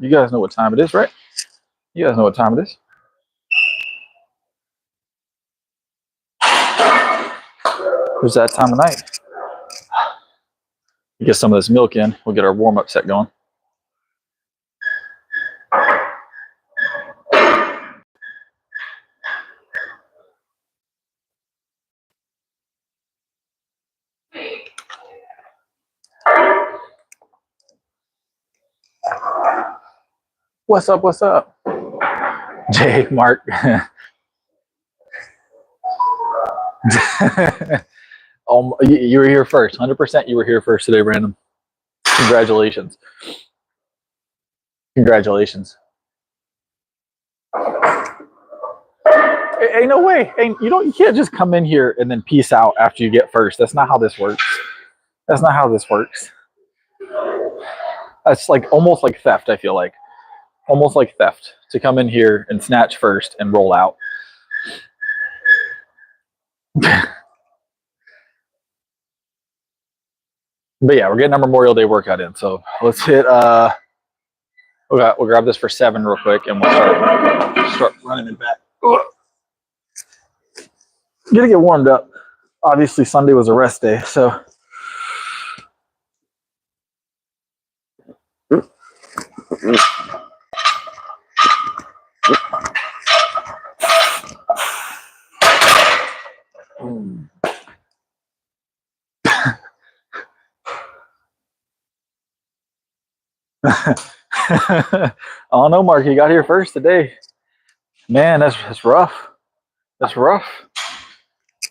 You guys know what time it is, right? You guys know what time it is. It's that time of night. Get some of this milk in. We'll get our warm-up set going. What's up? What's up? Jay, Mark. You were here first. 100% you were here first today, Brandon. Congratulations. Congratulations. Hey, no way. Hey, you can't just come in here and then peace out after you get first. That's not how this works. That's not how this works. That's like almost like theft, I feel like. Almost like theft to come in here and snatch first and roll out. But yeah, we're getting our Memorial Day workout in. So let's hit we'll grab this for 7 real quick and we'll start running it back. Gotta get warmed up. Obviously Sunday was a rest day, so I don't know, Mark. You got here first today. Man, that's rough. That's rough.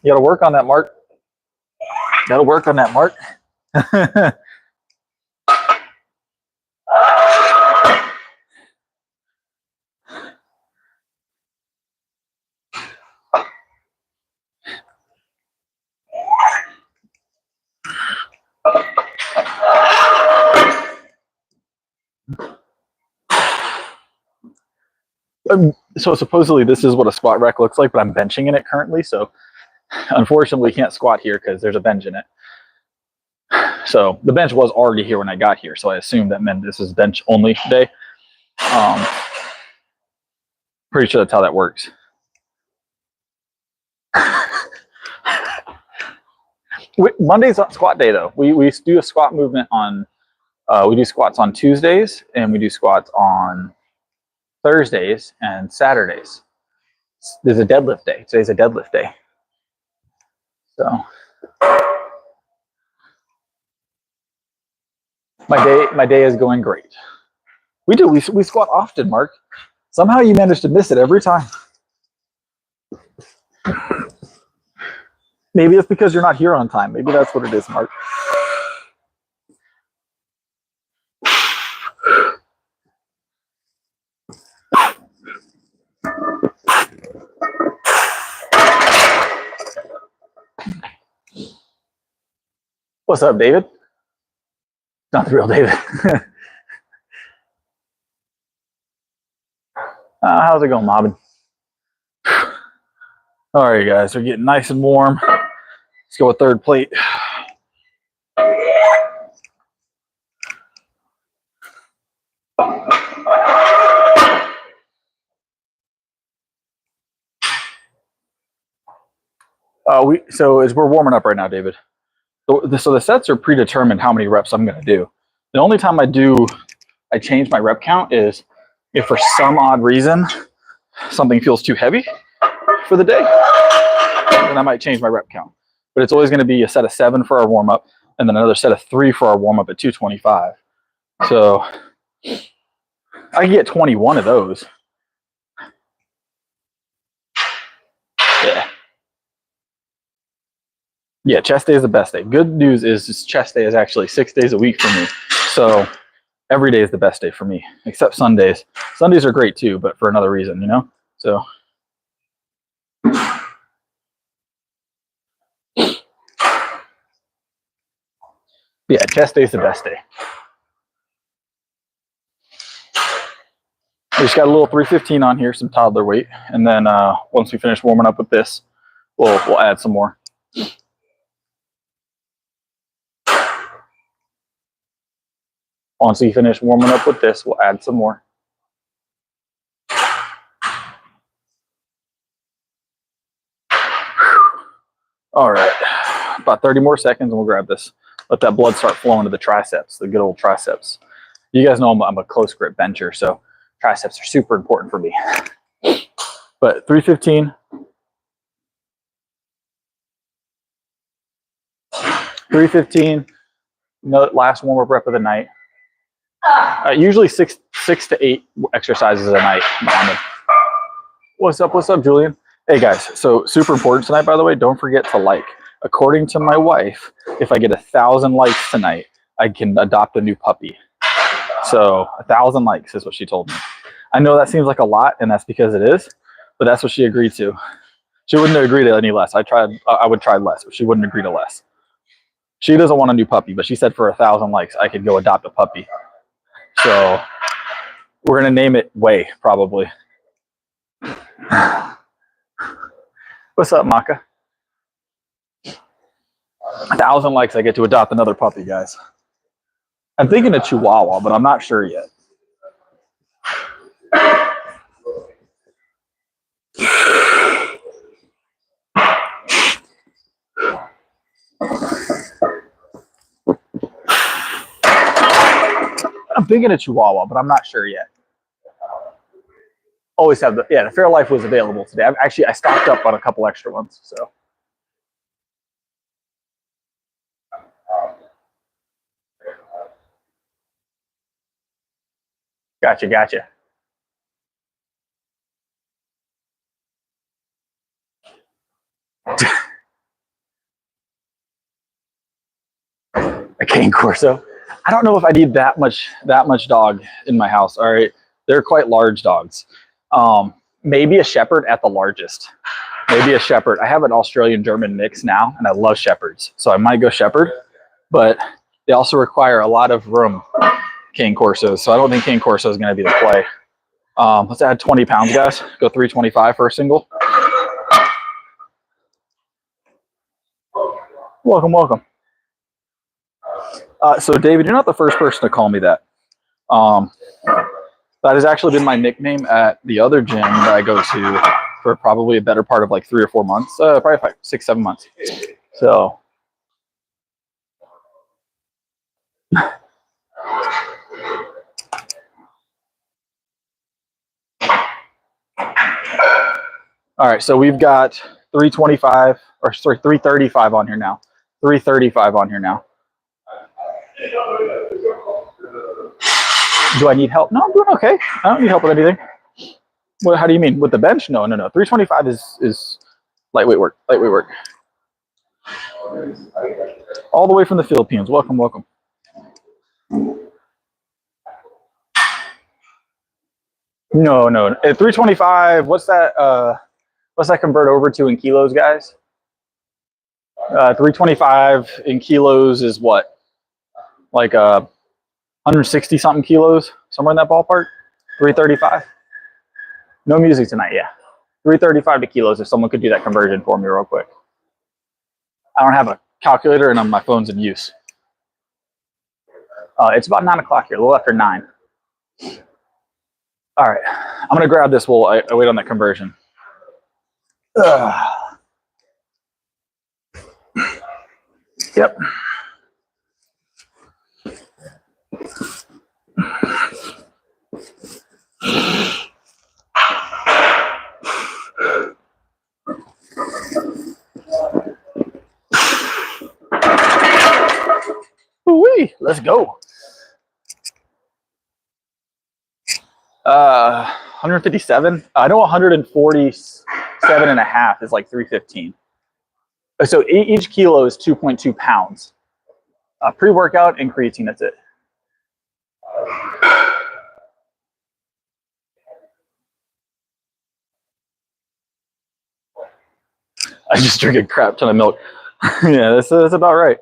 You got to work on that, Mark. Got to work on that, Mark. So supposedly this is what a squat rack looks like, but I'm benching in it currently. So unfortunately, we can't squat here because there's a bench in it. So the bench was already here when I got here. So I assumed that meant this is bench only day. Pretty sure that's how that works. Monday's not squat day though. We do a squat movement on, we do squats on Tuesdays and we do squats on Thursdays and Saturdays. There's a deadlift day. Today's a deadlift day. So my day is going great. We squat often, Mark. Somehow you manage to miss it every time. Maybe it's because you're not here on time. Maybe that's what it is, Mark. What's up, David? Not the real David. How's it going, Mobbin? All right, guys, we're getting nice and warm. Let's go with third plate. So as we're warming up right now, David. So the sets are predetermined how many reps I'm going to do. The only time I change my rep count is if for some odd reason something feels too heavy for the day, then I might change my rep count. But it's always going to be a set of 7 for our warm up and then another set of 3 for our warm up at 225. So I can get 21 of those. Yeah, chest day is the best day. Good news is chest day is actually 6 days a week for me. So every day is the best day for me, except Sundays. Sundays are great too, but for another reason, you know? So yeah, chest day is the best day. We just got a little 315 on here, some toddler weight. And then once we finish warming up with this, we'll add some more. Once we finish warming up with this, we'll add some more. All right, about 30 more seconds and we'll grab this. Let that blood start flowing to the triceps, the good old triceps. You guys know I'm a close grip bencher, so triceps are super important for me. But 315. 315, last warm-up rep of the night. Usually six to 8 exercises a night. What's up, Julian? Hey guys, so super important tonight, by the way, don't forget to like. According to my wife, if I get 1,000 likes tonight, I can adopt a new puppy. So 1,000 likes is what she told me. I know that seems like a lot, and that's because it is, but that's what she agreed to. She wouldn't agree to any less. I would try less, but she wouldn't agree to less. She doesn't want a new puppy, but she said for 1,000 likes, I could go adopt a puppy. So we're going to name it Way, probably. What's up, Maka? 1,000 likes, I get to adopt another puppy, guys. I'm thinking a Chihuahua, but I'm not sure yet. I'm thinking a Chihuahua, but I'm not sure yet. Always have the Fairlife was available today. I stocked up on a couple extra ones, so. Gotcha. A cane corso. I don't know if I need that much dog in my house. All right, they're quite large dogs. Maybe a shepherd at the largest. Maybe a shepherd. I have an Australian German mix now, and I love shepherds, so I might go shepherd. But they also require a lot of room, cane corsos. So I don't think cane corso is going to be the play. Let's add 20 pounds, guys. Go 325 for a single. Welcome. So David, you're not the first person to call me that. That has actually been my nickname at the other gym that I go to for probably a better part of like 3 or 4 months, probably 5, 6, 7 months. So. All right, so we've got 325, or sorry, 335 on here now. 335 on here now. Do I need help? No, I'm doing okay. I don't need help with anything. Well, how do you mean? With the bench? No. 325 is lightweight work. All the way from the Philippines. Welcome. No. At 325, what's that convert over to in kilos, guys? 325 in kilos is what? Like 160 something kilos, somewhere in that ballpark. 335. No music tonight, yeah. 335 to kilos. If someone could do that conversion for me real quick. I don't have a calculator and my phone's in use. It's about 9 o'clock here, a little after 9. All right, I'm gonna grab this while I wait on that conversion. Yep. Ooh-wee, let's go. 157. I know 147 and a half is like 315. So each kilo is 2.2 pounds. Pre-workout and creatine, that's it. I just drink a crap ton of milk. Yeah, that's about right.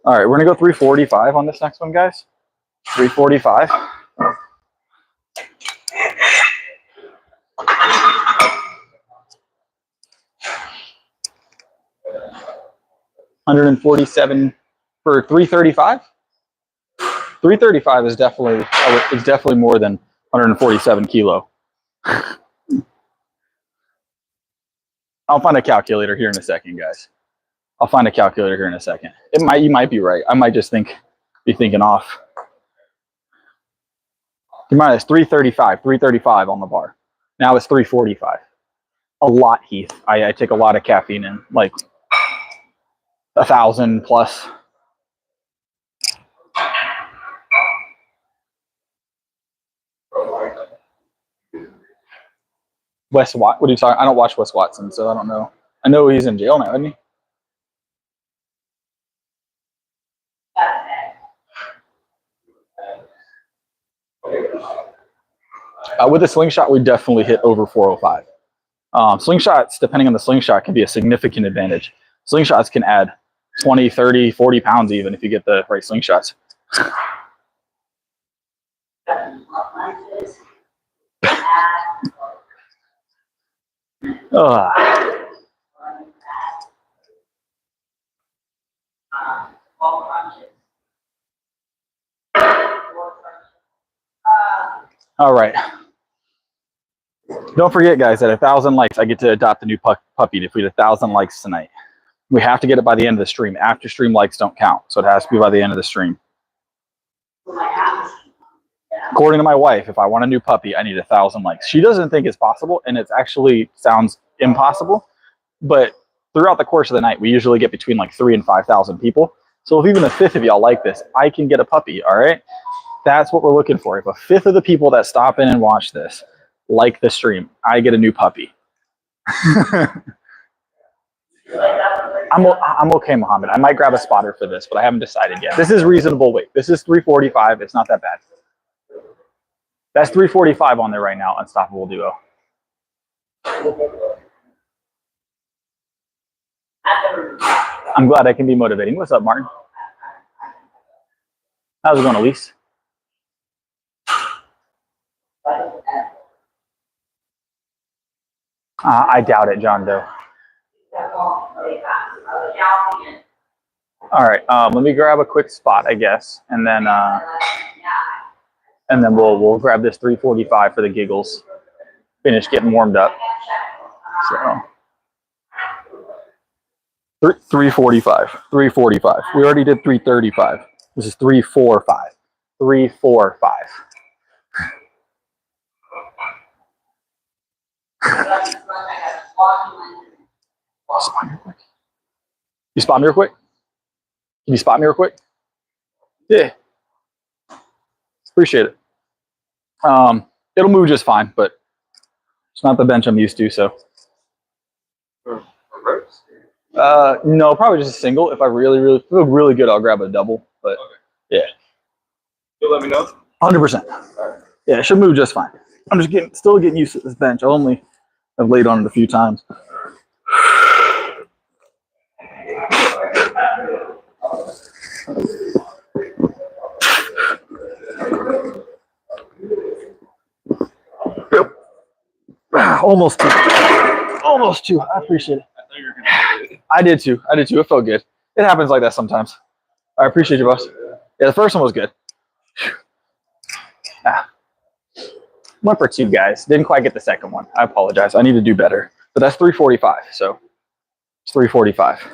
All right, we're gonna go 345 on this next one, guys. 345. 147 for 335. 335 is definitely more than 147 kilo. I'll find a calculator here in a second, guys. I'll find a calculator here in a second. You might be right. I might just be thinking off. It's 335 on the bar. Now it's 345. A lot, Heath. I take a lot of caffeine in, like 1,000 plus. Wes Wat? What are you talking? I don't watch Wes Watson, so I don't know. I know he's in jail now, isn't he? With a slingshot, we definitely hit over 405. Slingshots, depending on the slingshot, can be a significant advantage. Slingshots can add 20, 30, 40 pounds even if you get the right slingshots. All right. Don't forget, guys, at 1,000 likes, I get to adopt a new puppy. If we get 1,000 likes tonight, we have to get it by the end of the stream. After stream likes don't count, so it has to be by the end of the stream. According to my wife, if I want a new puppy, I need 1,000 likes. She doesn't think it's possible, and it actually sounds impossible. But throughout the course of the night, we usually get between like 3,000 and 5,000 people. So if even a fifth of y'all like this, I can get a puppy. All right, that's what we're looking for. If a fifth of the people that stop in and watch this like the stream, I get a new puppy. I'm okay, Mohammed. I might grab a spotter for this, but I haven't decided yet. This is reasonable weight. This is 345. It's not that bad. That's 345 on there right now, Unstoppable Duo. I'm glad I can be motivating. What's up, Martin? How's it going, Elise? I doubt it, John Doe. All right, let me grab a quick spot, I guess, and then we'll grab this 345 for the giggles. Finish getting warmed up. So 345, 345. We already did 335. This is 345. 345. You spot me real quick? Can you spot me real quick? Yeah. Appreciate it. It'll move just fine, but it's not the bench I'm used to, so. No, probably just a single. If I really feel really good, I'll grab a double. But yeah. You'll let me know? 100%. Right. Yeah, it should move just fine. I'm just still getting used to this bench. I only have laid on it a few times. Almost two. Almost two. I appreciate it. I thought you were gonna do it. I did too. It felt good. It happens like that sometimes. I appreciate you, boss. Yeah, the first one was good. Went for two, guys. Didn't quite get the second one. I apologize. I need to do better. But that's 345. So it's 345.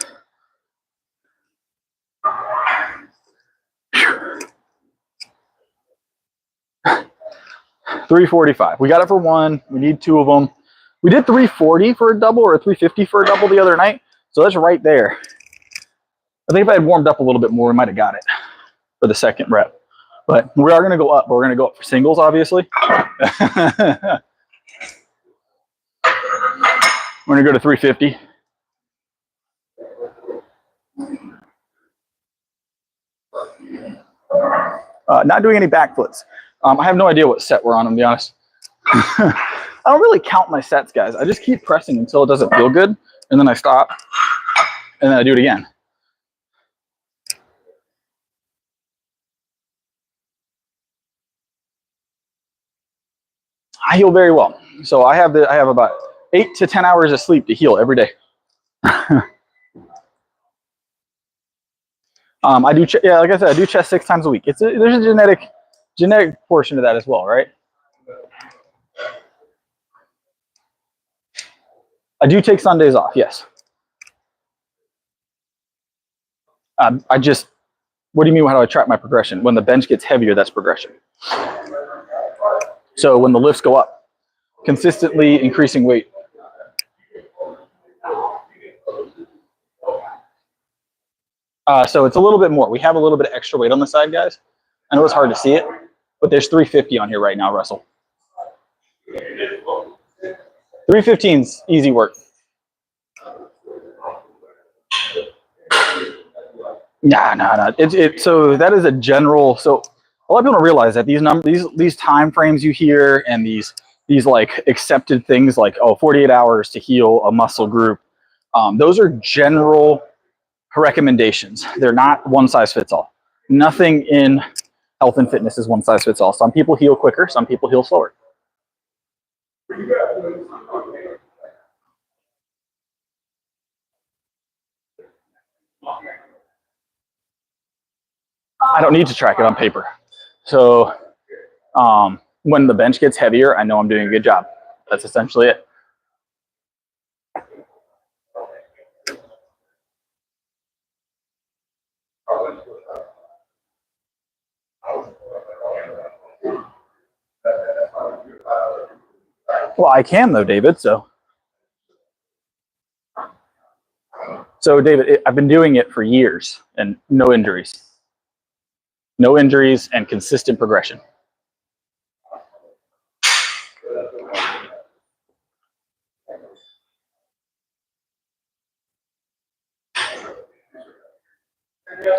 345. We got it for one. We need two of them. We did 340 for a double or a 350 for a double the other night. So that's right there. I think if I had warmed up a little bit more, we might have got it for the second rep. But we are going to go up. But we're going to go up for singles, obviously. We're going to go to 350. Not doing any back flips. I have no idea what set we're on, to be honest. I don't really count my sets, guys. I just keep pressing until it doesn't feel good, and then I stop, and then I do it again. I heal very well. So I have about 8 to 10 hours of sleep to heal every day. I do, yeah, like I said, I do chest 6 times a week. There's a genetic portion to that as well, right? I do take Sundays off, yes. What do you mean, how do I track my progression? When the bench gets heavier, that's progression. So when the lifts go up, consistently increasing weight. So it's a little bit more. We have a little bit of extra weight on the side, guys. I know it's hard to see it, but there's 350 on here right now, Russell. 315's easy work. Nah. So that is a general. So a lot of people don't realize that these time frames you hear and these like accepted things like 48 hours to heal a muscle group. Those are general recommendations. They're not one size fits all. Nothing in health and fitness is one size fits all. Some people heal quicker. Some people heal slower. I don't need to track it on paper. So when the bench gets heavier, I know I'm doing a good job. That's essentially it. Well, I can though, David. So David, I've been doing it for years and no injuries. No injuries and consistent progression.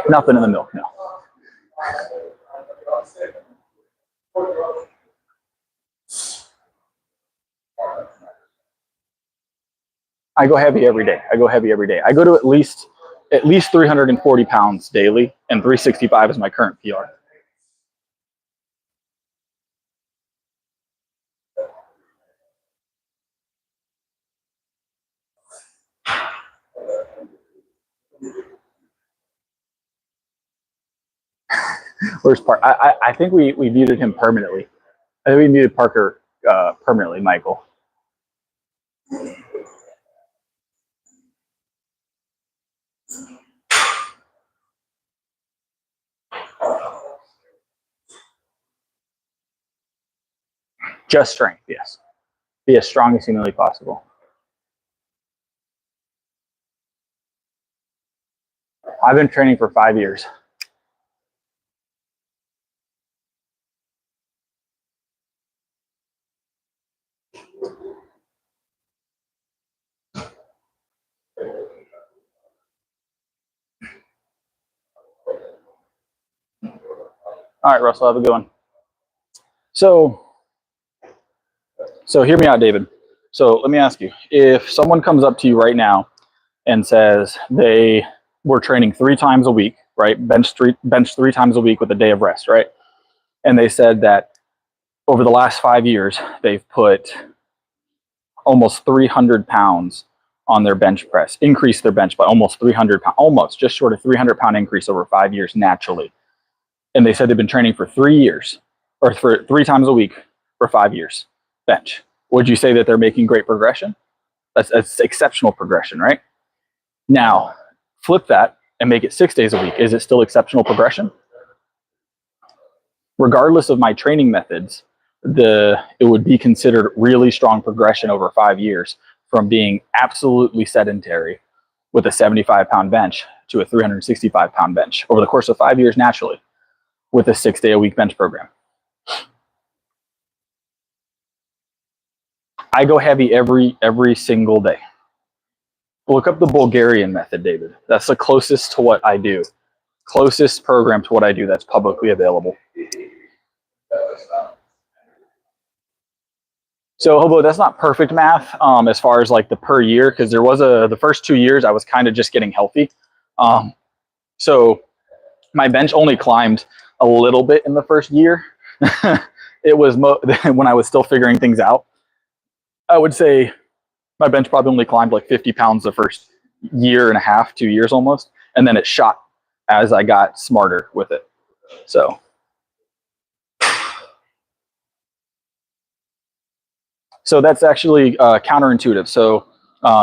Nothing in the milk, no. I go heavy every day. I go to at least 340 pounds daily, and 365 is my current PR. Where's Parker? I think we muted him permanently. I think we muted Parker permanently, Michael. Just strength, yes. Be as strong as humanly possible. I've been training for 5 years. All right, Russell, have a good one. So hear me out, David. So let me ask you, if someone comes up to you right now and says they were training 3 times a week, right? Bench 3 times a week with a day of rest, right? And they said that over the last 5 years, they've put almost 300 pounds on their bench press, increased their bench by almost 300 pounds, almost just short of 300-pound increase over 5 years naturally. And they said they've been training for 3 years, or for 3 times a week for 5 years, bench. Would you say that they're making great progression? That's exceptional progression, right? Now, flip that and make it 6 days a week. Is it still exceptional progression? Regardless of my training methods, it would be considered really strong progression over 5 years from being absolutely sedentary with a 75-pound bench to a 365-pound bench over the course of 5 years naturally with a 6-day-a-week bench program. I go heavy every single day. Look up the Bulgarian method, David. That's the closest to what I do. Closest program to what I do that's publicly available. So, Hobo, that's not perfect math as far as like the per year, because there was the first 2 years I was kind of just getting healthy. So my bench only climbed a little bit in the first year. It was when I was still figuring things out. I would say my bench probably only climbed like 50 pounds the first year and a half, 2 years almost. And then it shot as I got smarter with it. So that's actually counterintuitive. So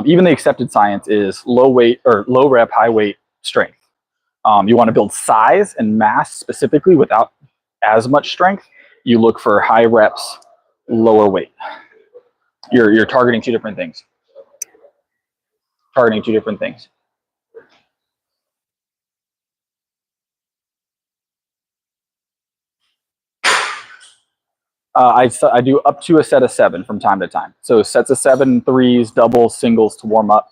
even the accepted science is low weight or low rep, high weight strength. You want to build size and mass specifically without as much strength. You look for high reps, lower weight. You're targeting two different things. I do up to a set of 7 from time to time. So sets of 7, threes, doubles, singles to warm up.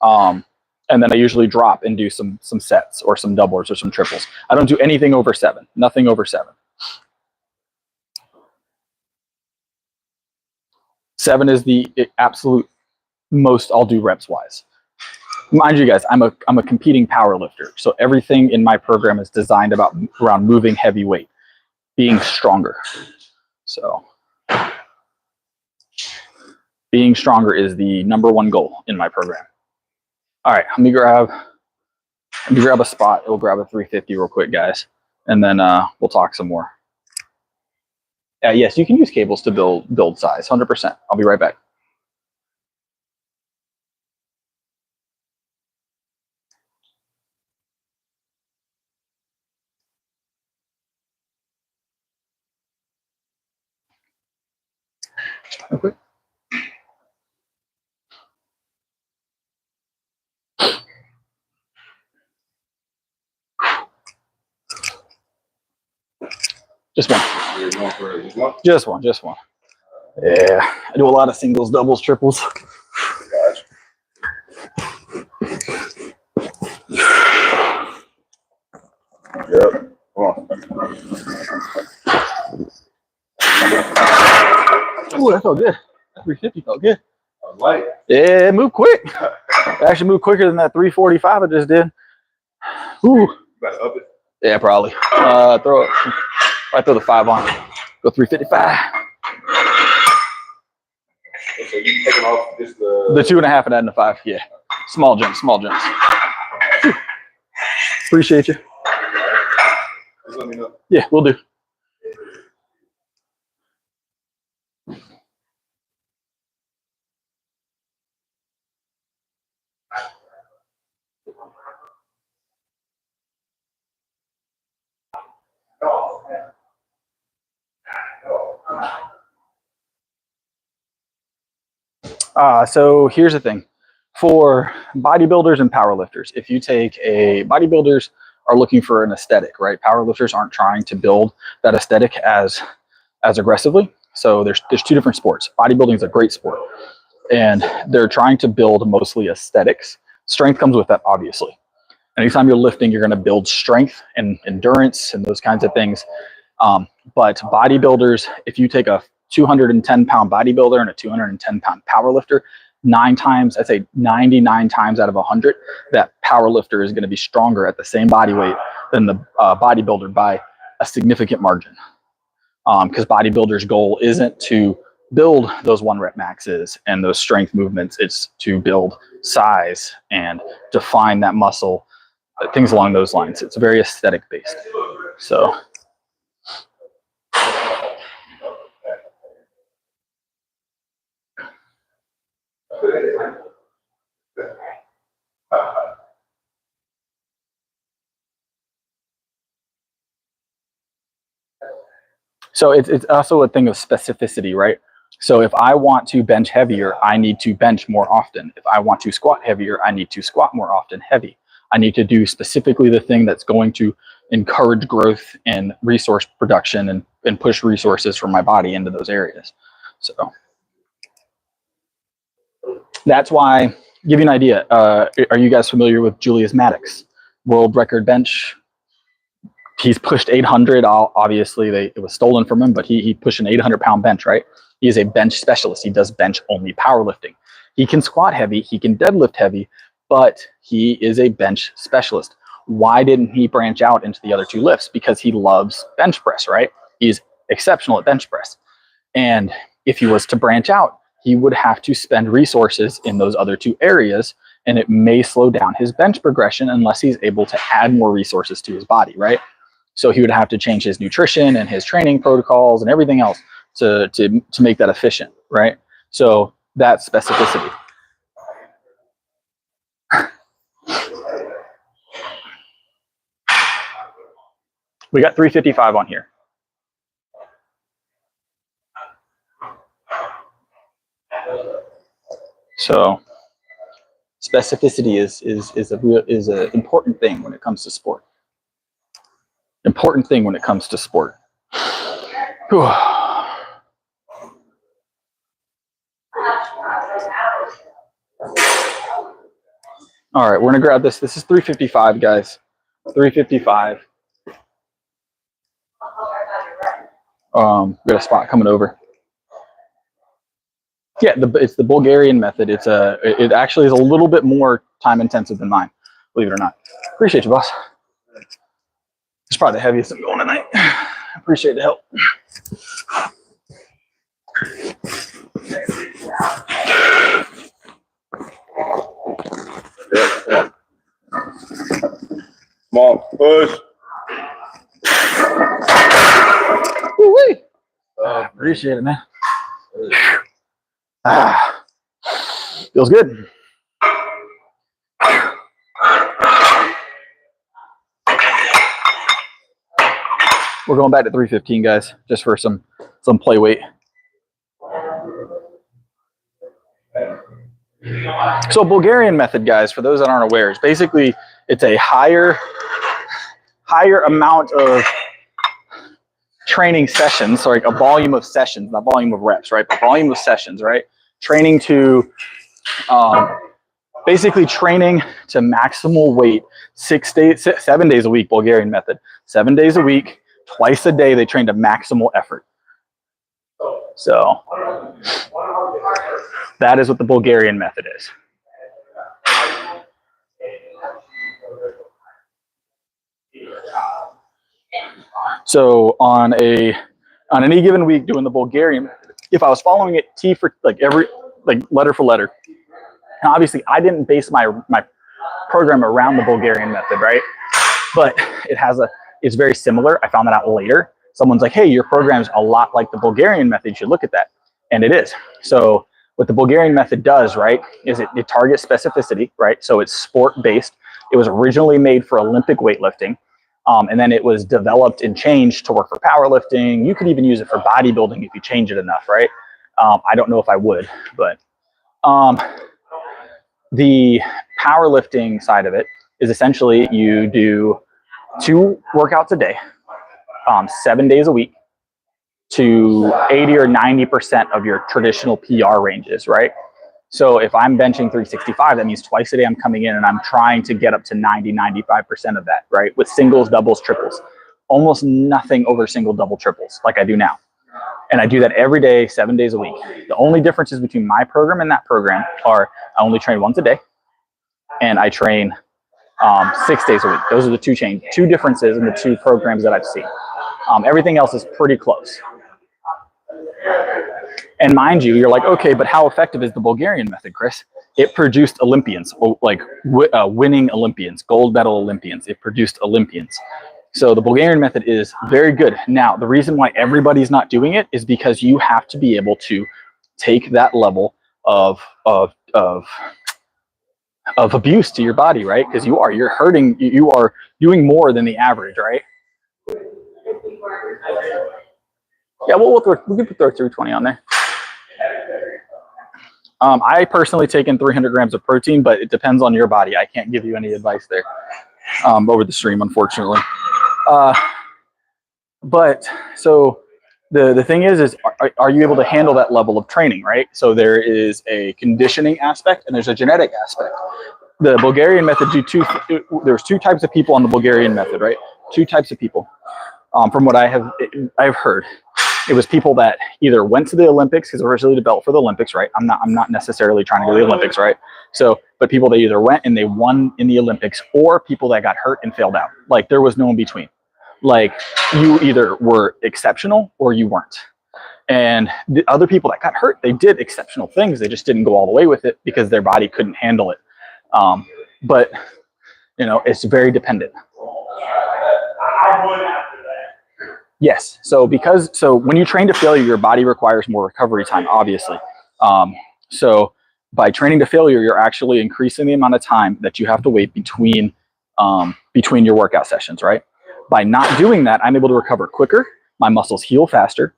And then I usually drop and do some sets or some doubles or some triples. I don't do anything over 7, nothing over 7. 7 is the absolute most I'll do reps wise. Mind you guys, I'm a competing power lifter. So everything in my program is designed around moving heavy weight, being stronger. So being stronger is the #1 goal in my program. All right, let me grab a spot. We'll grab a 350 real quick, guys, and then we'll talk some more. Yes, you can use cables to build size, 100%. I'll be right back. Okay. Just one. Just one. Yeah, I do a lot of singles, doubles, triples. Yep. Come on. Ooh, that felt good. That 350 felt good. Light. Yeah, it moved quick. It actually moved quicker than that 345 I just did. Ooh. You gotta up it. Yeah, probably. Throw the 5 on. Go 355. So you taking off just the 2.5 and adding the 5. Yeah. Small jumps. Whew. Appreciate you. Just let me know. Yeah, we'll do. So here's the thing. For bodybuilders and powerlifters, if you take bodybuilders are looking for an aesthetic, right? Powerlifters aren't trying to build that aesthetic as aggressively. So there's 2 different sports. Bodybuilding is a great sport, and they're trying to build mostly aesthetics. Strength comes with that, obviously. Anytime you're lifting, you're going to build strength and endurance and those kinds of things. But bodybuilders, if you take a 210-pound bodybuilder and a 210-pound powerlifter, 9 times, I'd say 99 times out of 100, that powerlifter is going to be stronger at the same body weight than the bodybuilder by a significant margin. Because bodybuilders' goal isn't to build those 1 rep maxes and those strength movements. It's to build size and define that muscle, things along those lines. It's very aesthetic based. So. So it's also a thing of specificity, right? So if I want to bench heavier, I need to bench more often. If I want to squat heavier, I need to squat more often heavy. I need to do specifically the thing that's going to encourage growth and resource production and push resources from my body into those areas. So that's why, give you an idea, are you guys familiar with Julius Maddox? World record bench. He's pushed 800. Obviously, it was stolen from him, but he pushed an 800-pound bench, right? He is a bench specialist. He does bench only powerlifting. He can squat heavy. He can deadlift heavy, but he is a bench specialist. Why didn't he branch out into the other 2 lifts? Because he loves bench press, right? He's exceptional at bench press. And if he was to branch out, he would have to spend resources in those other 2 areas and it may slow down his bench progression unless he's able to add more resources to his body, right? So he would have to change his nutrition and his training protocols and everything else to make that efficient, right? So that's specificity. We got 355 on here. So specificity is an important thing when it comes to sport. Important thing when it comes to sport. Whew. All right, we're gonna grab this. This is 355, guys. 355. We got a spot coming over. Yeah, it's the Bulgarian method. It actually is a little bit more time intensive than mine, believe it or not. Appreciate you, boss. It's probably the heaviest I'm going tonight. Appreciate the help. Small push. Woo-wee. Appreciate it, man. Feels good. We're going back to 315, guys, just for some play weight. So Bulgarian method, guys, for those that aren't aware, is basically it's a higher amount of training sessions, so like a volume of sessions, not volume of reps, right? But volume of sessions, right? Training to basically training to maximal weight 7 days a week, Bulgarian method. 7 days a week, twice a day, they train to maximal effort. So that is what the Bulgarian method is. So on any given week doing the Bulgarian, if I was following it letter for letter, and obviously I didn't base my program around the Bulgarian method, right? But it's very similar. I found that out later. Someone's like, hey, your program's a lot like the Bulgarian method. You should look at that. And it is. So what the Bulgarian method does, right, is it targets specificity, right? So it's sport-based. It was originally made for Olympic weightlifting. And then it was developed and changed to work for powerlifting. You could even use it for bodybuilding if you change it enough, right? I don't know if I would, but the powerlifting side of it is essentially you do 2 workouts a day, 7 days a week, to 80 or 90% of your traditional PR ranges, right? So if I'm benching 365, that means twice a day I'm coming in and I'm trying to get up to 90, 95% of that, right? With singles, doubles, triples. Almost nothing over single, double, triples like I do now. And I do that every day, 7 days a week. The only differences between my program and that program are I only train once a day and I train 6 days a week. Those are the two differences in the 2 programs that I've seen. Everything else is pretty close. And mind you, you're like, okay, but how effective is the Bulgarian method, Chris? It produced Olympians, like winning Olympians, gold medal Olympians. It produced Olympians. So the Bulgarian method is very good. Now, the reason why everybody's not doing it is because you have to be able to take that level of abuse to your body, right? Because you're hurting, you are doing more than the average, right? Yeah, we can put 320 on there. I personally take in 300 grams of protein, but it depends on your body. I can't give you any advice there over the stream, unfortunately. But so the thing is are you able to handle that level of training, right? So there is a conditioning aspect and there's a genetic aspect. The Bulgarian method there's 2 types of people on the Bulgarian method, right? 2 types of people. From what I've heard. It was people that either went to the Olympics because originally developed for the Olympics, right? I'm not necessarily trying to go to the Olympics, right? So, but people that either went and they won in the Olympics, or people that got hurt and failed out. Like there was no in between. Like you either were exceptional or you weren't. And the other people that got hurt, they did exceptional things. They just didn't go all the way with it because their body couldn't handle it. But you know, it's very dependent. Yes. So when you train to failure, your body requires more recovery time, obviously. So by training to failure, you're actually increasing the amount of time that you have to wait between your workout sessions, right? By not doing that, I'm able to recover quicker. My muscles heal faster.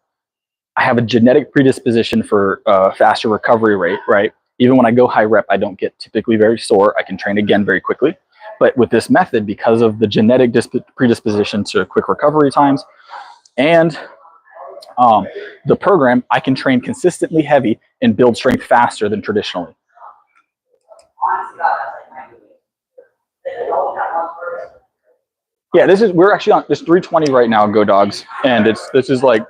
I have a genetic predisposition for faster recovery rate, right? Even when I go high rep, I don't get typically very sore. I can train again very quickly. But with this method, because of the genetic predisposition to quick recovery times and the program, I can train consistently heavy and build strength faster than traditionally. Yeah, we're actually on this 320 right now, Go Dogs, and this is like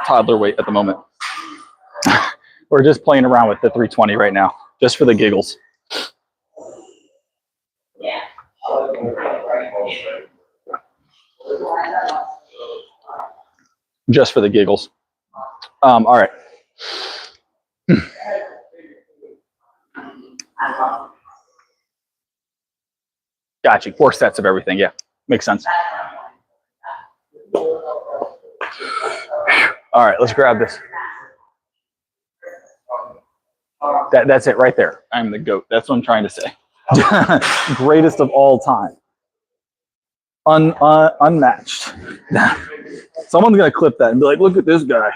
toddler weight at the moment. We're just playing around with the 320 right now, just for the giggles. Yeah. Just for the giggles. All right. Gotcha. 4 sets of everything. Yeah, makes sense. All right, let's grab this. That's it right there. I'm the GOAT. That's what I'm trying to say. Greatest of all time. Unmatched. Someone's going to clip that and be like, look at this guy.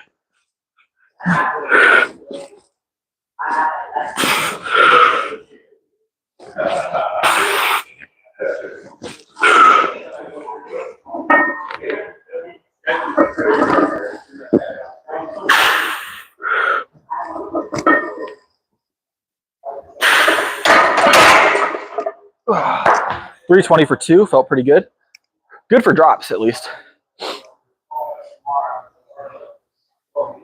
$320 for 2 felt pretty good. Good for drops, at least.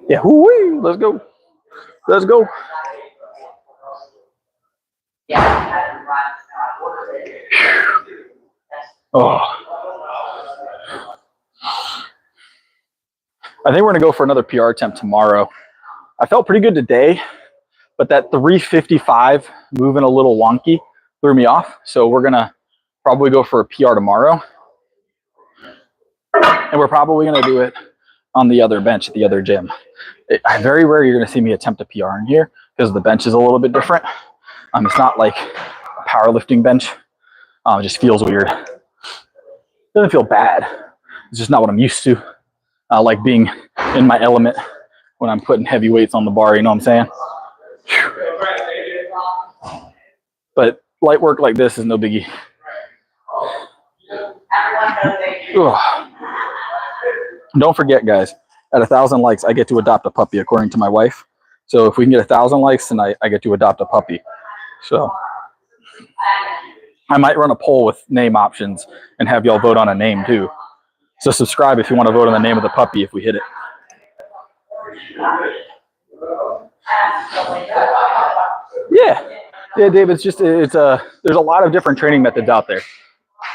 Yeah, whoo-wee, let's go. Let's go. Oh. I think we're gonna go for another PR attempt tomorrow. I felt pretty good today, but that 355 moving a little wonky threw me off. So we're gonna probably go for a PR tomorrow. And we're probably gonna do it on the other bench at the other gym. Very rare you're gonna see me attempt a PR in here because the bench is a little bit different. It's not like a powerlifting bench. It just feels weird. It doesn't feel bad. It's just not what I'm used to. I like being in my element when I'm putting heavy weights on the bar, you know what I'm saying? But light work like this is no biggie. Ugh. Don't forget, guys, at 1,000 likes, I get to adopt a puppy, according to my wife. So if we can get 1,000 likes tonight, I get to adopt a puppy. So I might run a poll with name options and have y'all vote on a name too. So subscribe if you want to vote on the name of the puppy if we hit it. Yeah, Dave. There's a lot of different training methods out there.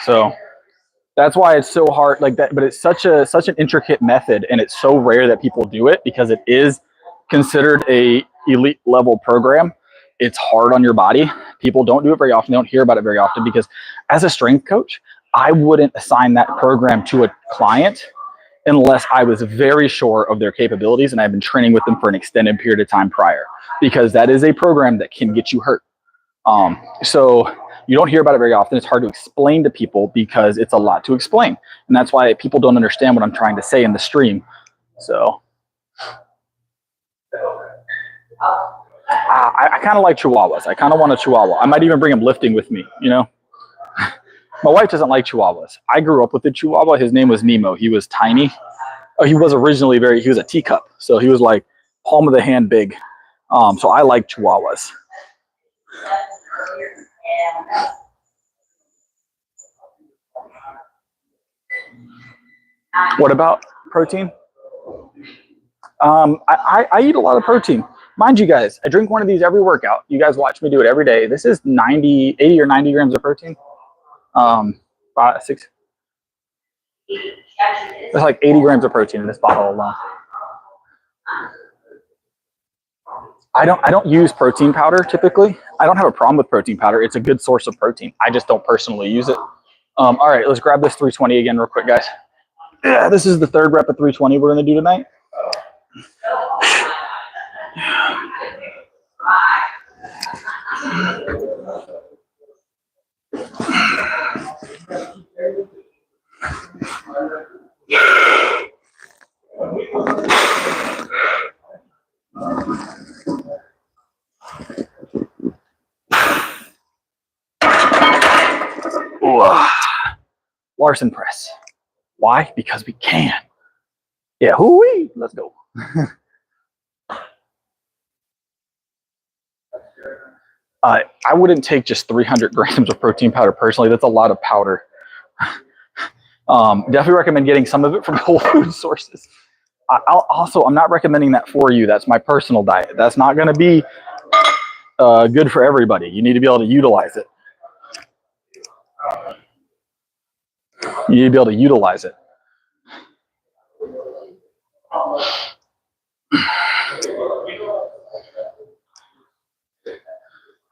So that's why it's so hard like that. But it's such an intricate method, and it's so rare that people do it because it is considered a elite level program. It's hard on your body. People don't do it very often. They don't hear about it very often because as a strength coach, I wouldn't assign that program to a client unless I was very sure of their capabilities and I've been training with them for an extended period of time prior, because that is a program that can get you hurt. So you don't hear about it very often. It's hard to explain to people because it's a lot to explain. And that's why people don't understand what I'm trying to say in the stream. So I kind of like Chihuahuas. I kind of want a Chihuahua. I might even bring him lifting with me, you know? My wife doesn't like Chihuahuas. I grew up with a Chihuahua. His name was Nemo. He was tiny. Oh, he was originally he was a teacup. So he was like palm of the hand big. So I like Chihuahuas. What about protein? I eat a lot of protein. Mind you guys, I drink one of these every workout. You guys watch me do it every day. This is 80 or 90 grams of protein. 6. There's like 80 grams of protein in this bottle alone. I don't use protein powder typically. I don't have a problem with protein powder. It's a good source of protein. I just don't personally use it. All right, let's grab this 320 again real quick, guys. Yeah, this is the third rep of 320 we're going to do tonight. Larson press. Why? Because we can. Yeah, hoo-wee. Let's go. I wouldn't take just 300 grams of protein powder personally. That's a lot of powder. Definitely recommend getting some of it from whole food sources. I'm not recommending that for you. That's my personal diet. That's not going to be good for everybody. You need to be able to utilize it. You need to be able to utilize it.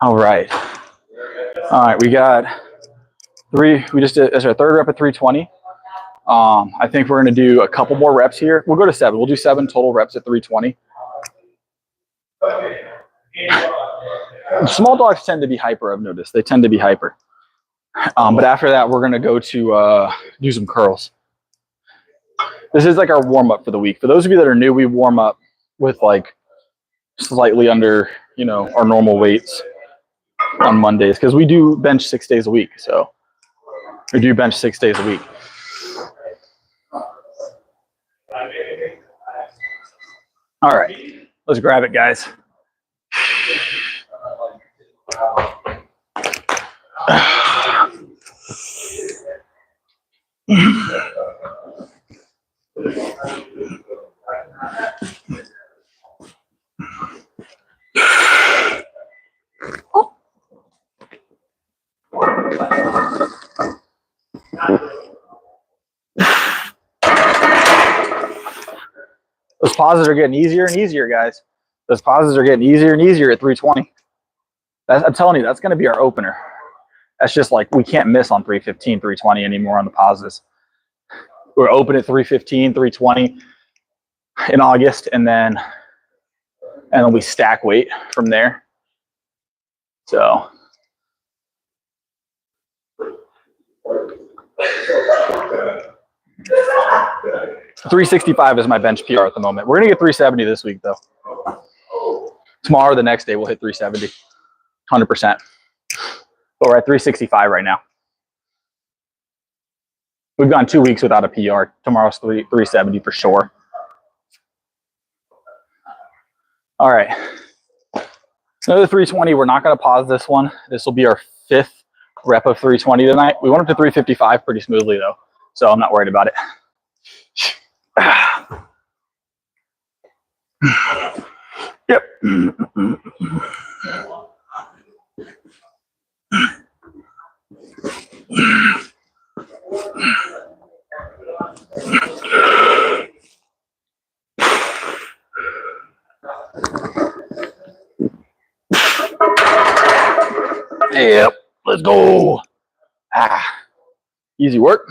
All right. We got three. We just did, as our third rep at 320. I think we're going to do a couple more reps here. We'll go to 7. We'll do 7 total reps at 320. Small dogs tend to be hyper, I've noticed. They tend to be hyper. But after that, we're going to go to do some curls. This is like our warm-up for the week. For those of you that are new, we warm up with like slightly under, our normal weights on Mondays because we do bench 6 days a week. So we do bench 6 days a week. All right, let's grab it, guys. Those pauses are getting easier and easier, guys. Those pauses are getting easier and easier at 320. I'm telling you, that's going to be our opener. That's just like we can't miss on 315, 320 anymore on the pauses. We're open at 315, 320 in August, and then we stack weight from there. So 365 is my bench PR at the moment. We're gonna get 370 this week though. Tomorrow, the next day, we'll hit 370, 100%. But we're at 365 right now. We've gone 2 weeks without a PR. Tomorrow's 370 for sure. All right. Another 320. We're not going to pause this one. This will be our 5th rep of 320 tonight. We went up to 355 pretty smoothly though, so I'm not worried about it. Yep. Yep. Let's go. Easy work.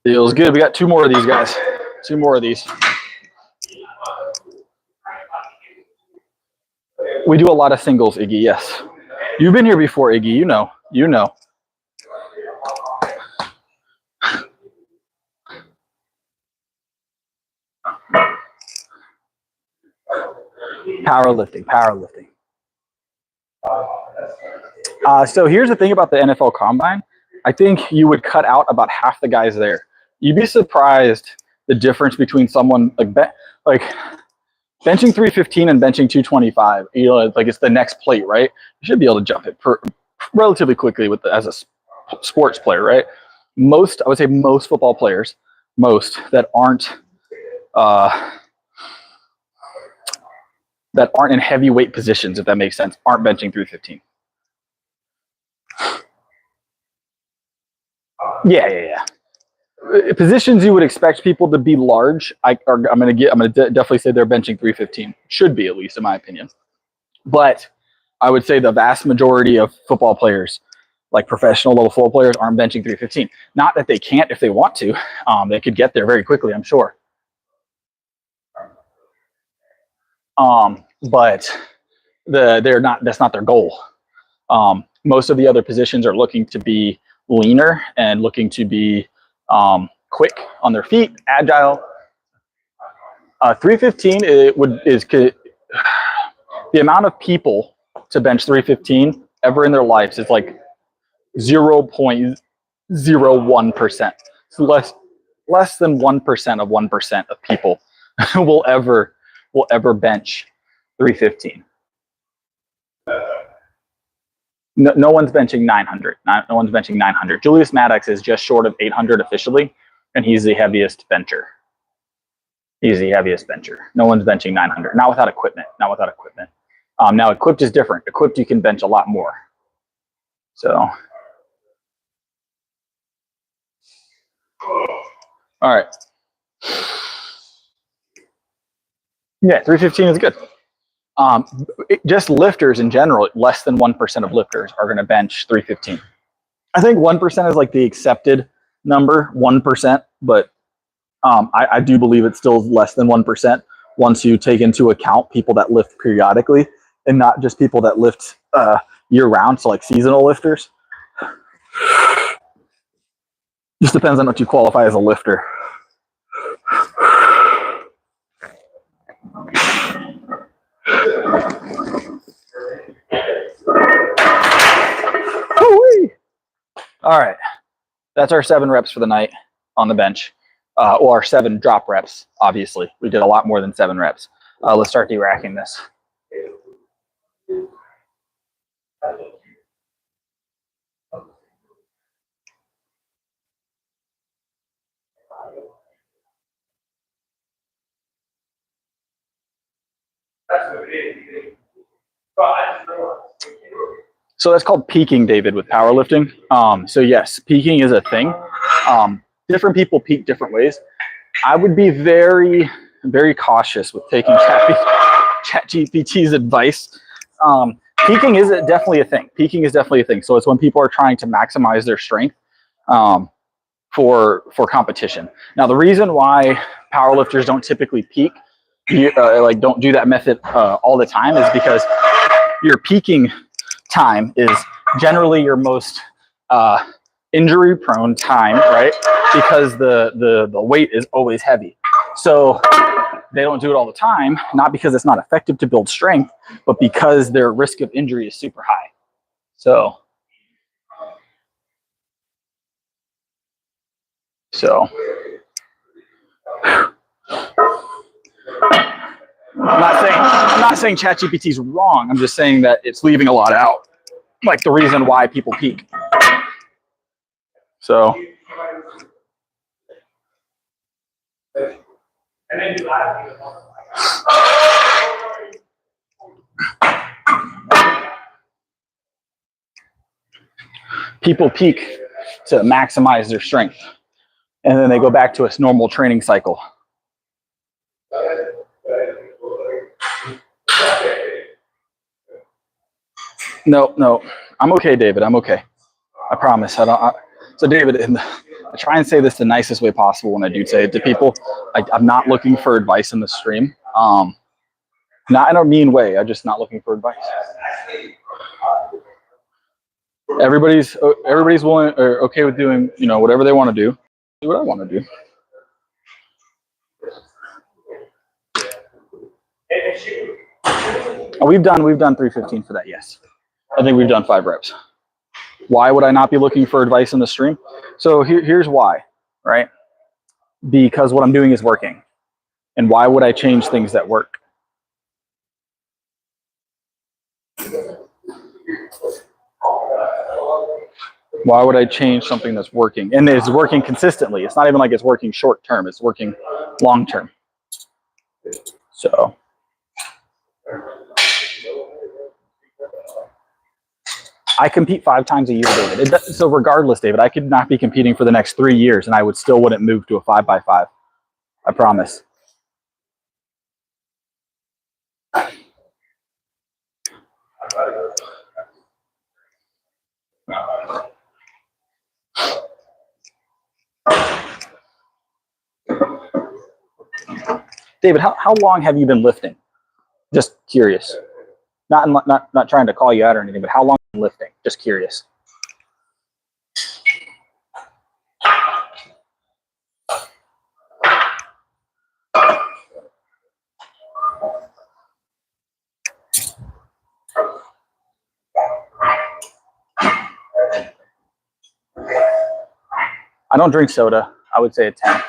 Feels good. We got 2 more of these, guys. 2 more of these. We do a lot of singles, Iggy, yes. You've been here before, Iggy. You know. Powerlifting. So here's the thing about the NFL Combine. I think you would cut out about half the guys there. You'd be surprised the difference between someone like benching 315 and benching 225. Like it's the next plate, right? You should be able to jump it relatively quickly as a sports player, right? I would say most football players, that aren't in heavyweight positions, if that makes sense, aren't benching 315. positions you would expect people to be large, I'm going to definitely say they're benching 315. Should be, at least in my opinion. But I would say the vast majority of football players, like professional level football players, aren't benching 315. Not that they can't if they want to. They could get there very quickly, I'm sure. But they're not. That's not their goal. Most of the other positions are looking to be leaner and looking to be quick on their feet, agile. 315 is the amount of people to bench 315 ever in their lives is like 0.01%. It's less than 1% of 1% of people will ever bench 315. No one's benching 900. No one's benching 900. Julius Maddox is just short of 800 officially, and he's the heaviest bencher. He's the heaviest bencher. No one's benching 900. Not without equipment. Not without equipment. Now, equipped is different. Equipped, you can bench a lot more. So, all right. Yeah, 315 is good. Just lifters in general, less than 1% of lifters are going to bench 315. I think 1% is like the accepted number, 1%, but I do believe it's still less than 1% once you take into account people that lift periodically and not just people that lift year round, so like seasonal lifters. Just depends on what you qualify as a lifter. All right, that's our 7 reps for the night on the bench, or 7 drop reps. Obviously, we did a lot more than 7 reps. Let's start de-racking this. So that's called peaking, David, with powerlifting. So yes, peaking is a thing. Different people peak different ways. I would be very, very cautious with taking ChatGPT's advice. Peaking is definitely a thing. Peaking is definitely a thing. So it's when people are trying to maximize their strength for competition. Now, the reason why powerlifters don't typically peak, like don't do that method all the time, is because your peaking time is generally your most injury prone time, right? Because the weight is always heavy. So they don't do it all the time, not because it's not effective to build strength, but because their risk of injury is super high. So I'm not saying ChatGPT is wrong. I'm just saying that it's leaving a lot out, like the reason why people peak. So people peak to maximize their strength, and then they go back to a normal training cycle. No, I'm okay, David. I'm okay. I promise. So, David, I try and say this the nicest way possible when I do say it to people. I'm not looking for advice in the stream. Not in a mean way. I'm just not looking for advice. Everybody's willing or okay with doing, whatever they want to do. Do what I want to do. We've done 315 for that. Yes, I think we've done 5 reps. Why would I not be looking for advice in the stream? So here's why, right? Because what I'm doing is working. And why would I change things that work? Why would I change something that's working? And it's working consistently. It's not even like it's working short term. It's working long term. So I compete 5 times a year, David. So regardless, David, I could not be competing for the next 3 years and I would still wouldn't move to a 5x5. I promise. David, how long have you been lifting? Just curious. Not trying to call you out or anything, but how long have you been lifting? Just curious. I don't drink soda. I would say a 10.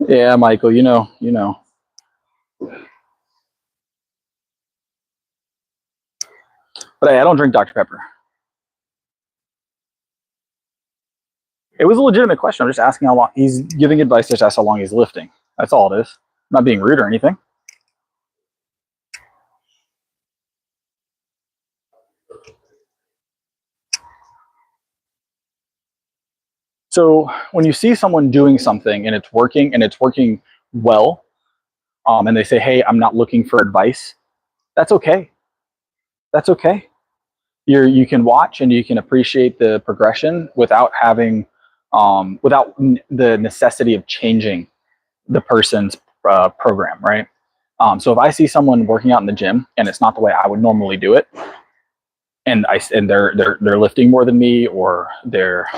Yeah, Michael, you know. But hey, I don't drink Dr. Pepper. It was a legitimate question. I'm just asking how long he's giving advice. Just ask how long he's lifting. That's all it is. I'm not being rude or anything. So when you see someone doing something and it's working well, and they say, "Hey, I'm not looking for advice," that's okay. That's okay. You can watch and you can appreciate the progression without having, the necessity of changing the person's program, right? So if I see someone working out in the gym and it's not the way I would normally do it, and they're lifting more than me, or they're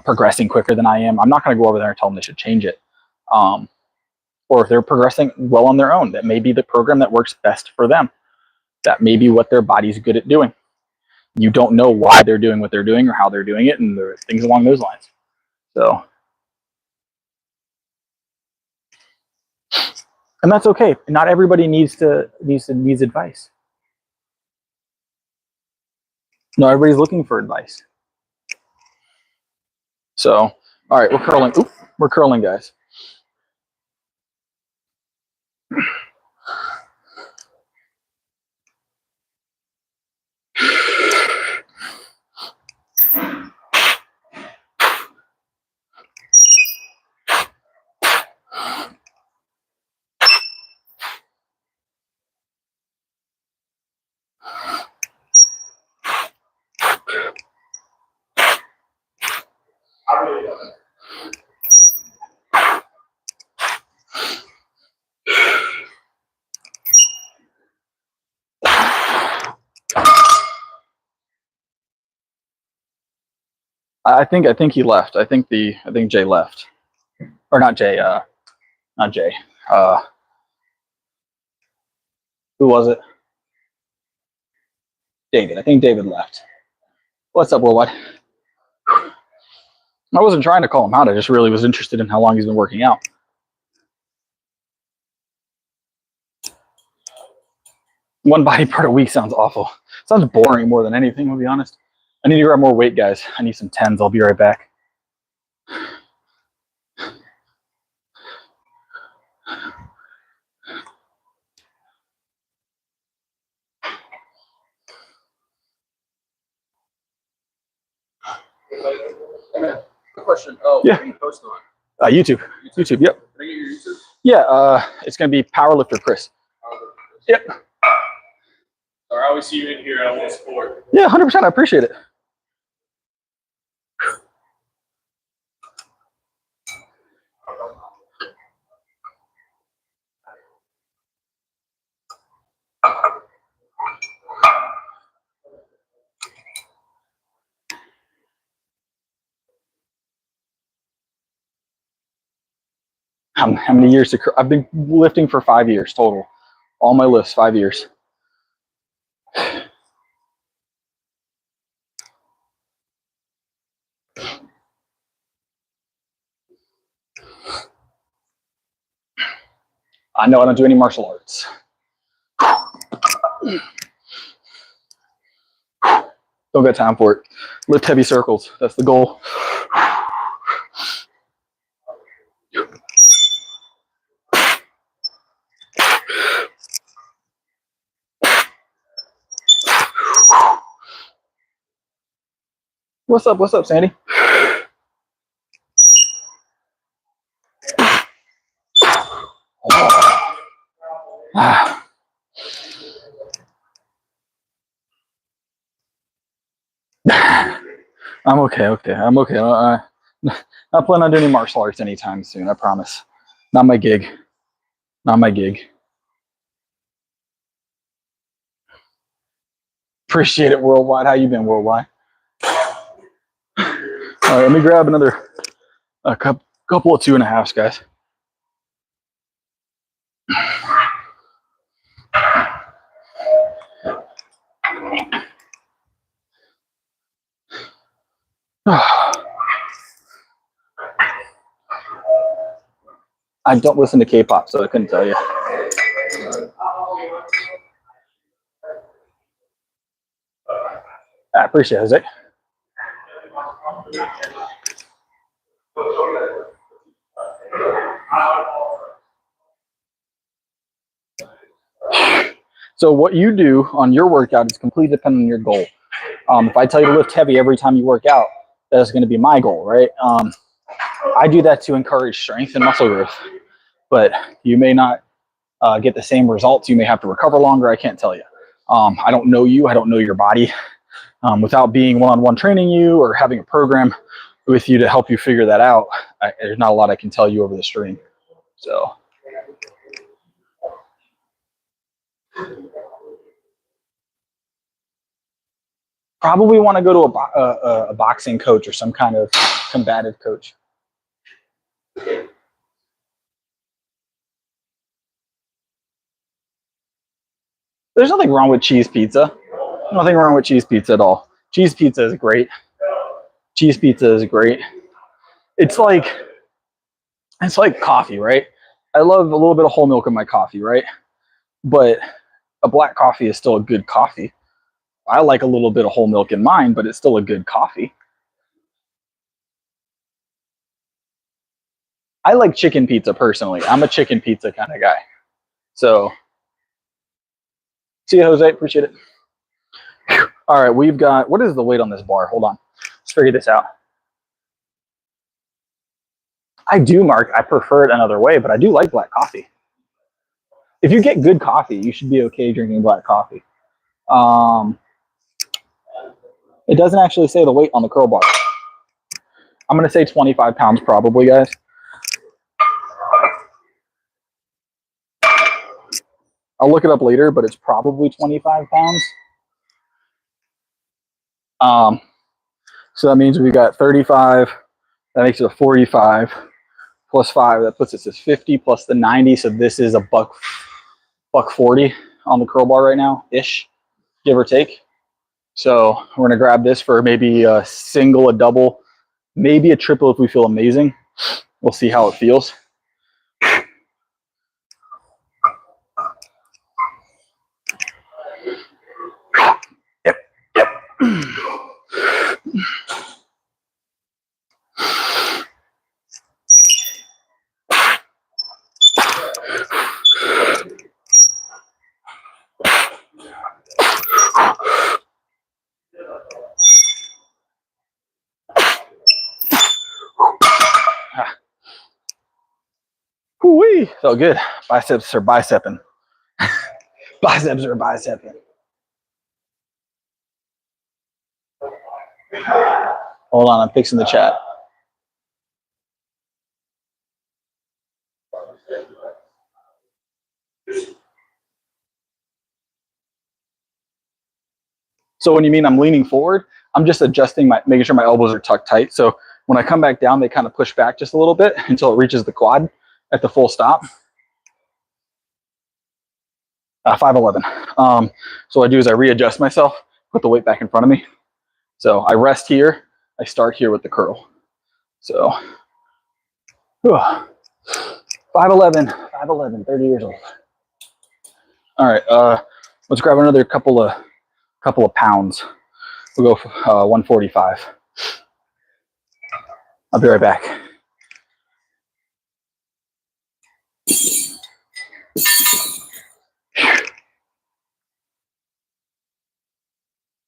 progressing quicker than I am, I'm not going to go over there and tell them they should change it. Or if they're progressing well on their own, that may be the program that works best for them. That may be what their body's good at doing. You don't know why they're doing what they're doing or how they're doing it, and there are things along those lines. So, and that's okay. Not everybody needs advice. No, everybody's looking for advice. So, all right, we're curling. Oop, we're curling, guys. I think he left. I think Jay left, or not Jay. Not Jay. Who was it? David. I think David left. What's up, Worldwide? I wasn't trying to call him out. I just really was interested in how long he's been working out. One body part a week sounds awful. Sounds boring more than anything, I'll be honest. I need to grab more weight, guys. I need some 10s. I'll be right back. Good question. Oh, yeah. What are you posting on? YouTube. YouTube, yep. Can I get your YouTube? Yeah, it's going to be Powerlifter Chris. Yep. Sorry, I always see you in here. I want to support. Yeah, 100%. I appreciate it. How many years? I've been lifting for 5 years total. All my lifts, 5 years. I know I don't do any martial arts. Don't got time for it. Lift heavy circles. That's the goal. What's up? What's up, Sandy? I'm okay. Okay, I'm okay. Not planning on doing any martial arts anytime soon. I promise. Not my gig. Not my gig. Appreciate it, Worldwide. How you been, Worldwide? All right, let me grab another couple of 2.5s, guys. I don't listen to K-pop, so I couldn't tell you. I appreciate it, Jose. So what you do on your workout is completely dependent on your goal. If I tell you to lift heavy every time you work out, that's going to be my goal, right? I do that to encourage strength and muscle growth, but you may not get the same results. You may have to recover longer. I can't tell you. I don't know you. I don't know your body. Without being one-on-one training you or having a program with you to help you figure that out, there's not a lot I can tell you over the stream. So. Probably want to go to a boxing coach or some kind of combative coach. There's nothing wrong with cheese pizza. Nothing wrong with cheese pizza at all. Cheese pizza is great. Cheese pizza is great. It's like coffee, right? I love a little bit of whole milk in my coffee, right? But a black coffee is still a good coffee. I like a little bit of whole milk in mine, but it's still a good coffee. I like chicken pizza personally. I'm a chicken pizza kind of guy. So, see you, Jose. Appreciate it. All right, we've got, what is the weight on this bar? Hold on. Let's figure this out. I do, Mark. I prefer it another way, but I do like black coffee. If you get good coffee, you should be okay drinking black coffee. It doesn't actually say the weight on the curl bar. I'm going to say 25 pounds probably, guys. I'll look it up later, but it's probably 25 pounds. So that means we got 35. That makes it a 45 plus 5. That puts us at 50 plus the 90. So this is a buck 40 on the curl bar right now, ish, give or take. So we're gonna grab this for maybe a single, a double, maybe a triple if we feel amazing. We'll see how it feels. Yep. Whoo-wee, felt good. Biceps are bicepping. Biceps are bicepping. Hold on, I'm fixing the chat. So when you mean I'm leaning forward, I'm just adjusting making sure my elbows are tucked tight. So when I come back down, they kind of push back just a little bit until it reaches the quad at the full stop. 5'11". So what I do is I readjust myself, put the weight back in front of me. So I rest here. I start here with the curl. So 5'11", 30 years old. All right, Let's grab another couple of pounds. We'll go for 145. I'll be right back.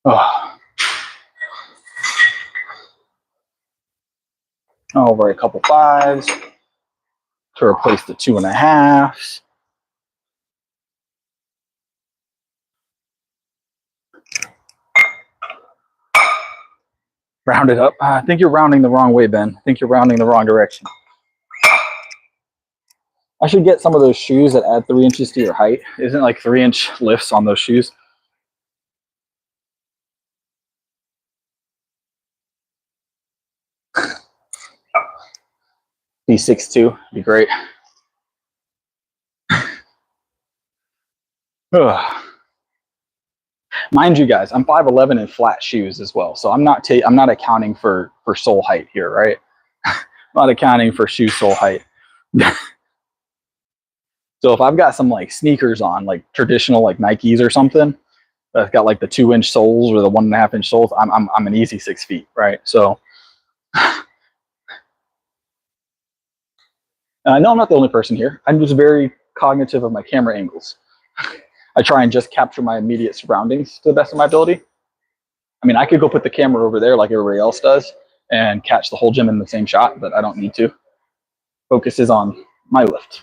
Oh. Over a couple fives to replace the 2.5s. Round it up. I think you're rounding the wrong way, Ben. I think you're rounding the wrong direction. I should get some of those shoes that add 3 inches to your height. Isn't like 3-inch lifts on those shoes? Be 6'2", be great. Mind you, guys, I'm 5'11" in flat shoes as well, so I'm not accounting for sole height here, right? I'm not accounting for shoe sole height. So if I've got some like sneakers on, like traditional like Nikes or something, that's got like the 2-inch soles or the 1.5-inch soles, I'm an easy 6 feet, right? So no, I'm not the only person here. I'm just very cognitive of my camera angles. I try and just capture my immediate surroundings to the best of my ability. I mean, I could go put the camera over there like everybody else does and catch the whole gym in the same shot, but I don't need to. Focus is on my lift.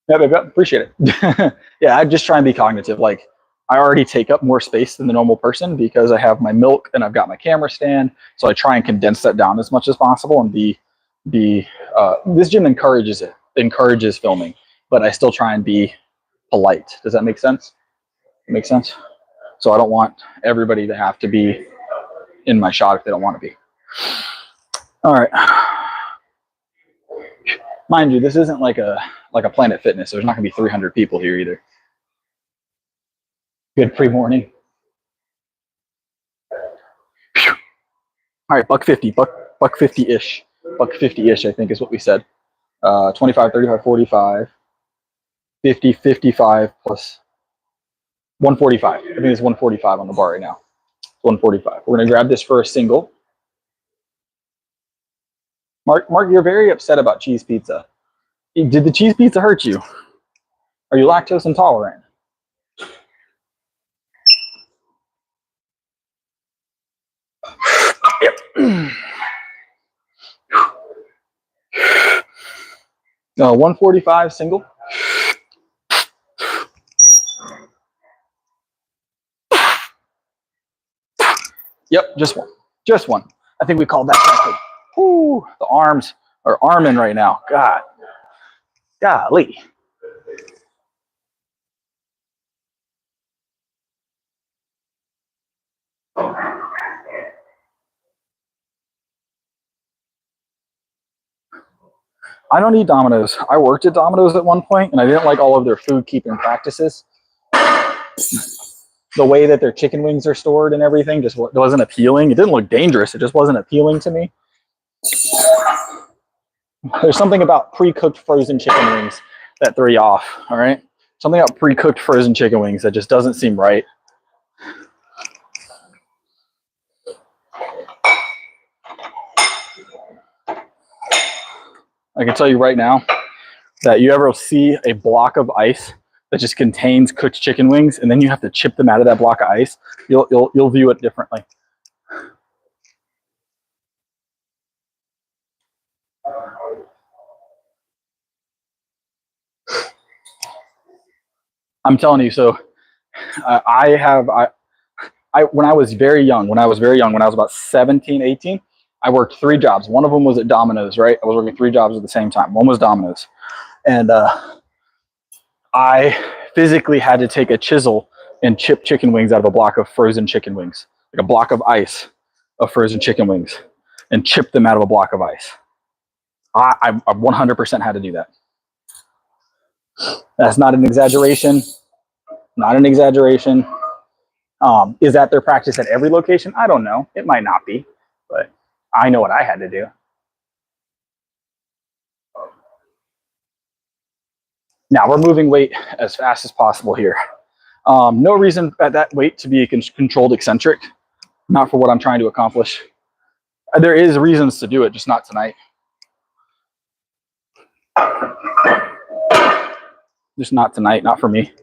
Yeah, baby, appreciate it. Yeah, I just try and be cognitive. Like, I already take up more space than the normal person because I have my milk and I've got my camera stand. So I try and condense that down as much as possible and this gym encourages filming, but I still try and be polite. Does that make sense? Make sense? So I don't want everybody to have to be in my shot if they don't want to be. All right. Mind you, this isn't like a Planet Fitness. So there's not going to be 300 people here either. Good pre-morning. All right, $150, buck 50-ish. $150-ish, I think is what we said. 25, 35, 45, 50, 55 plus 145. I think it's 145 on the bar right now. 145. We're going to grab this for a single. Mark, you're very upset about cheese pizza. Did the cheese pizza hurt you? Are you lactose intolerant? Yep. 145 single. Yep, just one. Just one. I think we called that correctly. Whoo, the arms are arming right now. God. Golly. I don't eat Domino's. I worked at Domino's at one point, and I didn't like all of their food keeping practices. The way that their chicken wings are stored and everything just wasn't appealing. It didn't look dangerous. It just wasn't appealing to me. There's something about pre-cooked frozen chicken wings that throw you off, all right? Something about pre-cooked frozen chicken wings that just doesn't seem right. I can tell you right now that you ever see a block of ice that just contains cooked chicken wings, and then you have to chip them out of that block of ice, you'll view it differently. I'm telling you. So when I was very young, when I was about 17, 18, I worked 3 jobs. One of them was at Domino's, right? I was working 3 jobs at the same time. One was Domino's. And I physically had to take a chisel and chip chicken wings out of a block of frozen chicken wings, like a block of ice of frozen chicken wings, and chip them out of a block of ice. I 100% had to do that. That's not an exaggeration. Not an exaggeration. Is that their practice at every location? I don't know. It might not be, but I know what I had to do. Now we're moving weight as fast as possible here. No reason at that weight to be a controlled eccentric, not for what I'm trying to accomplish. There is reasons to do it, just not tonight. Just not tonight, not for me.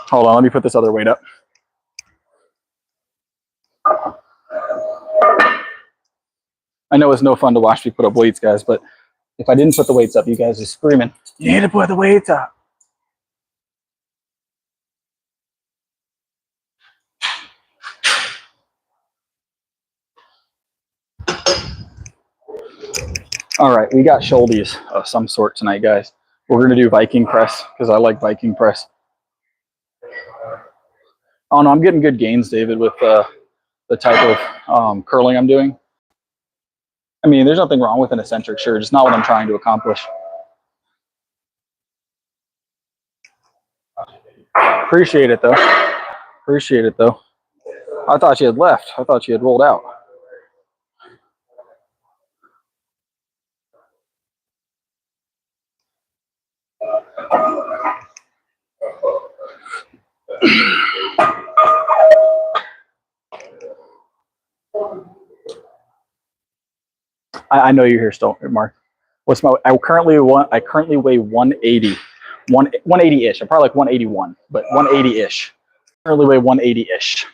Hold on, let me put this other weight up. I know it's no fun to watch me put up weights, guys, but if I didn't put the weights up, you guys are screaming, you need to put the weights up. All right, we got shoulders of some sort tonight, guys. We're going to do Viking press because I like Viking press. Oh, no, I'm getting good gains, David, with the type of curling I'm doing. I mean, there's nothing wrong with an eccentric, sure, just not what I'm trying to accomplish. Appreciate it, though. Appreciate it, though. I thought she had left. I thought she had rolled out. I know you're here still, Mark. What's my? I currently weigh 180, 180-ish. I'm probably like 181, but 180-ish. Currently weigh 180-ish.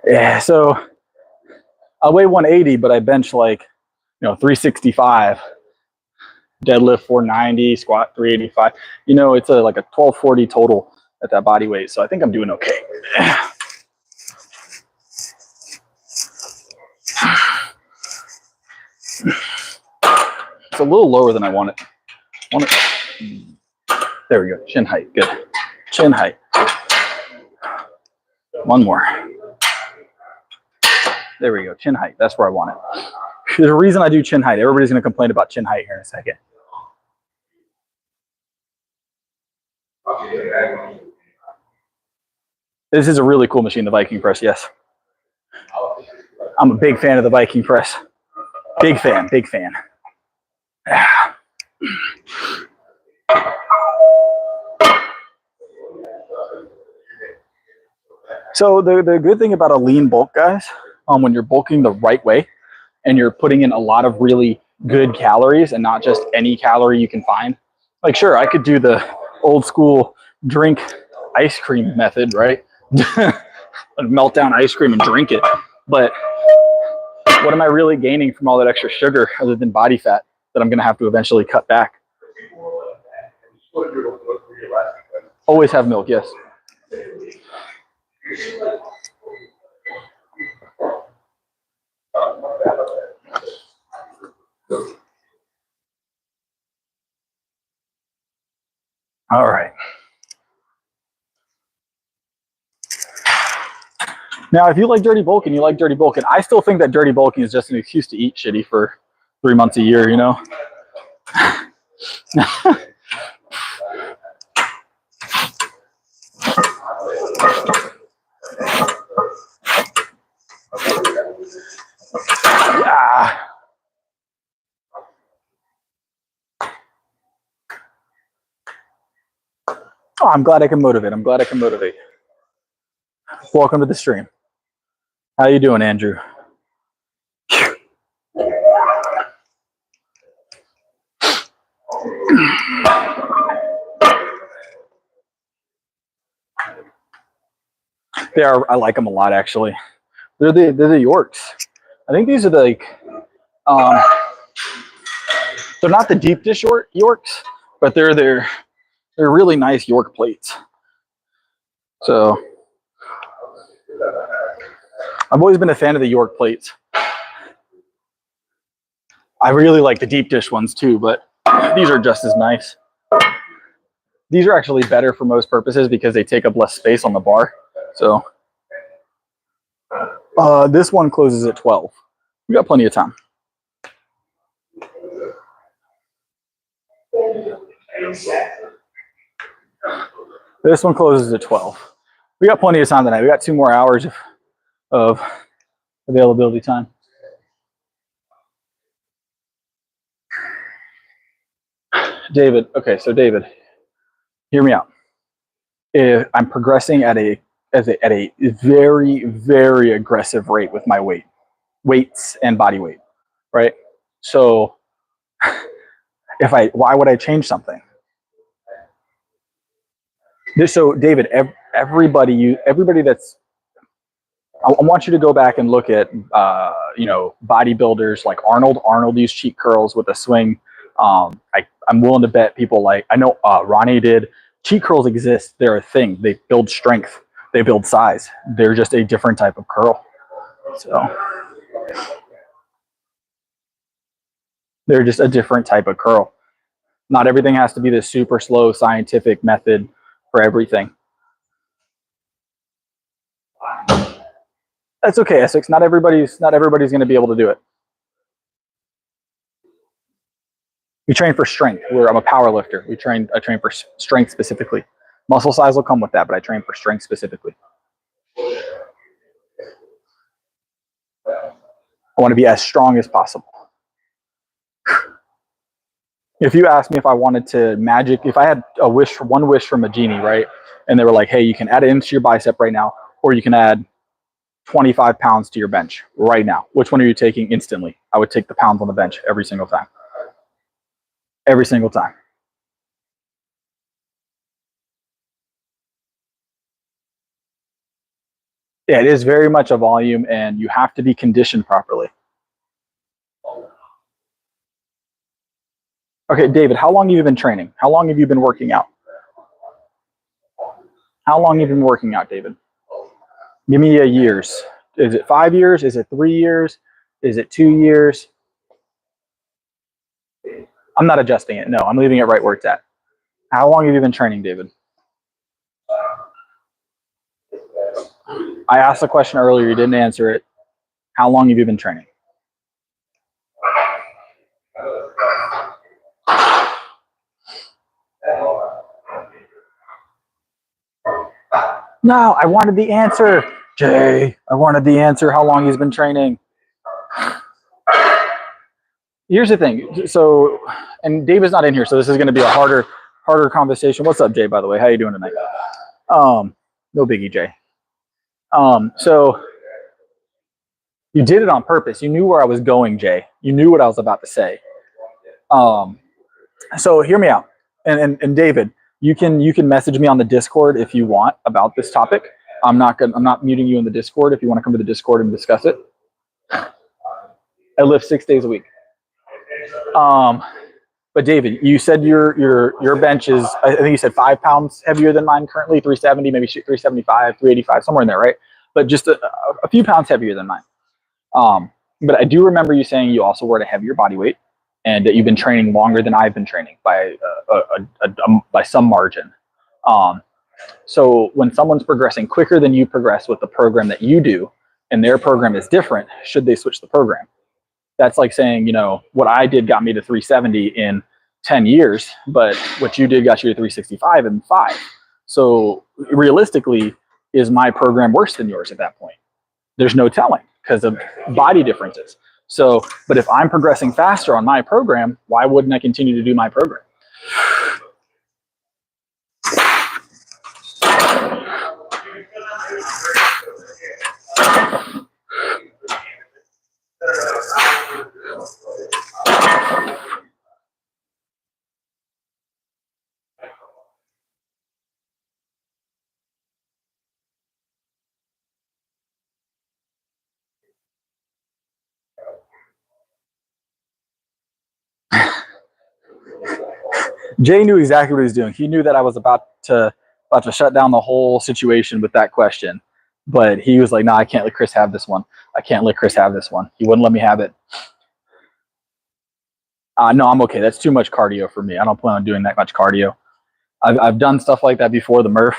Yeah, so I weigh 180, but I bench like, 365, deadlift 490, squat 385. It's like a 1240 total at that body weight. So I think I'm doing okay. It's a little lower than I want it. There we go. Chin height. Good. Chin height. One more. There we go. Chin height. That's where I want it. There's a reason I do chin height. Everybody's going to complain about chin height here in a second. This is a really cool machine, the Viking press. Yes. I'm a big fan of the Viking press. Big fan. Big fan. So the good thing about a lean bulk, guys, when you're bulking the right way and you're putting in a lot of really good calories and not just any calorie you can find. Like, sure, I could do the old school drink ice cream method, right? Melt down ice cream and drink it. But what am I really gaining from all that extra sugar other than body fat that I'm going to have to eventually cut back? Always have milk, yes. All right. Now, if you like dirty bulking, you like dirty bulking. I still think that dirty bulking is just an excuse to eat shitty for 3 months a year, Yeah. Oh, I'm glad I can motivate. I'm glad I can motivate. Welcome to the stream. How you doing, Andrew? They are. I like them a lot, actually. They're the Yorks. I think these are the they're not the deep dish Yorks, but they're really nice York plates. So I've always been a fan of the York plates. I really like the deep dish ones too, but these are just as nice. These are actually better for most purposes because they take up less space on the bar. So this one closes at 12. We got plenty of time. This one closes at 12. We got plenty of time tonight. We got 2 more hours of availability time. David, okay, so David, hear me out. If I'm progressing at a very, very aggressive rate with my weights and body weight, right? So why would I change something? So David, everybody that's, I want you to go back and look at, bodybuilders like Arnold. Arnold used cheat curls with a swing. I'm willing to bet people like, I know Ronnie did. Cheat curls exist. They're a thing. They build strength. They build size. They're just a different type of curl. So they're just a different type of curl. Not everything has to be this super slow scientific method for everything. That's okay, Essex. Not everybody's going to be able to do it. We train for strength. I'm a power lifter. I train for strength specifically. Muscle size will come with that, but I train for strength specifically. I want to be as strong as possible. If you asked me if I wanted to if I had one wish from a genie, right? And they were like, hey, you can add it into your bicep right now, or you can add 25 pounds to your bench right now. Which one are you taking instantly? I would take the pounds on the bench every single time. Every single time. Yeah, it is very much a volume, and you have to be conditioned properly. Okay, David, how long have you been training? How long have you been working out? How long have you been working out, David? Give me years. Is it 5 years? Is it 3 years? Is it 2 years? I'm not adjusting it. No, I'm leaving it right where it's at. How long have you been training, David? I asked the question earlier. You didn't answer it. How long have you been training? No, I wanted the answer. Jay, I wanted the answer. How long he's been training. Here's the thing. So, and David's not in here, so this is going to be a harder conversation. What's up, Jay, by the way? How you doing tonight? No biggie, Jay. So you did it on purpose. You knew where I was going, Jay. You knew what I was about to say. So hear me out. And David, you can message me on the Discord if you want about this topic. I'm not muting you in the Discord if you want to come to the Discord and discuss it. I lift 6 days a week. But David, you said your bench is, I think you said 5 pounds heavier than mine currently, 370, maybe 375, 385, somewhere in there, right? But just a few pounds heavier than mine. But I do remember you saying you also were at a heavier body weight, and that you've been training longer than I've been training by some margin. So when someone's progressing quicker than you progress with the program that you do, and their program is different, should they switch the program? That's like saying, what I did got me to 370 in 10 years, but what you did got you to 365 in 5. So realistically, is my program worse than yours at that point? There's no telling because of body differences. So, but if I'm progressing faster on my program, why wouldn't I continue to do my program? Jay knew exactly what he was doing. He knew that I was about to shut down the whole situation with that question. But he was like, no, I can't let Chris have this one. I can't let Chris have this one. He wouldn't let me have it. No, I'm okay. That's too much cardio for me. I don't plan on doing that much cardio. I've done stuff like that before. The Murph.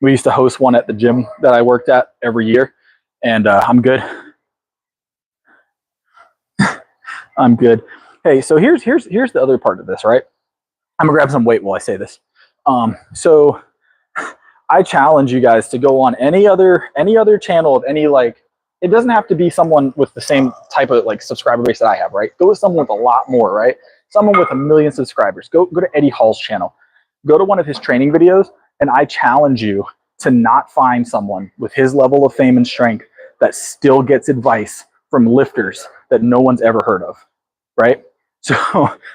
We used to host one at the gym that I worked at every year, and I'm good. I'm good. Hey, so here's the other part of this, right? I'm gonna grab some weight while I say this. So I challenge you guys to go on any other channel of any, like, it doesn't have to be someone with the same type of like subscriber base that I have, right? Go with someone with a lot more, right? Someone with 1 million subscribers. Go to Eddie Hall's channel. Go to one of his training videos, and I challenge you to not find someone with his level of fame and strength that still gets advice from lifters that no one's ever heard of, right? So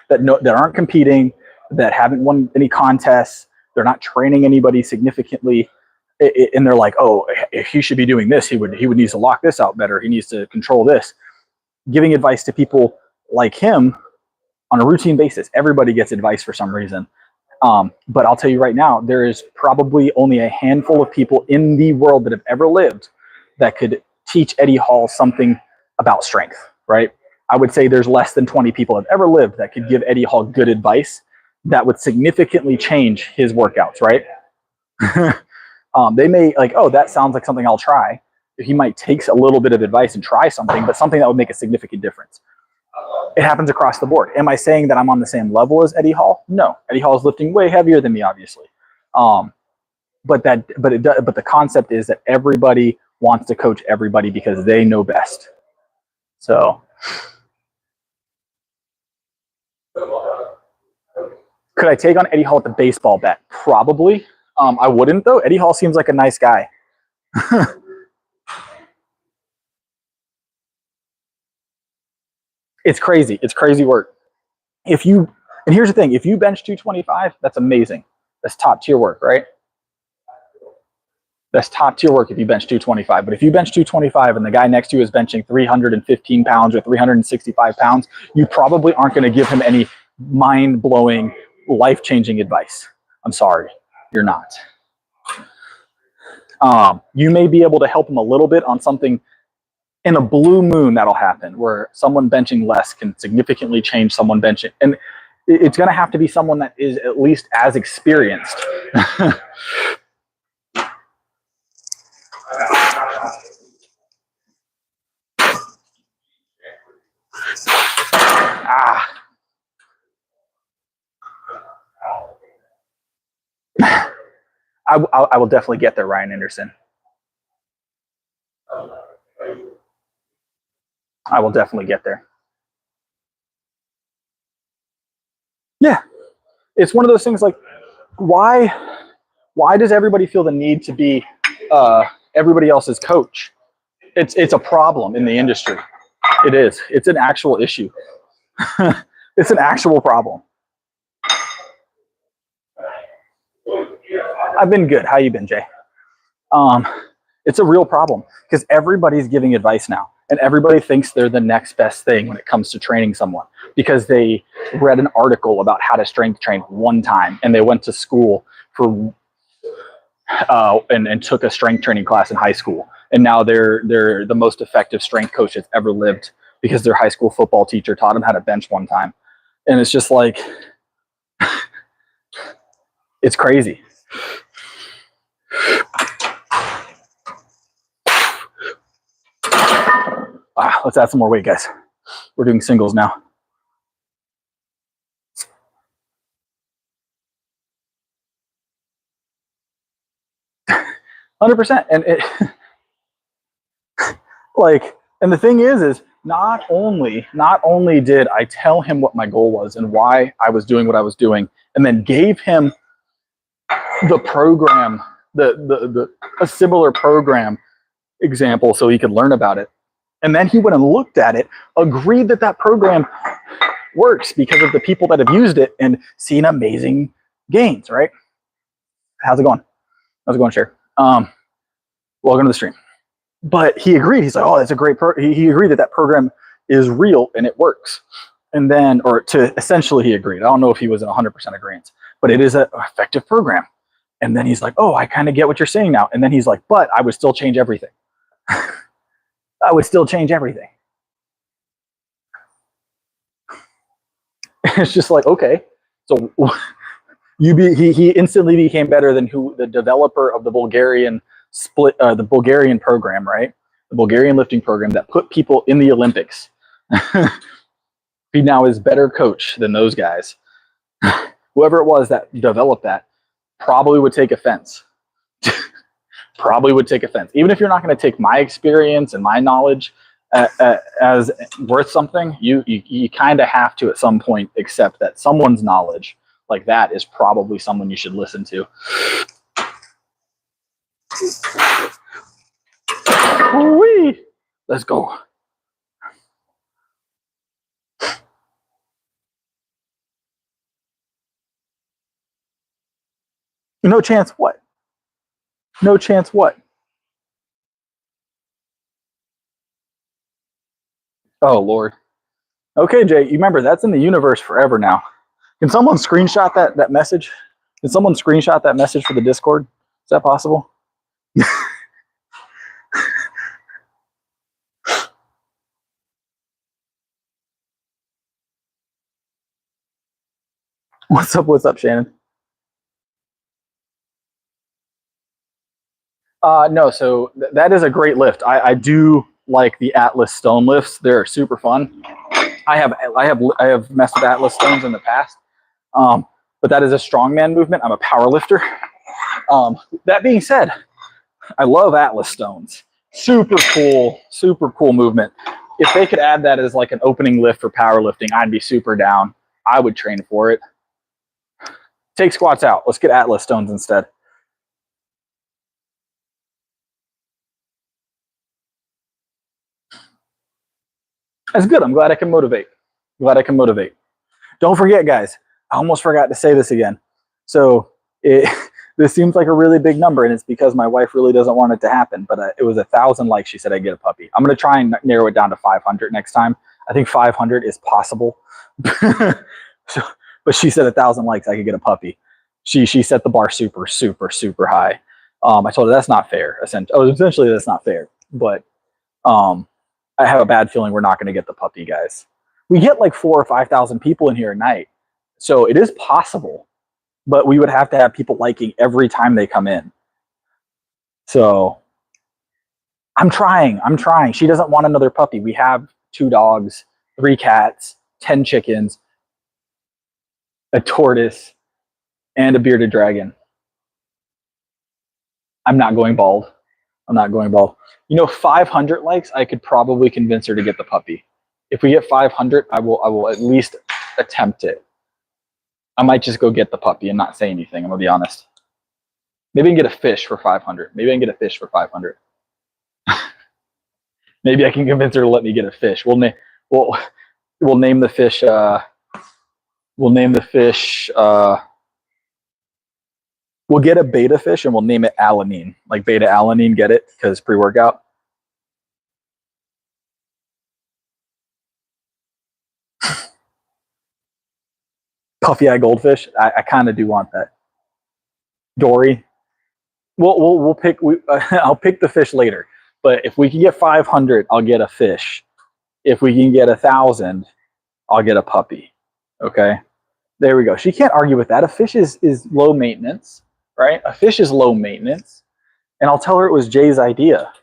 that aren't competing, that haven't won any contests, they're not training anybody significantly, and they're like, oh, if he should be doing this, he would need to lock this out better. He needs to control this. Giving advice to people like him on a routine basis. Everybody gets advice for some reason. But I'll tell you right now, there is probably only a handful of people in the world that have ever lived that could teach Eddie Hall something about strength, right? I would say there's less than 20 people that have ever lived that could give Eddie Hall good advice that would significantly change his workouts, right? They may like, oh, that sounds like something I'll try. He might take a little bit of advice and try something, but something that would make a significant difference. It happens across the board. Am I saying that I'm on the same level as Eddie Hall? No. Eddie Hall is lifting way heavier than me, obviously. But the concept is that everybody wants to coach everybody because they know best. So, could I take on Eddie Hall with the baseball bat? Probably. I wouldn't though. Eddie Hall seems like a nice guy. It's crazy. It's crazy work. And here's the thing, if you bench 225, that's amazing. That's top tier work, right? That's top tier work if you bench 225. But if you bench 225 and the guy next to you is benching 315 pounds or 365 pounds, you probably aren't going to give him any mind-blowing, life-changing advice. I'm sorry, you're not. You may be able to help him a little bit on something. In a blue moon, that'll happen, where someone benching less can significantly change someone benching. And it's going to have to be someone that is at least as experienced. I will definitely get there, Ryan Anderson. I will definitely get there. Yeah. It's one of those things like, why does everybody feel the need to be everybody else's coach? It's a problem in the industry. It is. It's an actual issue. It's an actual problem. I've been good. How you been, Jay? It's a real problem because everybody's giving advice now, and everybody thinks they're the next best thing when it comes to training someone because they read an article about how to strength train one time, and they went to school for and took a strength training class in high school, and now they're the most effective strength coach that's ever lived because their high school football teacher taught them how to bench one time. And it's just like, it's crazy. Let's add some more weight, guys. We're doing singles now. %. And it like, and the thing is not only did I tell him what my goal was and why I was doing what I was doing, and then gave him the program, a similar program example so he could learn about it. And then he went and looked at it, agreed that program works because of the people that have used it and seen amazing gains, right? How's it going? How's it going, Cher? Welcome to the stream. But he agreed. He's like, oh, that's a great he agreed that program is real and it works. And then, or to essentially he agreed. I don't know if he was in 100% agreement, but it is an effective program. And then he's like, oh, I kind of get what you're saying now. And then he's like, but I would still change everything. I would still change everything. It's just like, okay, so he instantly became better than who the developer of the Bulgarian the Bulgarian program, right? The Bulgarian lifting program that put people in the Olympics. He now is better coach than those guys. Whoever it was that developed that probably would take offense. Probably would take offense. Even if you're not going to take my experience and my knowledge as worth something, you kind of have to at some point accept that someone's knowledge like that is probably someone you should listen to. Woo-wee. Let's go. No chance what? No chance what? Oh, Lord. Okay, Jay, you remember that's in the universe forever now. Can someone screenshot that message? Can someone screenshot that message for the Discord? Is that possible? What's up, Shannon? No, so that is a great lift. I do like the Atlas stone lifts. They're super fun. I have messed with Atlas stones in the past, but that is a strongman movement. I'm a power lifter. That being said, I love Atlas stones. Super cool movement. If they could add that as like an opening lift for powerlifting, I'd be super down. I would train for it. Take squats out. Let's get Atlas stones instead. That's good. I'm glad I can motivate. Don't forget, guys. I almost forgot to say this again. So this seems like a really big number, and it's because my wife really doesn't want it to happen. But it was 1,000 likes. She said I'd get a puppy. I'm going to try and narrow it down to 500 next time. I think 500 is possible. But she said 1,000 likes, I could get a puppy. She set the bar super high. I told her that's not fair. Essentially, that's not fair. But I have a bad feeling we're not going to get the puppy, guys. We get like 4,000 or 5,000 people in here a night, so it is possible. But we would have to have people liking every time they come in. So I'm trying. She doesn't want another puppy. We have 2 dogs, 3 cats, 10 chickens, a tortoise, and a bearded dragon. I'm not going bald. 500 likes, I could probably convince her to get the puppy. If we get 500, I will at least attempt it. I might just go get the puppy and not say anything. I'm gonna be honest. Maybe I can get a fish for 500. Maybe I can convince her to let me get a fish. We'll name the fish. We'll get a beta fish and we'll name it alanine, like beta alanine. Get it? Because pre-workout. Puffy eye goldfish. I kind of do want that. Dory. We'll pick. I'll pick the fish later. But if we can get 500, I'll get a fish. If we can get 1,000, I'll get a puppy. Okay. There we go. She can't argue with that. A fish is low maintenance, right? A fish is low maintenance. And I'll tell her it was Jay's idea.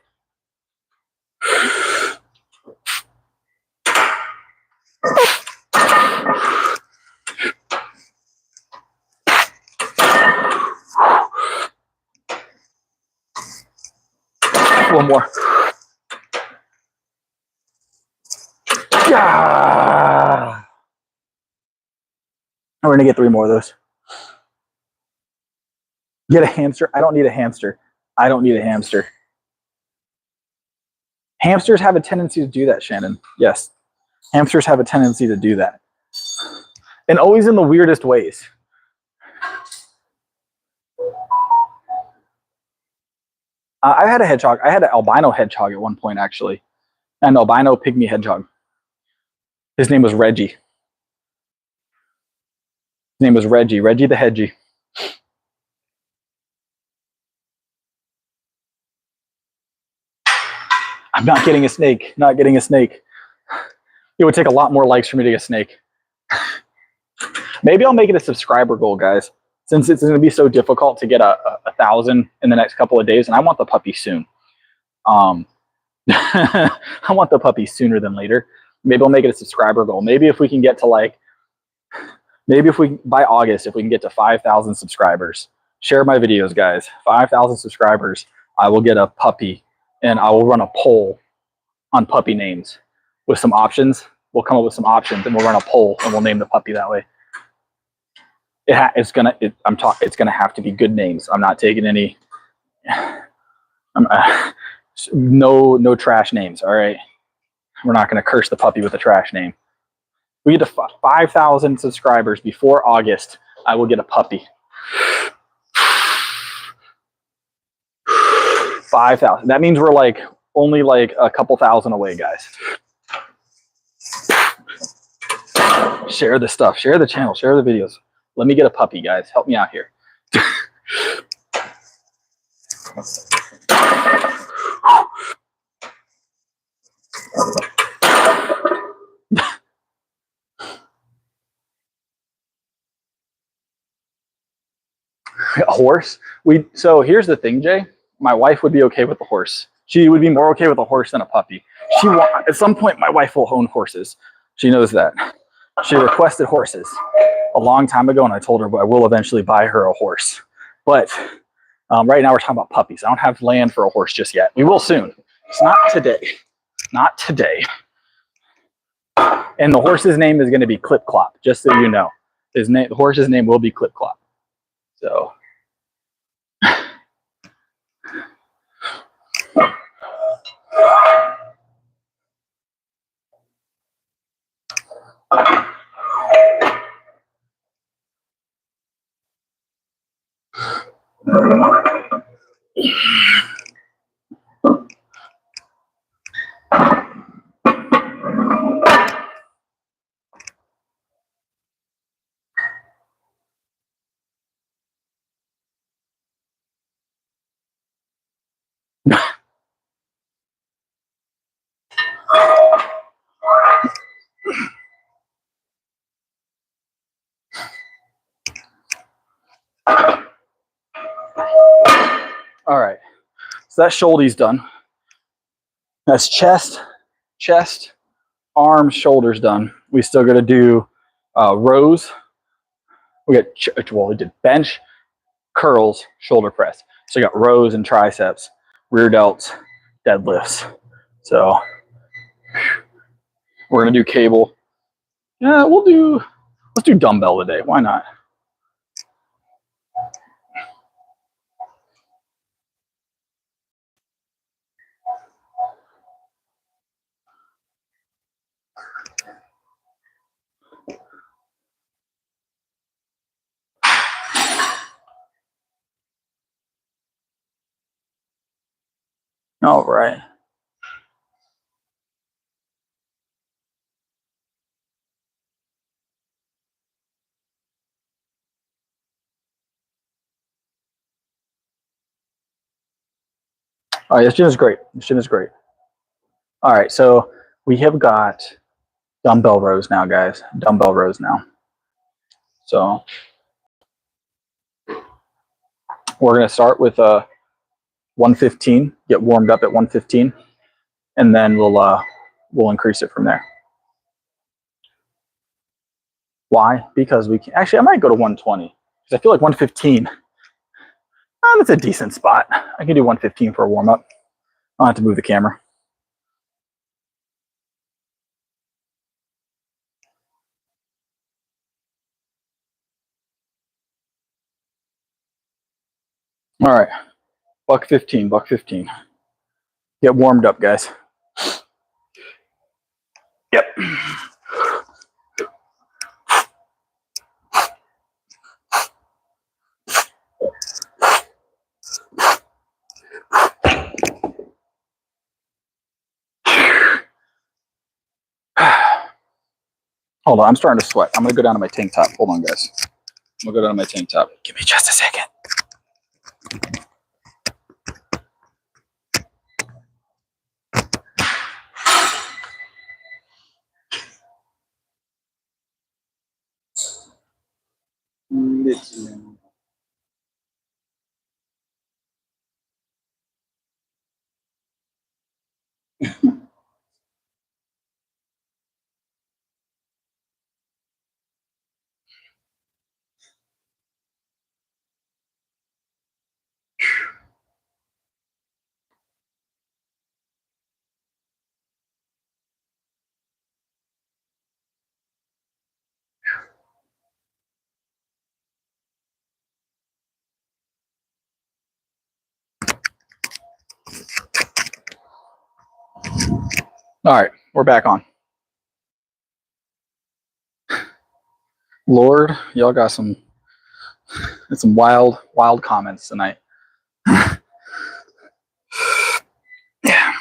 One more. Yeah. We're going to get 3 more of those. Get a hamster. I don't need a hamster. Hamsters have a tendency to do that, Shannon. Yes. Hamsters have a tendency to do that. And always in the weirdest ways. I had a hedgehog. I had an albino hedgehog at one point, actually. An albino pygmy hedgehog. His name was Reggie. Reggie the Hedgie. I'm not getting a snake. It would take a lot more likes for me to get a snake. Maybe I'll make it a subscriber goal, guys, since it's going to be so difficult to get a 1,000 in the next couple of days, and I want the puppy soon. I want the puppy sooner than later. Maybe I'll make it a subscriber goal. Maybe if we can get to like, maybe if we, by August, if we can get to 5,000 subscribers, share my videos, guys. 5,000 subscribers, I will get a puppy, and I will run a poll on puppy names with some options. We'll come up with some options, and we'll run a poll, and we'll name the puppy that way. It's gonna have to be good names. I'm not taking any. No trash names. All right, we're not gonna curse the puppy with a trash name. We get to 5,000 subscribers before August. I will get a puppy. 5,000. That means we're like only like a couple thousand away, guys. Share the stuff. Share the channel. Share the videos. Let me get a puppy, guys. Help me out here. A horse? So here's the thing, Jay. My wife would be okay with the horse. She would be more okay with a horse than a puppy. At some point, my wife will own horses. She knows that. She requested horses a long time ago, and I told her I will eventually buy her a horse. But right now we're talking about puppies. I don't have land for a horse just yet. We will soon. It's not today. Not today. And the horse's name is going to be Clip Clop, just so you know. The horse's name will be Clip Clop. So. All right, so that shoulder's done. That's chest, arms, shoulders done. We still got to do rows. We did bench, curls, shoulder press. So you got rows and triceps, rear delts, deadlifts. So we're gonna do cable. Yeah, let's do dumbbell today. Why not? All right. All right, this gym is great. This gym is great. All right, so we have got dumbbell rows now, guys. Dumbbell rows now. So we're gonna start with 115. Get warmed up at 115, and then we'll increase it from there. Why? Because we can. Actually, I might go to 120 because I feel like 115. That's a decent spot. I can do 115 for a warm up. I'll have to move the camera. All right, buck 15, buck 15. Get warmed up, guys. Yep. Hold on, I'm starting to sweat. I'm gonna go down to my tank top. Hold on, guys. I'm gonna go down to my tank top. Give me just a second. All right, we're back on. Lord, y'all got some wild comments tonight. Yeah.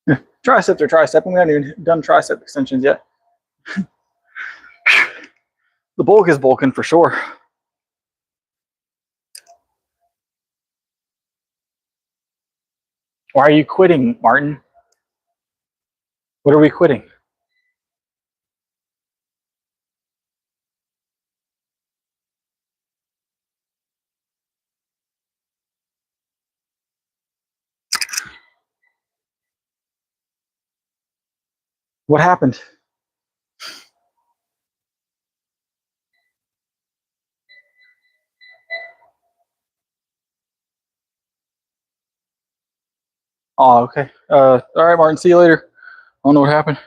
Yeah. Tricep or tricep. We haven't even done tricep extensions yet. The bulk is bulking for sure. Why are you quitting, Martin? What are we quitting? What happened? Oh, okay. All right, Martin. See you later. I don't know what happened.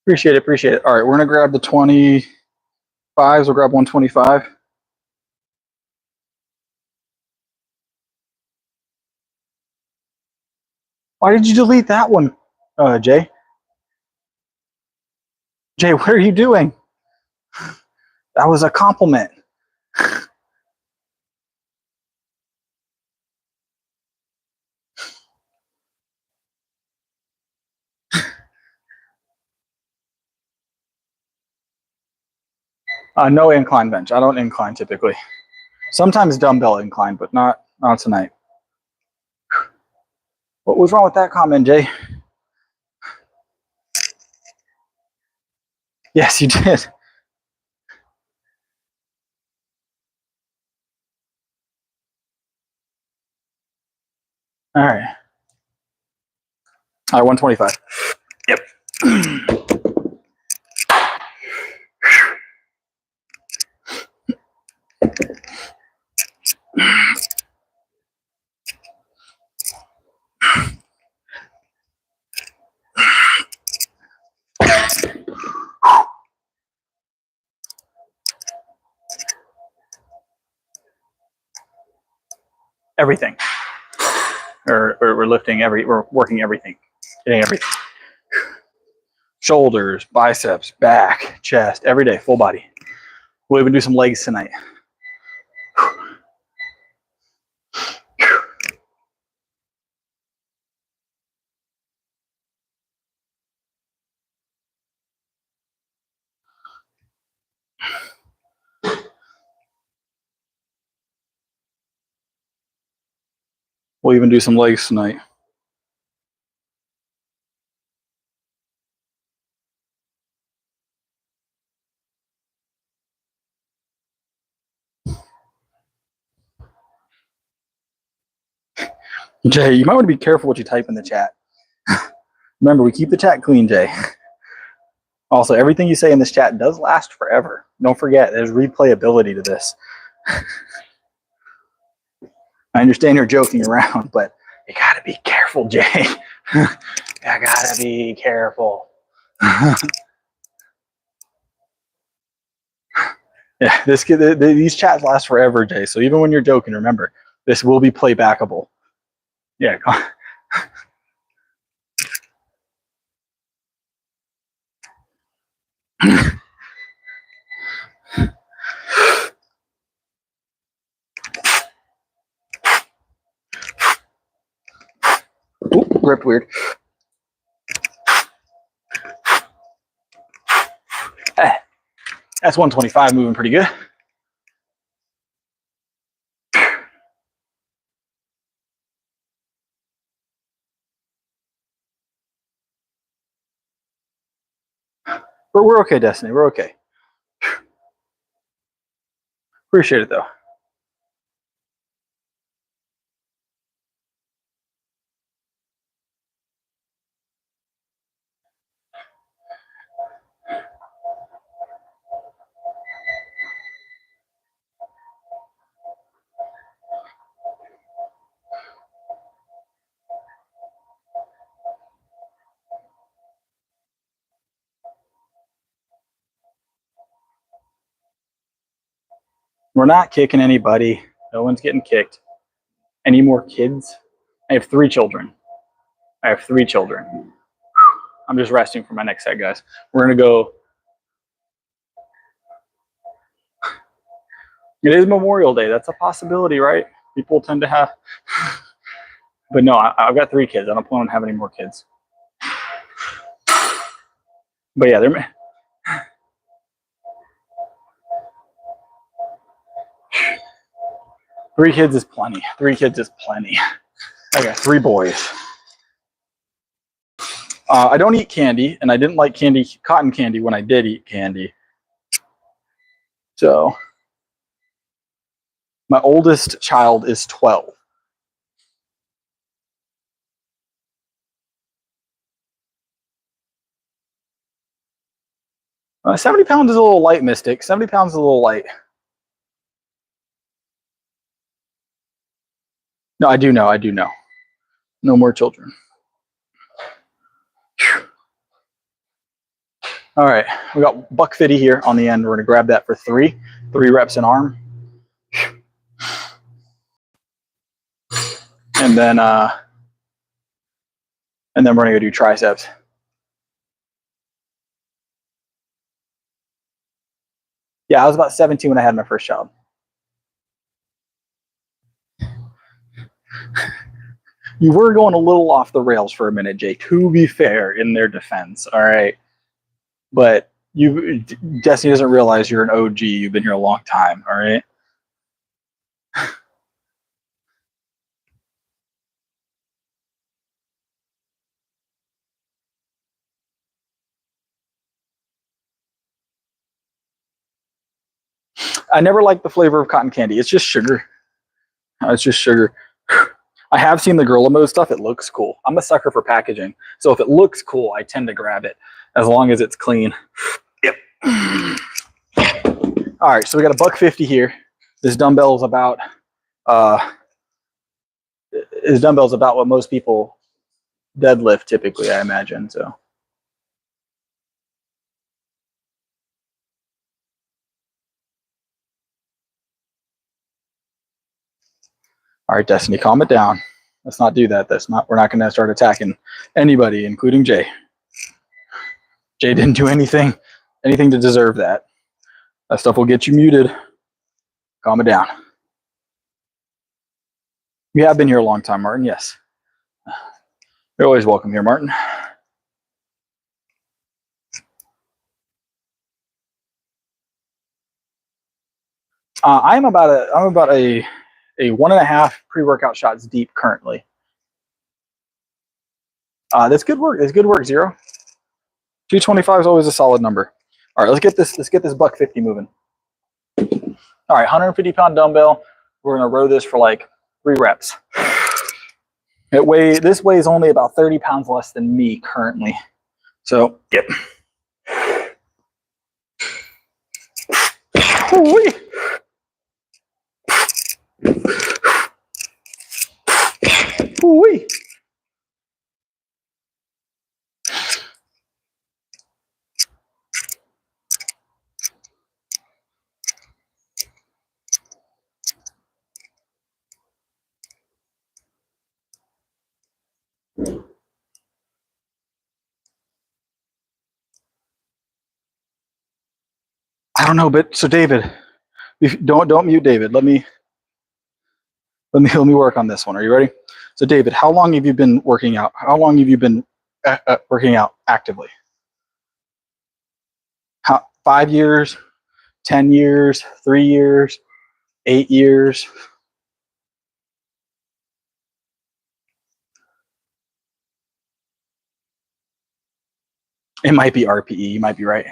Appreciate it. Appreciate it. All right, we're gonna grab the 25s. We'll grab 125. Why did you delete that one, Jay? Jay, what are you doing? That was a compliment. No incline bench. I don't incline typically. Sometimes dumbbell incline, but not tonight. What was wrong with that comment, Jay? Yes, you did. All right. All right, 125. Yep. Everything. We're lifting we're working everything. Hitting everything. Shoulders, biceps, back, chest, every day, full body. We'll even do some legs tonight. We'll even do some legs tonight. Jay, you might want to be careful what you type in the chat. Remember, we keep the chat clean, Jay. Also, everything you say in this chat does last forever. Don't forget, there's replayability to this. I understand you're joking around, but you gotta be careful, Jay. You gotta be careful. Yeah, these chats last forever, Jay. So even when you're joking, remember, this will be playbackable. Yeah. Oop, gripped weird. That's 125, moving pretty good. But we're okay, Destiny. We're okay. Appreciate it, though. We're not kicking anybody. No one's getting kicked. Any more kids? I have 3 children. I have 3 children. I'm just resting for my next set, guys. We're going to go. It is Memorial Day. That's a possibility, right? People tend to have. But no, I've got 3 kids. I don't plan on having any more kids. But yeah, they're. 3 kids is plenty. 3 kids is plenty. I got 3 boys. I don't eat candy, and I didn't like cotton candy when I did eat candy. So my oldest child is 12. 70 pounds is a little light, Mystic. 70 pounds is a little light. No, I do know. I do know. No more children. All right, we got buck 50 here on the end. We're gonna grab that for 3 reps in arm, and then we're gonna go do triceps. Yeah, I was about 17 when I had my first child. You were going a little off the rails for a minute, Jay, to be fair, in their defense. All right. But Destiny doesn't realize you're an OG. You've been here a long time. All right. I never liked the flavor of cotton candy. It's just sugar. It's just sugar. I have seen the Gorilla Mode stuff. It looks cool. I'm a sucker for packaging. So if it looks cool, I tend to grab it as long as it's clean. Yep. All right, so we got a buck 50 here. This dumbbell is about what most people deadlift typically, I imagine. So all right, Destiny, calm it down. Let's not do that. We're not gonna start attacking anybody, including Jay. Jay didn't do anything to deserve that. That stuff will get you muted. Calm it down. You have been here a long time, Martin. Yes. You're always welcome here, Martin. I'm about a 1.5 pre-workout shots deep currently. That's good work. It's good work, Zero. 225 is always a solid number. All right, let's get this buck 50 moving. All right, 150-pound dumbbell. We're gonna row this for like 3 reps. This weighs only about 30 pounds less than me currently. So, yep. Ooh-wee. Ooh-wee. I don't know, but so David, don't mute David. Let me work on this one. Are you ready? So David, how long have you been working out? How long have you been working out actively? 5 years, 10 years, 3 years, 8 years? It might be RPE. You might be right.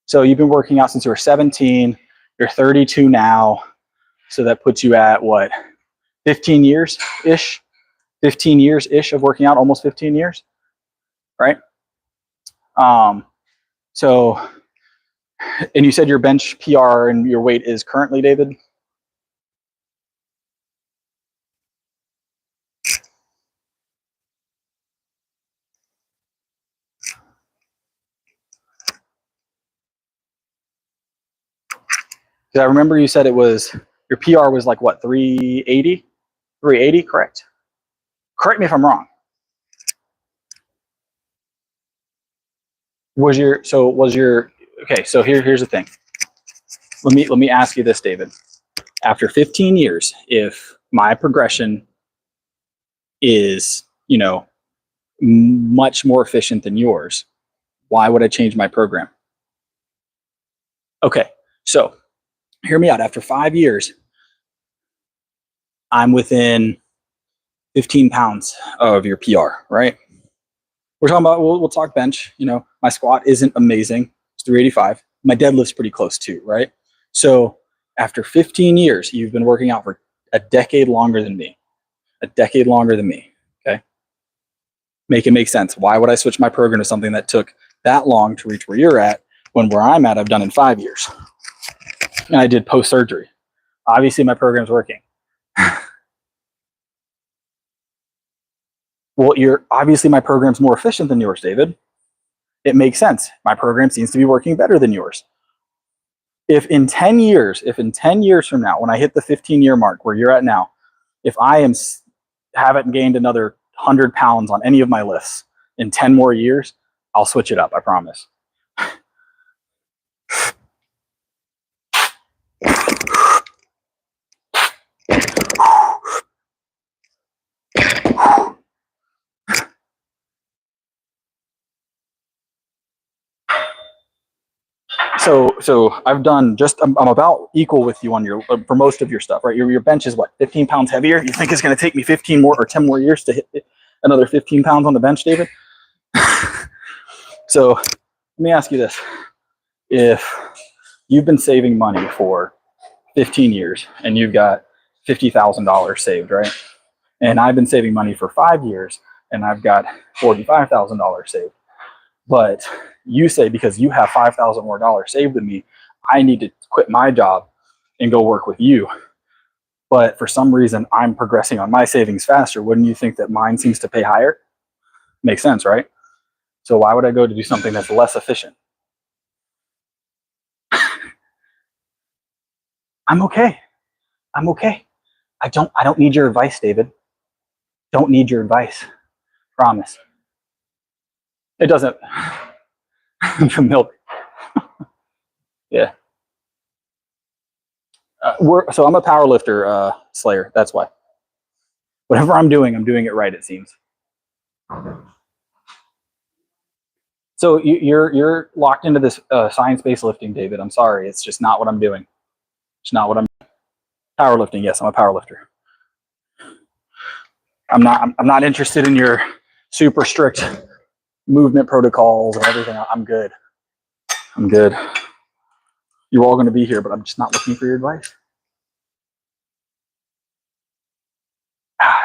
So you've been working out since you were 17. You're 32 now. So that puts you at what? 15 years-ish? 15 years-ish of working out, almost 15 years, right? So, and you said your bench PR and your weight is currently, David? I remember you said it was, your PR was like what, 380? 380, correct? Correct me if I'm wrong. Okay, so here's the thing. Let me ask you this, David. After 15 years, if my progression is, much more efficient than yours, why would I change my program? Okay, so hear me out. After 5 years, I'm within 15 pounds of your PR, right? We're talking about, we'll talk bench. My squat isn't amazing. It's 385. My deadlift's pretty close too, right? So after 15 years, you've been working out for a decade longer than me. Okay? Make it make sense. Why would I switch my program to something that took that long to reach where you're at when where I'm at, I've done in 5 years? And I did post-surgery. Obviously, my program's working. Well, obviously my program's more efficient than yours, David. It makes sense. My program seems to be working better than yours. If in 10 years from now, when I hit the 15-year mark where you're at now, if I haven't gained another 100 pounds on any of my lifts in 10 more years, I'll switch it up, I promise. So I've done I'm about equal with you on for most of your stuff, right? Your bench is what, 15 pounds heavier? You think it's going to take me 15 more or 10 more years to hit another 15 pounds on the bench, David? So let me ask you this. If you've been saving money for 15 years and you've got $50,000 saved, right? And I've been saving money for 5 years and I've got $45,000 saved. But you say because you have $5,000 more saved than me, I need to quit my job and go work with you. But for some reason, I'm progressing on my savings faster. Wouldn't you think that mine seems to pay higher? Makes sense, right? So why would I go to do something that's less efficient? I'm okay. I don't need your advice, David. Don't need your advice. Promise. It doesn't. The milk. Yeah. So I'm a power lifter, Slayer. That's why. Whatever I'm doing it right, it seems. So you're locked into this science-based lifting, David. I'm sorry. It's just not what I'm doing. It's not what I'm doing. Powerlifting. Yes, I'm a power lifter. I'm not interested in your super strict movement protocols and everything. I'm good. You're all going to be here, but I'm just not looking for your advice.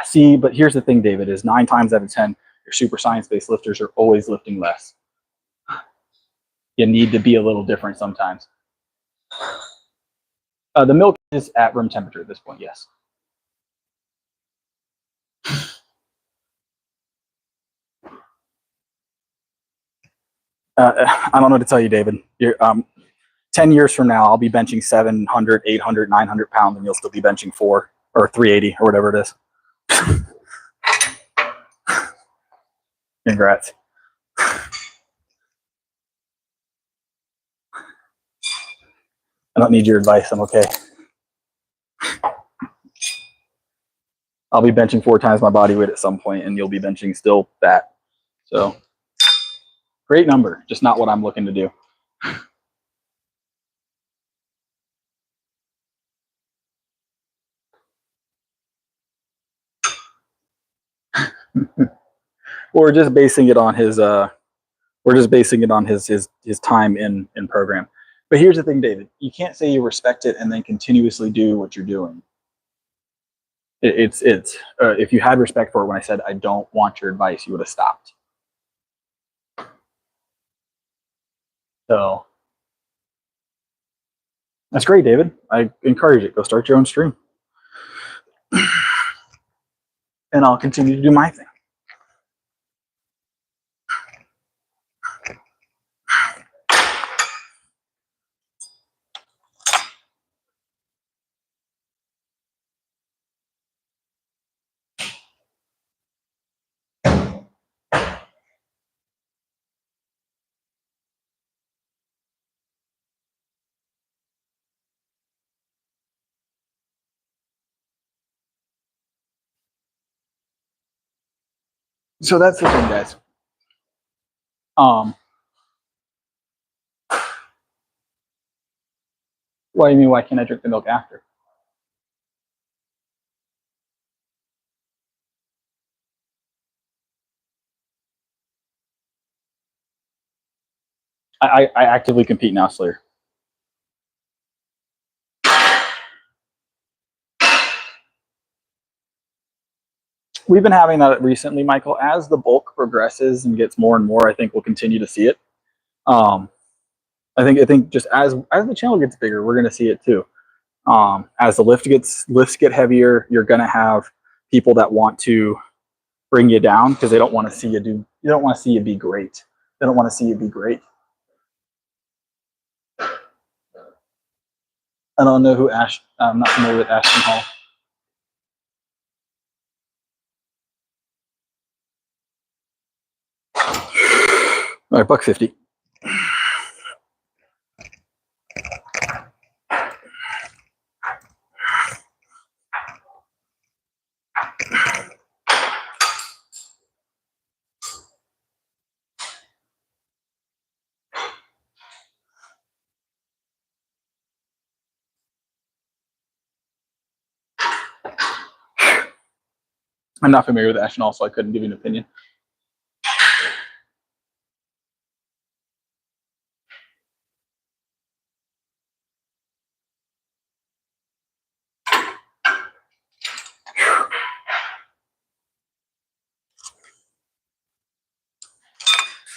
See, but here's the thing, David, is 9 times out of 10, your super science-based lifters are always lifting less. You need to be a little different sometimes. The milk is at room temperature at this point, yes. I don't know what to tell you, David. 10 years from now, I'll be benching 700, 800, 900 pounds, and you'll still be benching 4 or 380 or whatever it is. Congrats. don't need your advice. I'm okay. I'll be benching 4 times my body weight at some point, and you'll be benching still that. So, great number, just not what I'm looking to do. We're just basing it on his time in program. But here's the thing, David, you can't say you respect it and then continuously do what you're doing. If you had respect for it when I said I don't want your advice, you would have stopped. So that's great, David. I encourage it. Go start your own stream. And I'll continue to do my thing. So that's the thing, guys. What do you mean, why can't I drink the milk after? I actively compete now, Slayer. We've been having that recently, Michael. As the bulk progresses and gets more and more, I think we'll continue to see it. I think just as the channel gets bigger, we're going to see it too. As the lifts get heavier, you're going to have people that want to bring you down because they don't want to see you do. You don't want to see you be great. They don't want to see you be great. I don't know who Ash. I'm not familiar with Ashton Hall. All right, $1.50. I'm not familiar with Ashton Hall, so I couldn't give you an opinion.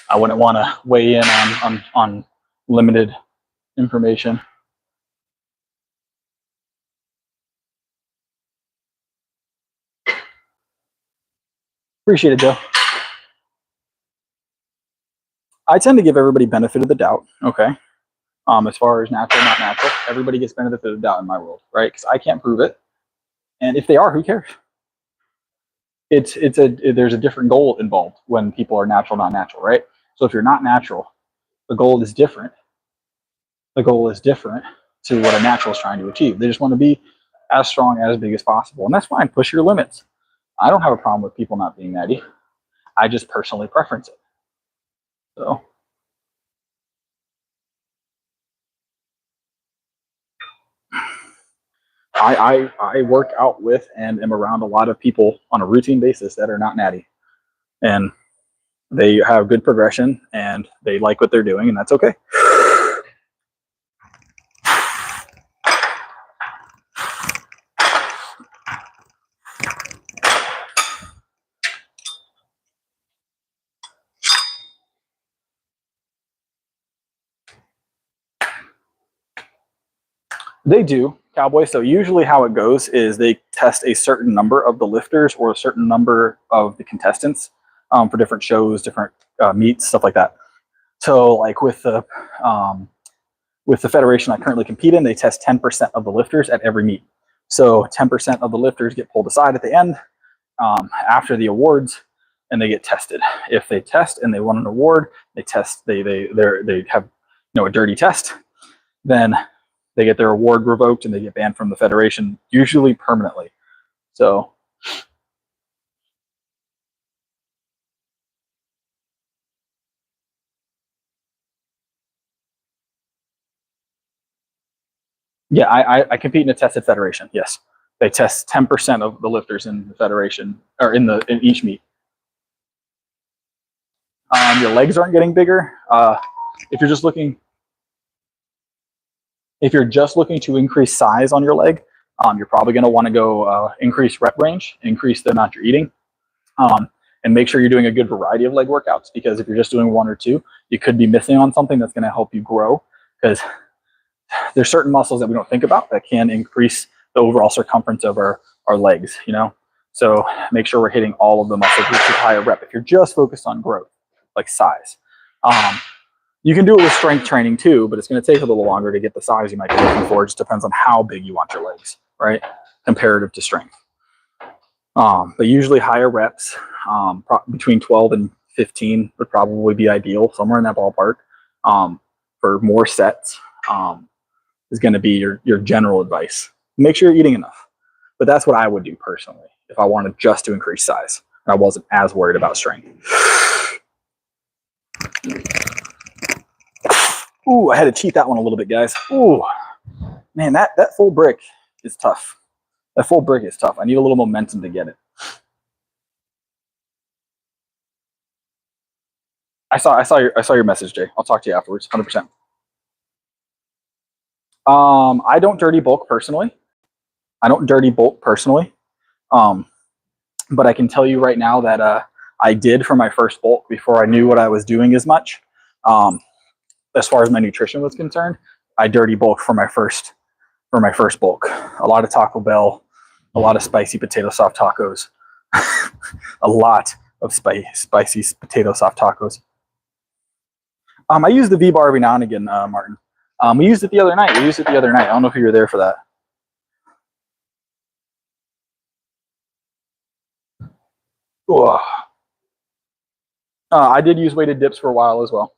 I wouldn't want to weigh in on limited information. Appreciate it, Joe. I tend to give everybody benefit of the doubt. Okay. As far as natural, not natural, everybody gets benefit of the doubt in my world, right? Because I can't prove it, and if they are, who cares? There's a different goal involved when people are natural, not natural, right? So if you're not natural, the goal is different. The goal is different to what a natural is trying to achieve. They just want to be as strong, as big as possible, and that's fine. Push your limits. I don't have a problem with people not being natty. I just personally preference it. So. I work out with and am around a lot of people on a routine basis that are not natty, and they have good progression and they like what they're doing, and that's okay. They do, Cowboy. So usually how it goes is they test a certain number of the lifters or a certain number of the contestants for different shows, different meets, stuff like that. So like with the federation I currently compete in, they test 10% of the lifters at every meet. So 10% of the lifters get pulled aside at the end after the awards, and they get tested. If they test and they won an award, they have a dirty test, then they get their award revoked and they get banned from the federation, usually permanently. So yeah, I compete in a tested federation. Yes, they test 10% of the lifters in the federation or in each meet. Your legs aren't getting bigger. If you're just looking to increase size on your leg, you're probably going to want to go increase rep range, increase the amount you're eating, and make sure you're doing a good variety of leg workouts. Because if you're just doing one or two, you could be missing on something that's going to help you grow. Because there's certain muscles that we don't think about that can increase the overall circumference of our legs, you know? So make sure we're hitting all of the muscle groups with higher rep. If you're just focused on growth, like size. You can do it with strength training too, but it's going to take a little longer to get the size you might be looking for. It just depends on how big you want your legs, right? Comparative to strength. But usually higher reps, between 12 and 15 would probably be ideal, somewhere in that ballpark. For more sets is going to be your general advice. Make sure you're eating enough. But that's what I would do personally if I wanted just to increase size and I wasn't as worried about strength. Ooh, I had to cheat that one a little bit, guys. Ooh, man, that full brick is tough. That full brick is tough. I need a little momentum to get it. I saw your message, Jay. I'll talk to you afterwards, 100%. I don't dirty bulk personally. But I can tell you right now that I did for my first bulk before I knew what I was doing as much. As far as my nutrition was concerned, I dirty bulk for my first bulk. A lot of Taco Bell, a lot of spicy potato soft tacos, a lot of spicy potato soft tacos. I use the V-bar every now and again, Martin. We used it the other night. I don't know if you were there for that. I did use weighted dips for a while as well.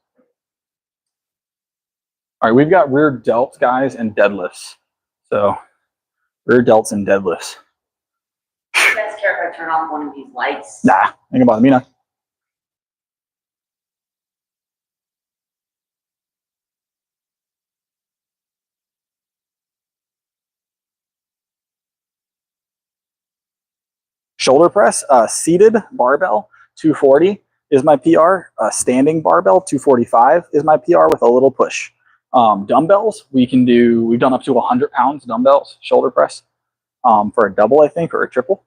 All right, we've got rear delts, guys, and deadlifts. So rear delts and deadlifts. You guys care if I turn off one of these lights? Nah, ain't gonna bother me now. Shoulder press, seated barbell, 240 is my PR. Standing barbell, 245 is my PR with a little push. Dumbbells, we've done up to 100 pounds dumbbells, shoulder press, for a double, I think, or a triple.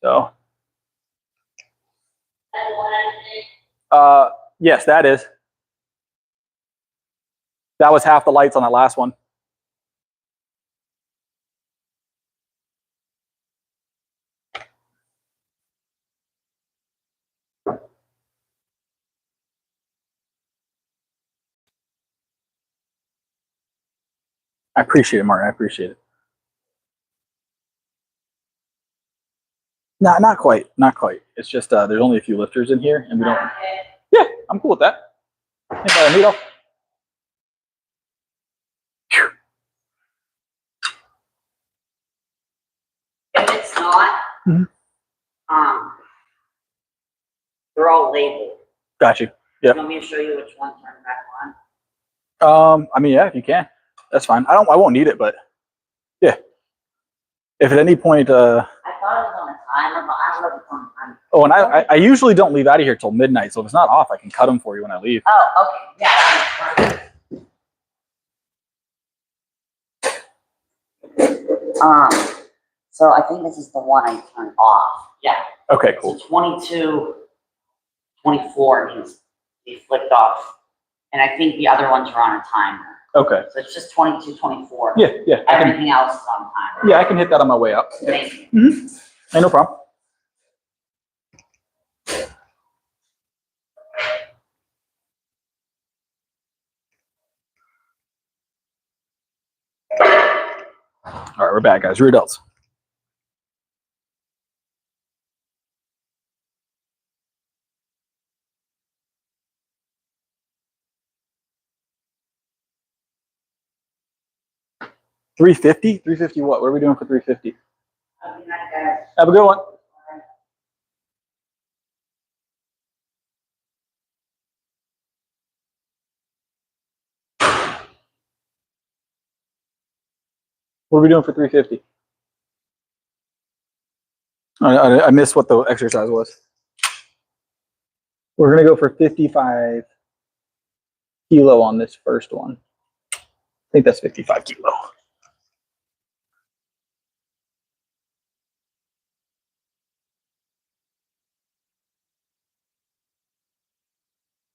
So, yes, that was half the lights on that last one. I appreciate it, Martin. I appreciate it. No, not quite. It's just there's only a few lifters in here, and we don't. Yeah, I'm cool with that. Ain't bad a needle. If it's not, they're all labeled. Got you. Yeah. You want me to show you which one to turn back on? I mean, yeah, if you can, that's fine. I won't need it, but yeah. If at any point, I thought it was on a timer, but I don't know if it's on a timer. Oh, and I usually don't leave out of here till midnight, so if it's not off, I can cut them for you when I leave. Oh, okay. Yeah. So I think this is the one I turned off. Yeah. Okay, cool. So 22, 24 means they flicked off. And I think the other ones are on a timer. Okay. So it's just 22, 24. Yeah. Everything else is on timer. Yeah, I can hit that on my way up. Thank you. Hey, no problem. All right, we're back, guys. Rear delts. 350? 350 what? What are we doing for 350? I'll be back, guys. Have a good one. What are we doing for 350? I missed what the exercise was. We're going to go for 55 kilo on this first one. I think that's 55 kilo.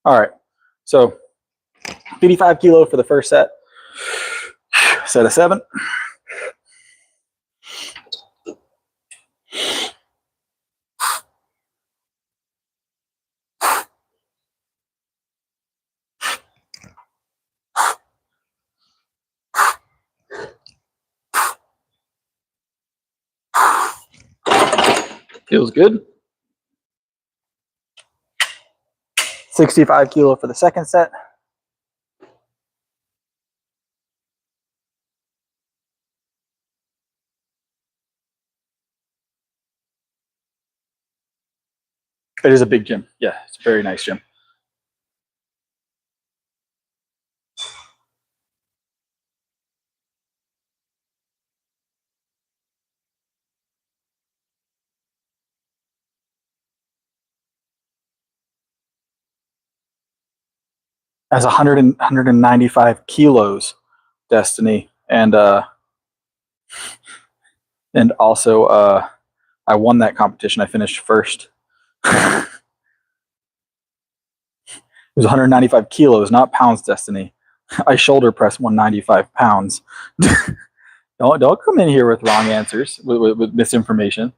All right. So 55 kilo for the first set. Set of 7. Feels good. 65 kilo for the second set. It is a big gym. Yeah, it's a very nice gym. As 195 kilos, Destiny, and also I won that competition. I finished first. It was 195 kilos, not pounds, Destiny. I shoulder press 195 pounds. Don't come in here with wrong answers, with misinformation.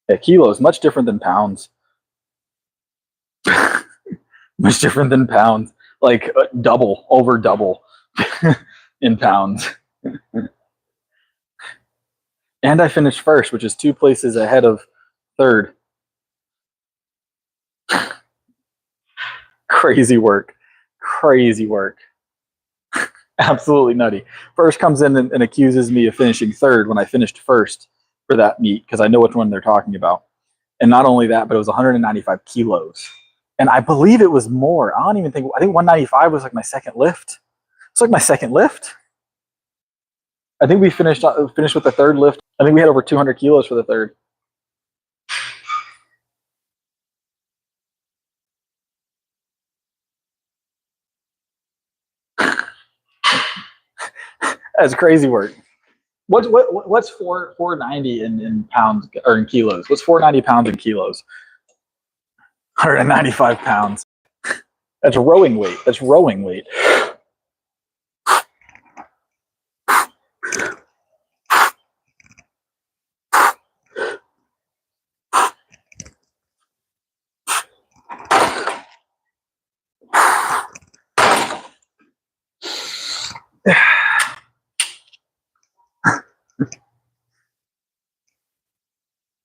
Yeah, kilos, much different than pounds. Much different than pounds. Like double, over double in pounds. And I finished first, which is 2 places ahead of third. Crazy work. Crazy work. Absolutely nutty. First comes in and accuses me of finishing third when I finished first for that meet, because I know which one they're talking about. And not only that, but it was 195 kilos. And I believe it was more. I think 195 was like my second lift. It's like my second lift. I think we finished with the third lift. I think we had over 200 kilos for the third. That's crazy work. What's 490 in pounds or in kilos? What's 490 pounds in kilos? 195 pounds. That's rowing weight. That's rowing weight.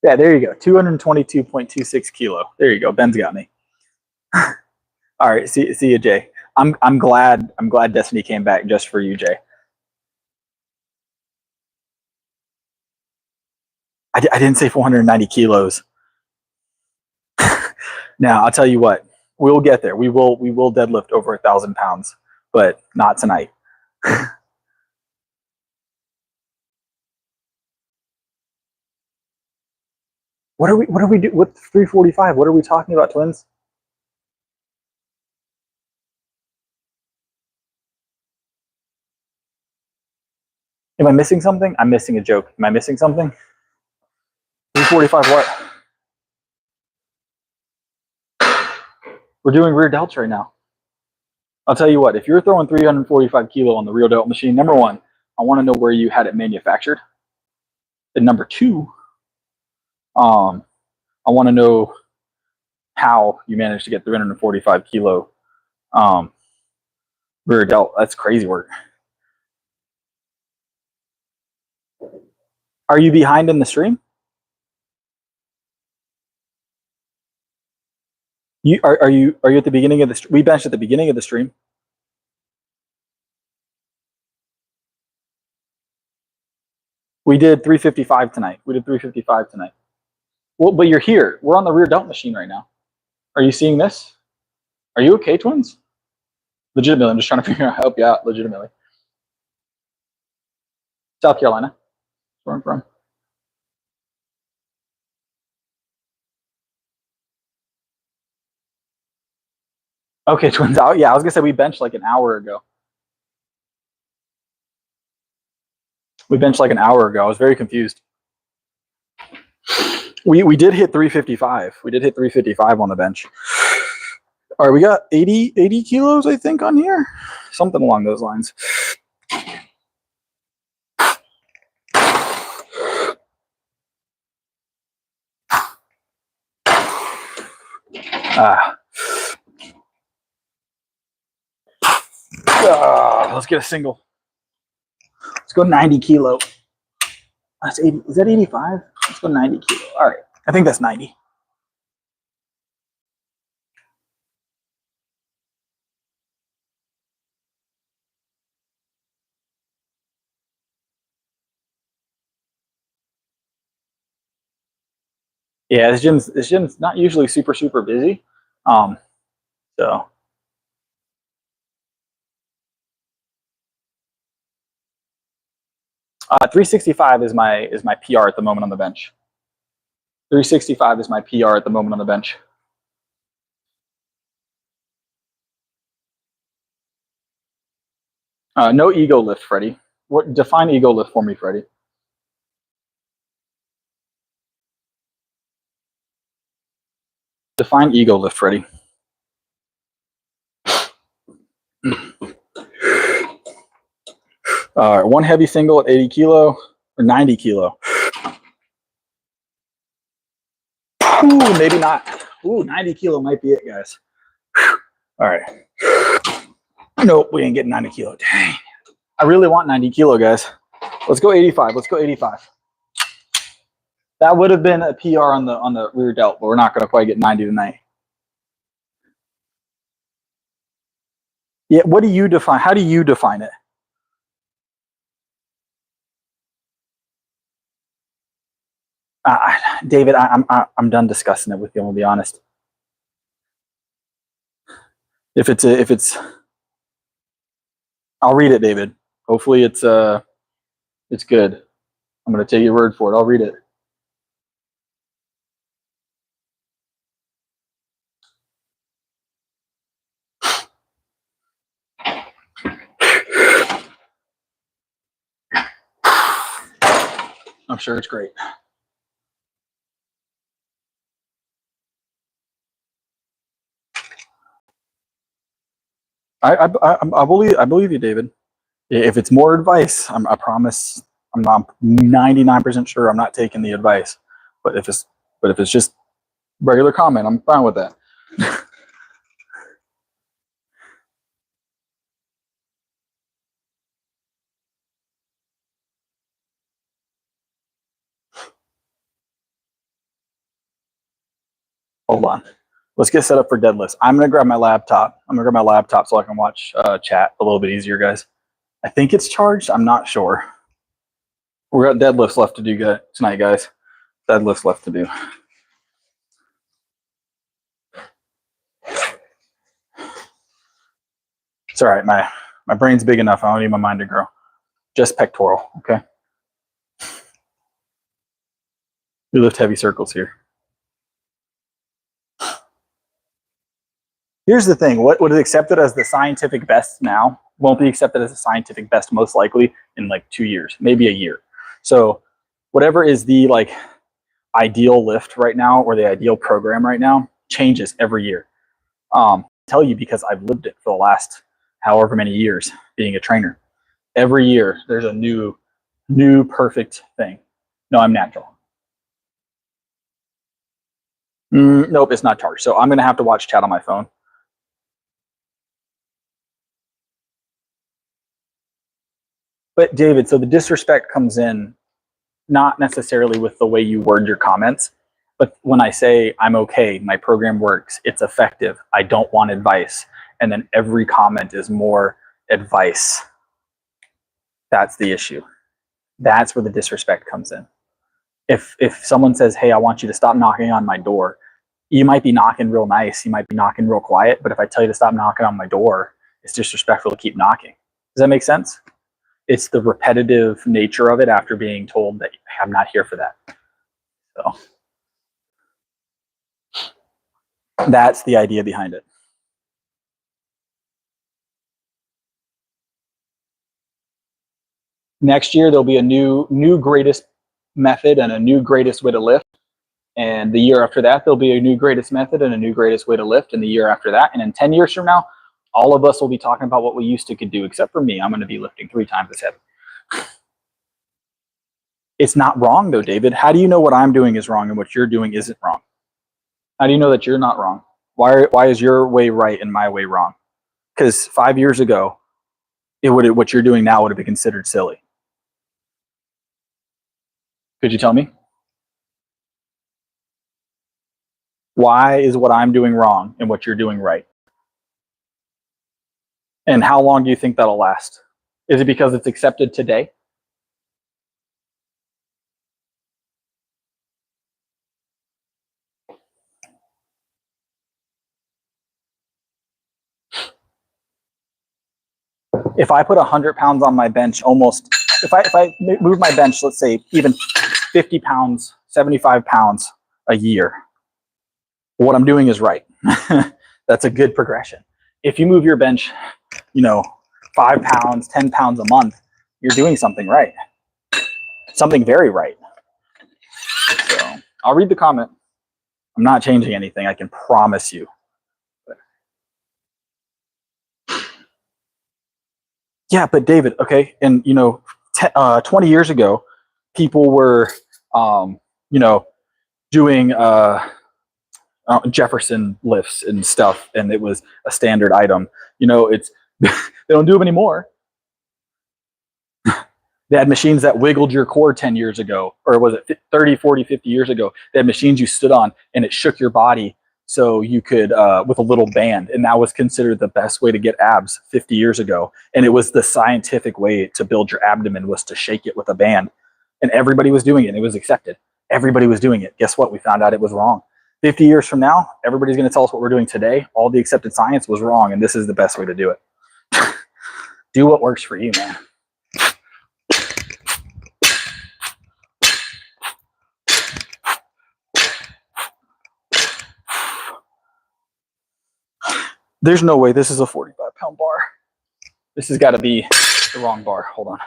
Yeah, there you go. 222.26 kilo. There you go. Ben's got me. All right, see you, Jay. I'm glad Destiny came back just for you, Jay. I didn't say 490 kilos. Now I'll tell you what. We'll get there. We will deadlift over 1,000 pounds, but not tonight. What are we do with 345? What are we talking about, twins? Am I missing something? I'm missing a joke. Am I missing something? 345 what? We're doing rear delts right now. I'll tell you what, if you're throwing 345 kilo on the rear delt machine, number one, I want to know where you had it manufactured. And number two, I want to know how you managed to get 345 kilo rear delt. That's crazy work. Are you behind in the stream? Are you at the beginning of the? We benched at the beginning of the stream. We did 355 tonight. We did 355 tonight. Well, but you're here. We're on the rear delt machine right now. Are you seeing this? Are you okay, twins? Legitimately, I'm just trying to figure out how to help you out. Legitimately. South Carolina. That's where I'm from. Okay, twins out. Yeah, I was gonna say we benched like an hour ago. We benched like an hour ago. I was very confused. We did hit 355. We did hit 355 on the bench. All right, we got 80 kilos, I think, on here. Something along those lines. Let's get a single. Let's go 90 kilo. That's 80. Is that 85? Let's go 90 kilo. All right. I think that's 90. Yeah, this gym's not usually super busy. So 365 is my PR at the moment on the bench. 365 is my PR at the moment on the bench. No ego lift, Freddie. What define ego lift for me, Freddie? Define ego lift, Freddie. All right, one heavy single at 80 kilo or 90 kilo. Ooh, maybe not. Ooh, 90 kilo might be it, guys. All right. Nope, we ain't getting 90 kilo. Dang. I really want 90 kilo, guys. Let's go 85. Let's go 85. That would have been a PR on the rear delt, but we're not going to quite get 90 tonight. Yeah, what do you define? How do you define it? David, I'm done discussing it with you. I'm gonna be honest. If it's, I'll read it, David. Hopefully it's good. I'm gonna take your word for it. I'll read it. I'm sure it's great. I believe you, David. If it's more advice, I promise I'm not 99% sure I'm not taking the advice. But if it's just regular comment, I'm fine with that. Hold on. Let's get set up for deadlifts. I'm gonna grab my laptop. So I can watch chat a little bit easier, guys. I think it's charged. I'm not sure. We got deadlifts left to do tonight, guys. Deadlifts left to do. It's all right. My brain's big enough. I don't need my mind to grow. Just pectoral, okay? We lift heavy circles here. Here's the thing. What is accepted as the scientific best now won't be accepted as the scientific best most likely in like 2 years, maybe a year. So whatever is the like ideal lift right now or the ideal program right now changes every year. I tell you because I've lived it for the last however many years being a trainer. Every year there's a new perfect thing. No, I'm natural. Nope, it's not charged. So I'm gonna have to watch chat on my phone. But David, so the disrespect comes in not necessarily with the way you word your comments, but when I say I'm okay, my program works, it's effective, I don't want advice, and then every comment is more advice. That's the issue. That's where the disrespect comes in. If someone says, hey, I want you to stop knocking on my door, you might be knocking real nice, you might be knocking real quiet, but if I tell you to stop knocking on my door, it's disrespectful to keep knocking. Does that make sense? It's the repetitive nature of it after being told that I'm not here for that. So that's the idea behind it. Next year, there'll be a new greatest method and a new greatest way to lift. And the year after that, there'll be a new greatest method and a new greatest way to lift. And the year after that, and in 10 years from now, all of us will be talking about what we used to could do, except for me. I'm going to be lifting 3 times as heavy. It's not wrong, though, David. How do you know what I'm doing is wrong and what you're doing isn't wrong? How do you know that you're not wrong? Why is your way right and my way wrong? Because 5 years ago, what you're doing now would have been considered silly. Could you tell me? Why is what I'm doing wrong and what you're doing right? And how long do you think that'll last? Is it because it's accepted today? If I put 100 pounds on my bench, if I move my bench, let's say even 50 pounds, 75 pounds a year, what I'm doing is right. That's a good progression. If you move your bench, 5 pounds, 10 pounds a month, you're doing something right. Something very right. So I'll read the comment. I'm not changing anything, I can promise you. Yeah, but David, okay, and 20 years ago, people were, doing Jefferson lifts and stuff, and it was a standard item. It's they don't do them anymore. They had machines that wiggled your core 10 years ago, or was it 30, 40, 50 years ago? They had machines you stood on, and it shook your body so you could, with a little band, and that was considered the best way to get abs 50 years ago. And it was the scientific way to build your abdomen, was to shake it with a band. And everybody was doing it, and it was accepted. Everybody was doing it. Guess what? We found out it was wrong. 50 years from now, everybody's going to tell us what we're doing today. All the accepted science was wrong, and this is the best way to do it. Do what works for you, man. There's no way this is a 45-pound bar. This has got to be the wrong bar. Hold on.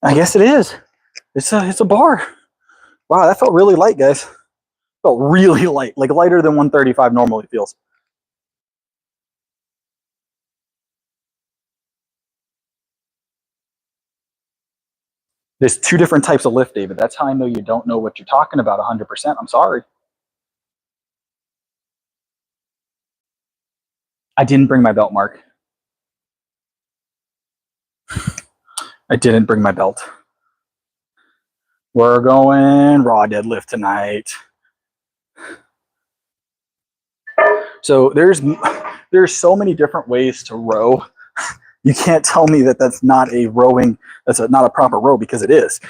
I guess it is. It's a bar. Wow, that felt really light, guys. Felt really light, like lighter than 135 normally feels. There's 2 different types of lift, David. That's how I know you don't know what you're talking about 100%. I'm sorry. I didn't bring my belt, Mark. I didn't bring my belt. We're going raw deadlift tonight. So there's so many different ways to row. You can't tell me that that's not a rowing, not a proper row, because it is.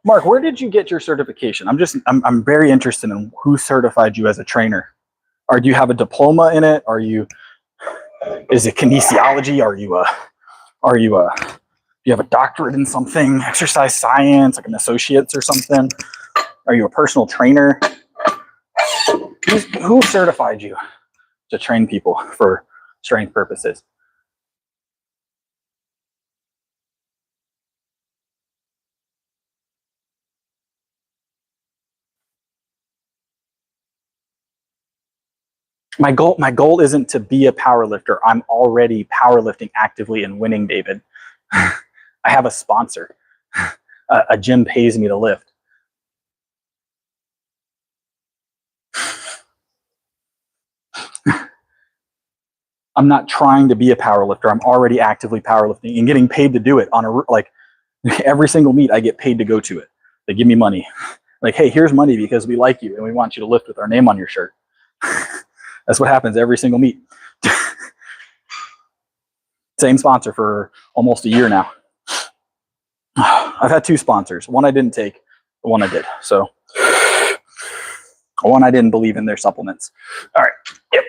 Mark, where did you get your certification? I'm very interested in who certified you as a trainer. Or do you have a diploma in it? Is it kinesiology? Do you have a doctorate in something? Exercise science, like an associate's or something? Are you a personal trainer? Who certified you to train people for strength purposes? My goal isn't to be a power lifter. I'm already powerlifting actively and winning, David. I have a sponsor. A gym pays me to lift. I'm not trying to be a power lifter. I'm already actively powerlifting and getting paid to do it on every single meet. I get paid to go to it. They give me money. Like, hey, here's money because we like you and we want you to lift with our name on your shirt. That's what happens every single meet. Same sponsor for almost a year now. I've had 2 sponsors. One I didn't take, the one I did. So one I didn't believe in their supplements. All right. Yep.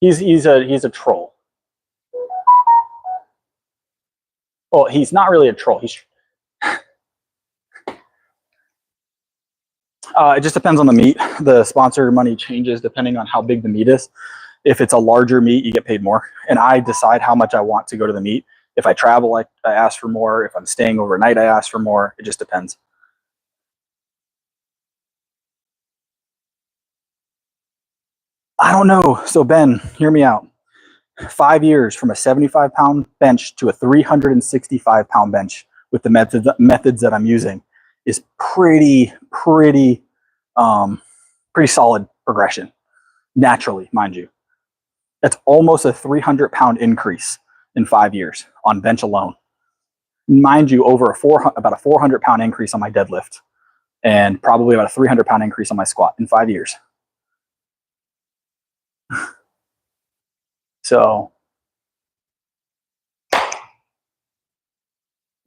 He's a troll. Well, he's not really a troll. He's it just depends on the meat. The sponsor money changes depending on how big the meat is. If it's a larger meat, you get paid more. And I decide how much I want to go to the meat. If I travel, I ask for more. If I'm staying overnight, I ask for more. It just depends. I don't know. So Ben, hear me out. 5 years from a 75-pound bench to a 365-pound bench with the methods that I'm using is pretty solid progression, naturally, mind you. That's almost a 300-pound increase in 5 years on bench alone. Mind you, over about a 400-pound increase on my deadlift, and probably about a 300-pound increase on my squat in 5 years. So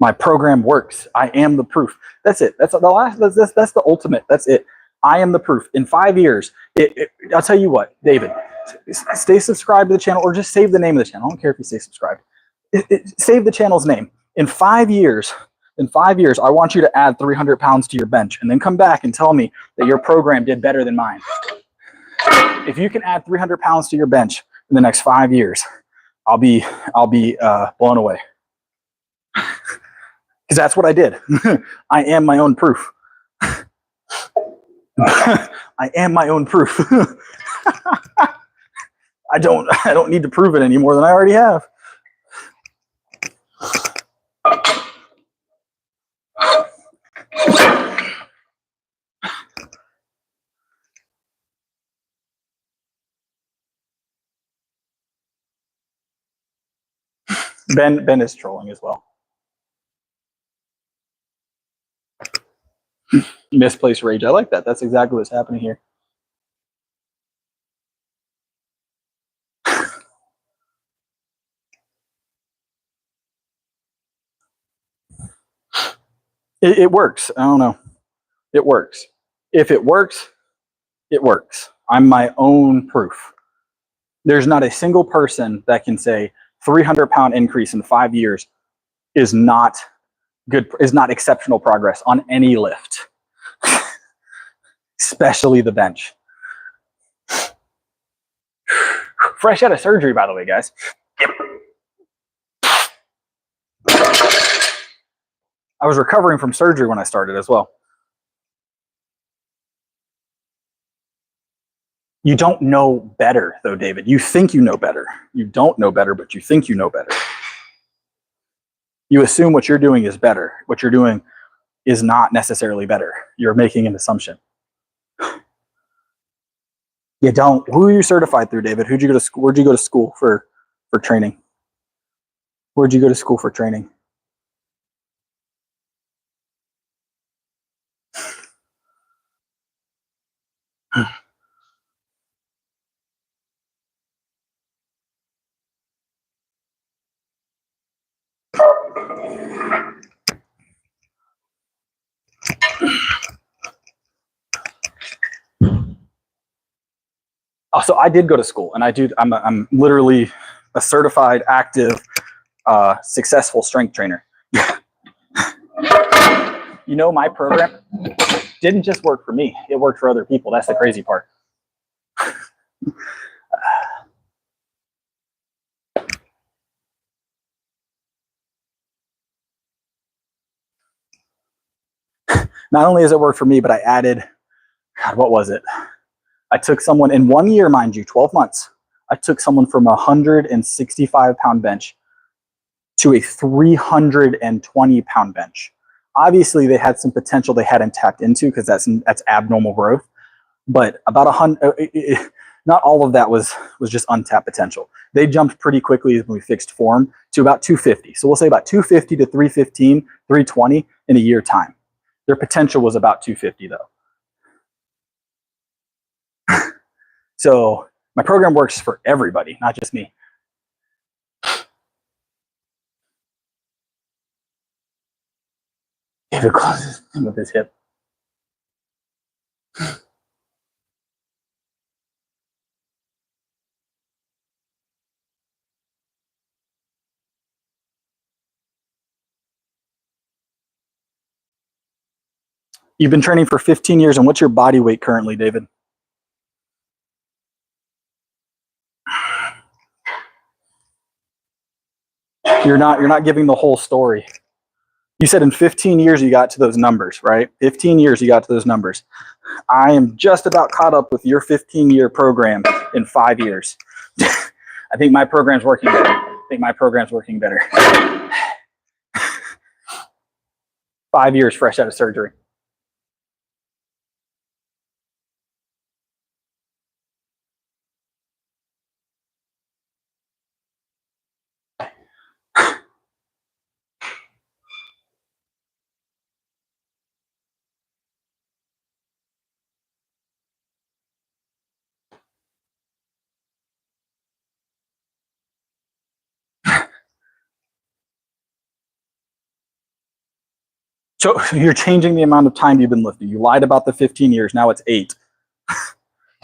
my program works. I am the proof. That's it. That's the ultimate. That's it. I am the proof. In 5 years, I'll tell you what, David, stay subscribed to the channel, or just save the name of the channel. I don't care if you stay subscribed. Save the channel's name. In 5 years, I want you to add 300 pounds to your bench, and then come back and tell me that your program did better than mine. If you can add 300 pounds to your bench in the next 5 years, I'll be blown away. Because that's what I did. I am my own proof. I am my own proof. I don't need to prove it any more than I already have. Ben is trolling as well. Misplaced rage. I like that. That's exactly what's happening here. It works. I don't know. It works. If it works, it works. I'm my own proof. There's not a single person that can say 300-pound increase in 5 years is not good, is not exceptional progress on any lift, especially the bench. Fresh out of surgery, by the way, guys. I was recovering from surgery when I started as well. You don't know better, though, David. You think you know better. You don't know better, but you think you know better. You assume what you're doing is better. What you're doing is not necessarily better. You're making an assumption. You don't. Who are you certified through, David? Who'd you go to school? Where'd you go to school for training? Where'd you go to school for training? Oh, so I did go to school, and I'm literally a certified, active, successful strength trainer. You know, my program didn't just work for me; it worked for other people. That's the crazy part. Not only has it worked for me, but I added, God, what was it? I took someone in 1 year, mind you, 12 months. I took someone from a 165-pound bench to a 320-pound bench. Obviously, they had some potential they hadn't tapped into because that's abnormal growth. But about not all of that was just untapped potential. They jumped pretty quickly when we fixed form to about 250. So we'll say about 250 to 315, 320 in a year time. Their potential was about 250 though. So my program works for everybody, not just me. David closes with his hip. You've been training for 15 years, and what's your body weight currently, David? You're not giving the whole story. You said in 15 years you got to those numbers, right? 15 years you got to those numbers. I am just about caught up with your 15-year program in 5 years. I think my program's working better. 5 years fresh out of surgery. So you're changing the amount of time you've been lifting. You lied about the 15 years. Now it's 8.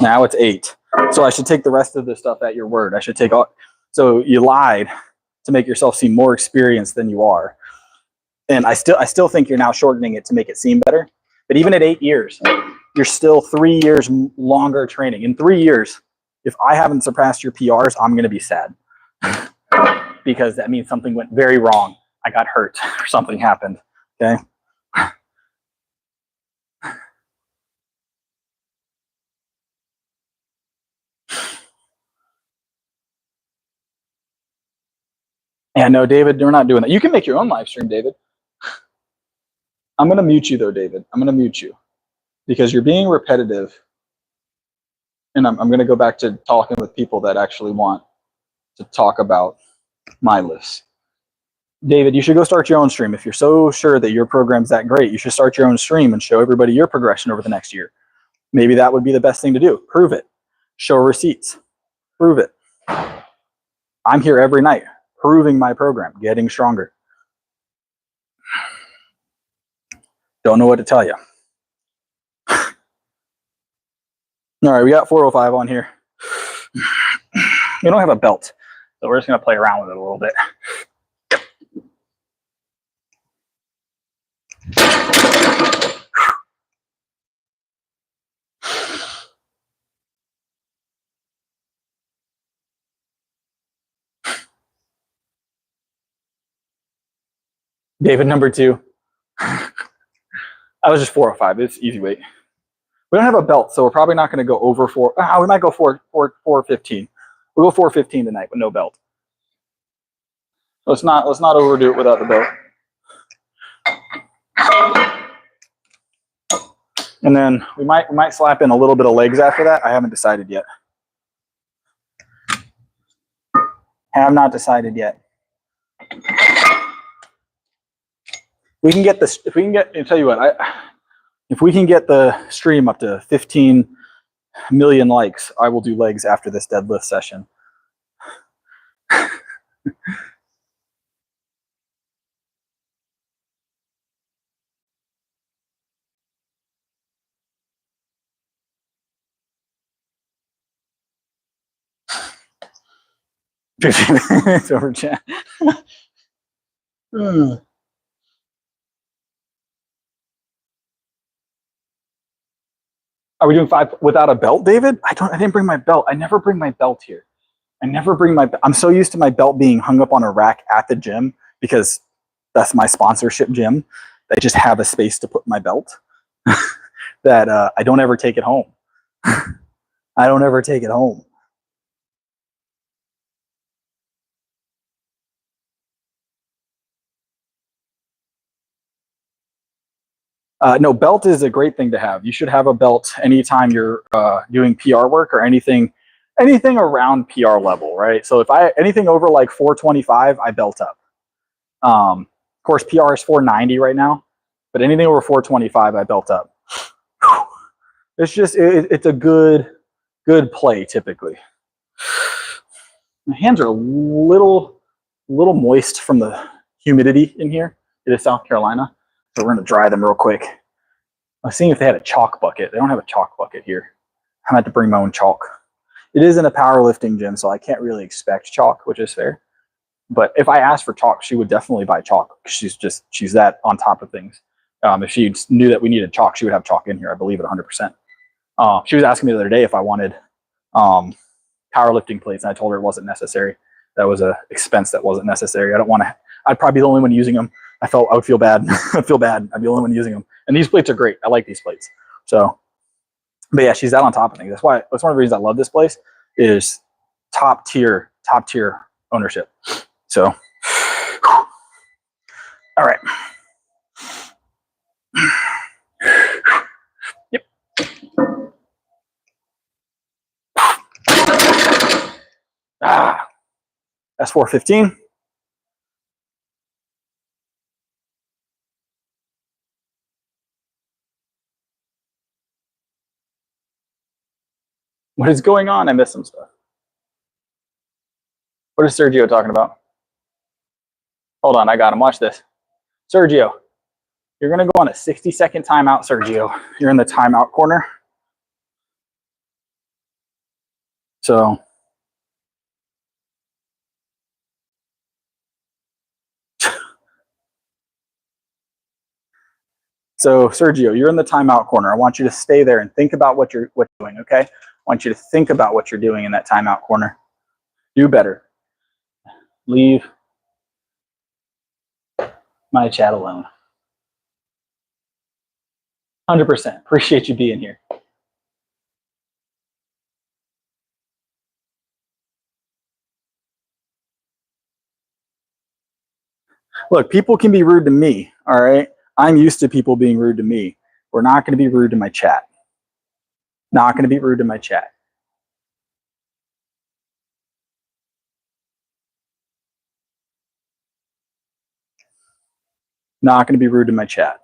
Now it's 8. So I should take the rest of this stuff at your word. I should take all. So you lied to make yourself seem more experienced than you are. And I still think you're now shortening it to make it seem better. But even at 8 years, you're still 3 years longer training. In 3 years, if I haven't surpassed your PRs, I'm going to be sad. Because that means something went very wrong. I got hurt or something happened. Okay? Yeah, no, David, we're not doing that. You can make your own live stream, David. I'm going to mute you, though, David. I'm going to mute you because you're being repetitive. And I'm going to go back to talking with people that actually want to talk about my lifts. David, you should go start your own stream. If you're so sure that your program's that great, you should start your own stream and show everybody your progression over the next year. Maybe that would be the best thing to do. Prove it. Show receipts. Prove it. I'm here every night proving my program, getting stronger. Don't know what to tell you. All right, we got 405 on here. We don't have a belt, so we're just going to play around with it a little bit. David, number 2. I was just 405. It's easy weight. We don't have a belt, so we're probably not going to go over 4. We might go 415. We'll go 415 tonight with no belt. Let's not overdo it without the belt. And then we might slap in a little bit of legs after that. I haven't decided yet. Have not decided yet. We can get this. If we can get, I'll tell you what. If we can get the stream up to 15 million likes, I will do legs after this deadlift session. It's over chat. Are we doing 5 without a belt, David? I didn't bring my belt. I never bring my belt here. I'm so used to my belt being hung up on a rack at the gym because that's my sponsorship gym. They just have a space to put my belt that I don't ever take it home. I don't ever take it home. No, belt is a great thing to have. You should have a belt anytime you're doing PR work or anything anything around PR level, right? So if anything over like 425, I belt up. Of course, PR is 490 right now, but anything over 425, I belt up. It's just it's a good play typically. My hands are a little moist from the humidity in here. It is South Carolina, so we're gonna dry them real quick. I was seeing if they had a chalk bucket. They don't have a chalk bucket here. I'm gonna have to bring my own chalk. It is in a powerlifting gym, so I can't really expect chalk, which is fair. But if I asked for chalk, she would definitely buy chalk. She's that on top of things. If she knew that we needed chalk, she would have chalk in here. I believe it 100%. She was asking me the other day if I wanted powerlifting plates, and I told her it wasn't necessary. That was a expense that wasn't necessary. I don't want to. I'd probably be the only one using them. I would feel bad. I'd feel bad. I'd be the only one using them. And these plates are great. I like these plates. So, but yeah, she's out on top of things. That's one of the reasons I love this place. Is top tier ownership. So, all right. Yep. That's 415. What is going on? I missed some stuff. What is Sergio talking about? Hold on, I got him. Watch this. Sergio, you're going to go on a 60-second timeout, Sergio. You're in the timeout corner. So, Sergio, you're in the timeout corner. I want you to stay there and think about what you're doing, okay? I want you to think about what you're doing in that timeout corner. Do better. Leave my chat alone. 100%. Appreciate you being here. Look, people can be rude to me, all right? I'm used to people being rude to me. We're not going to be rude to my chat. Not going to be rude to my chat. Not going to be rude to my chat.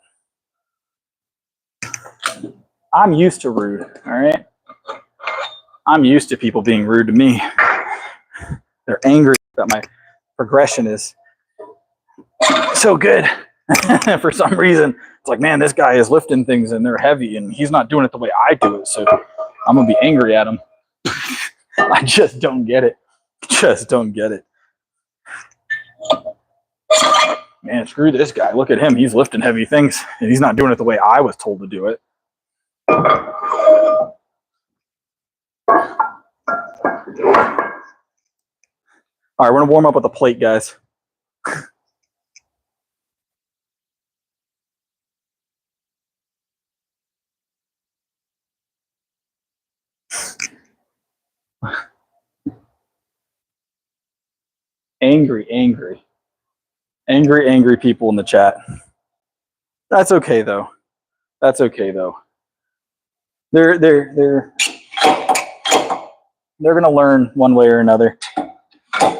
I'm used to rude, all right? I'm used to people being rude to me. They're angry that my progression is so good. For some reason, it's like, man, this guy is lifting things and they're heavy and he's not doing it the way I do it, so I'm going to be angry at him. I just don't get it. Just don't get it. Man, screw this guy. Look at him. He's lifting heavy things and he's not doing it the way I was told to do it. All right, we're going to warm up with a plate, guys. Angry people in the chat. That's okay though. That's okay though. They're gonna learn one way or another. And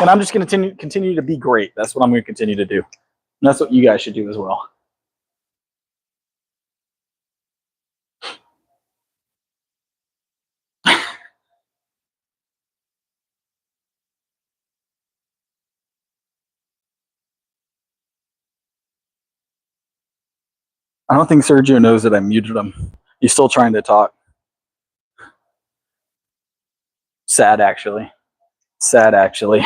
I'm just gonna continue to be great. That's what I'm gonna continue to do. And that's what you guys should do as well. I don't think Sergio knows that I muted him. He's still trying to talk. Sad, actually. Sad, actually.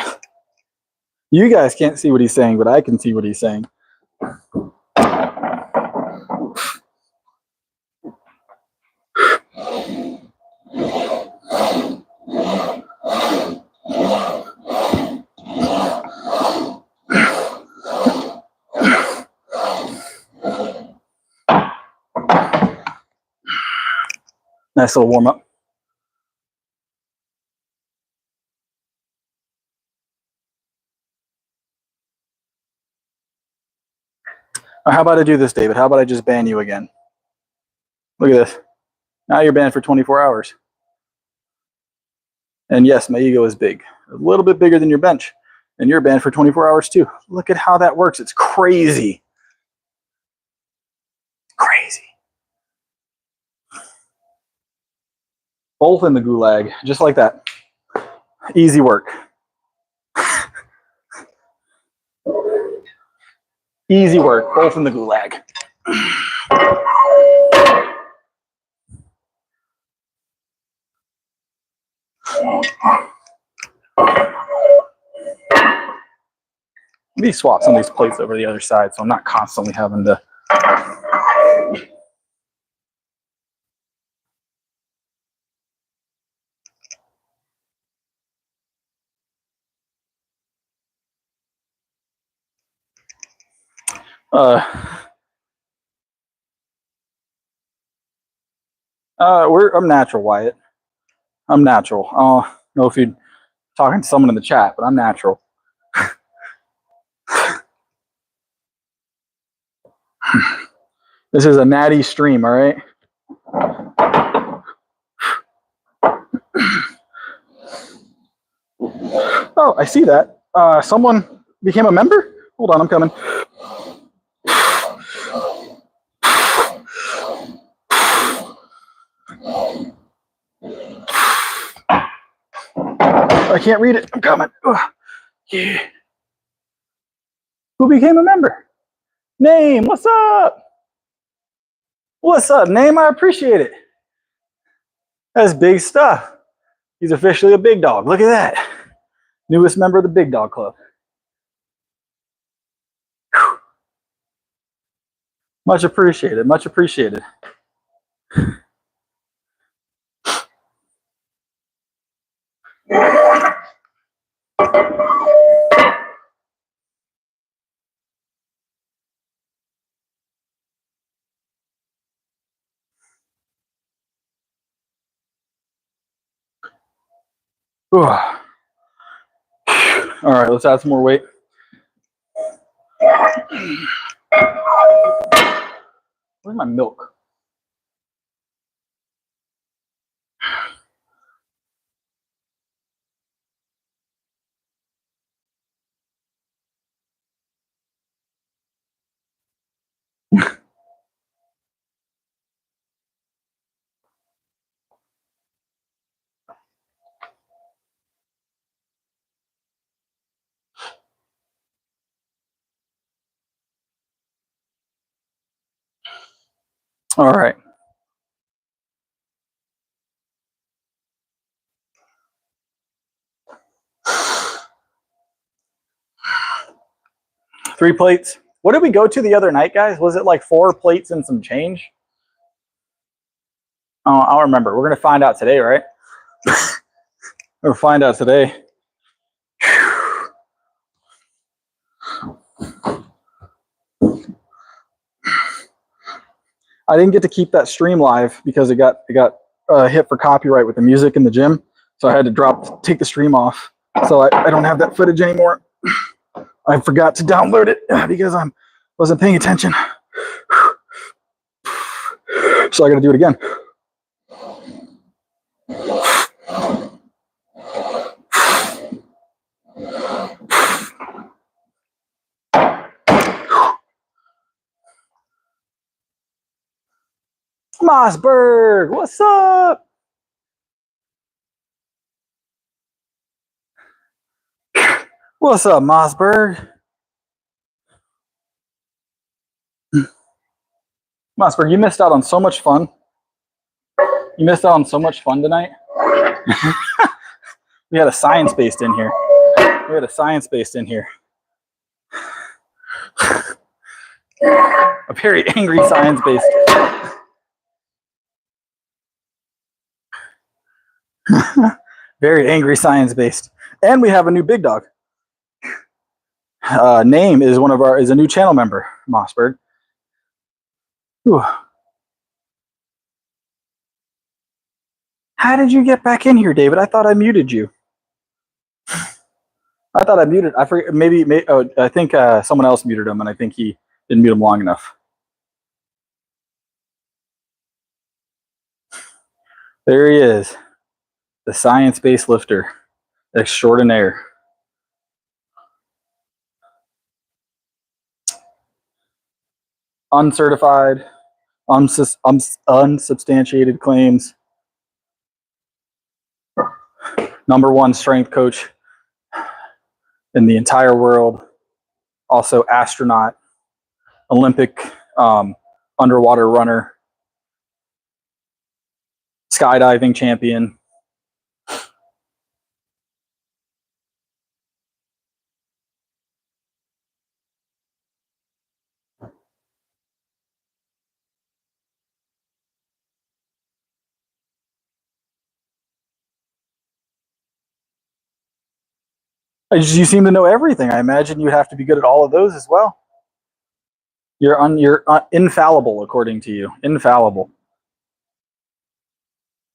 You guys can't see what he's saying, but I can see what he's saying. Nice little warm up. Or how about I do this, David? How about I just ban you again? Look at this. Now you're banned for 24 hours. And yes, my ego is big. A little bit bigger than your bench. And you're banned for 24 hours too. Look at how that works. It's crazy. Crazy. Both in the gulag, just like that. Easy work. Easy work, both in the gulag. Let me swap some of these plates over the other side so I'm not constantly having to. I'm natural, Wyatt. I'm natural. I don't know if you're talking to someone in the chat, but I'm natural. This is a natty stream, all right? Oh, I see that. Someone became a member? Hold on, I'm coming. I can't read it. I'm coming. Yeah. Who became a member? Name, what's up? What's up, Name? I appreciate it. That's big stuff. He's officially a big dog. Look at that. Newest member of the Big Dog Club. Whew. Much appreciated. Much appreciated. All right, let's add some more weight. Where's my milk? All right. Three plates. What did we go to the other night, guys? Was it like 4 plates and some change? Oh, I don't remember. We're going to find out today, right? We'll find out today. I didn't get to keep that stream live because it got hit for copyright with the music in the gym. So I had to take the stream off. So I don't have that footage anymore. I forgot to download it because I wasn't paying attention. So I got to do it again. Mossberg, what's up? What's up, Mossberg? Mossberg, you missed out on so much fun. You missed out on so much fun tonight. We had a science-based in here. We had a science-based in here. A very angry science-based. Very angry science-based. And we have a new big dog. Name is is a new channel member, Mossberg. Whew. How did you get back in here, David? I thought I muted you. I thought I muted. I forget. Maybe I think someone else muted him, and I think he didn't mute him long enough. There he is, the science-based lifter extraordinaire. Uncertified, unsubstantiated claims. #1 strength coach in the entire world. Also astronaut, Olympic underwater runner, skydiving champion. You seem to know everything. I imagine you'd have to be good at all of those as well. You're infallible, according to you. Infallible.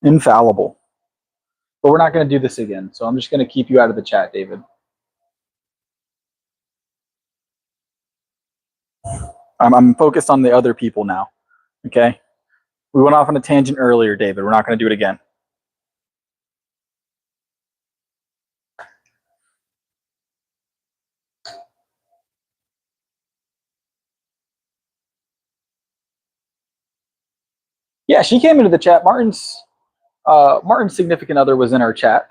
Infallible. But we're not going to do this again, so I'm just going to keep you out of the chat, David. I'm focused on the other people now, okay? We went off on a tangent earlier, David. We're not going to do it again. Yeah, she came into the chat. Martin's significant other was in our chat,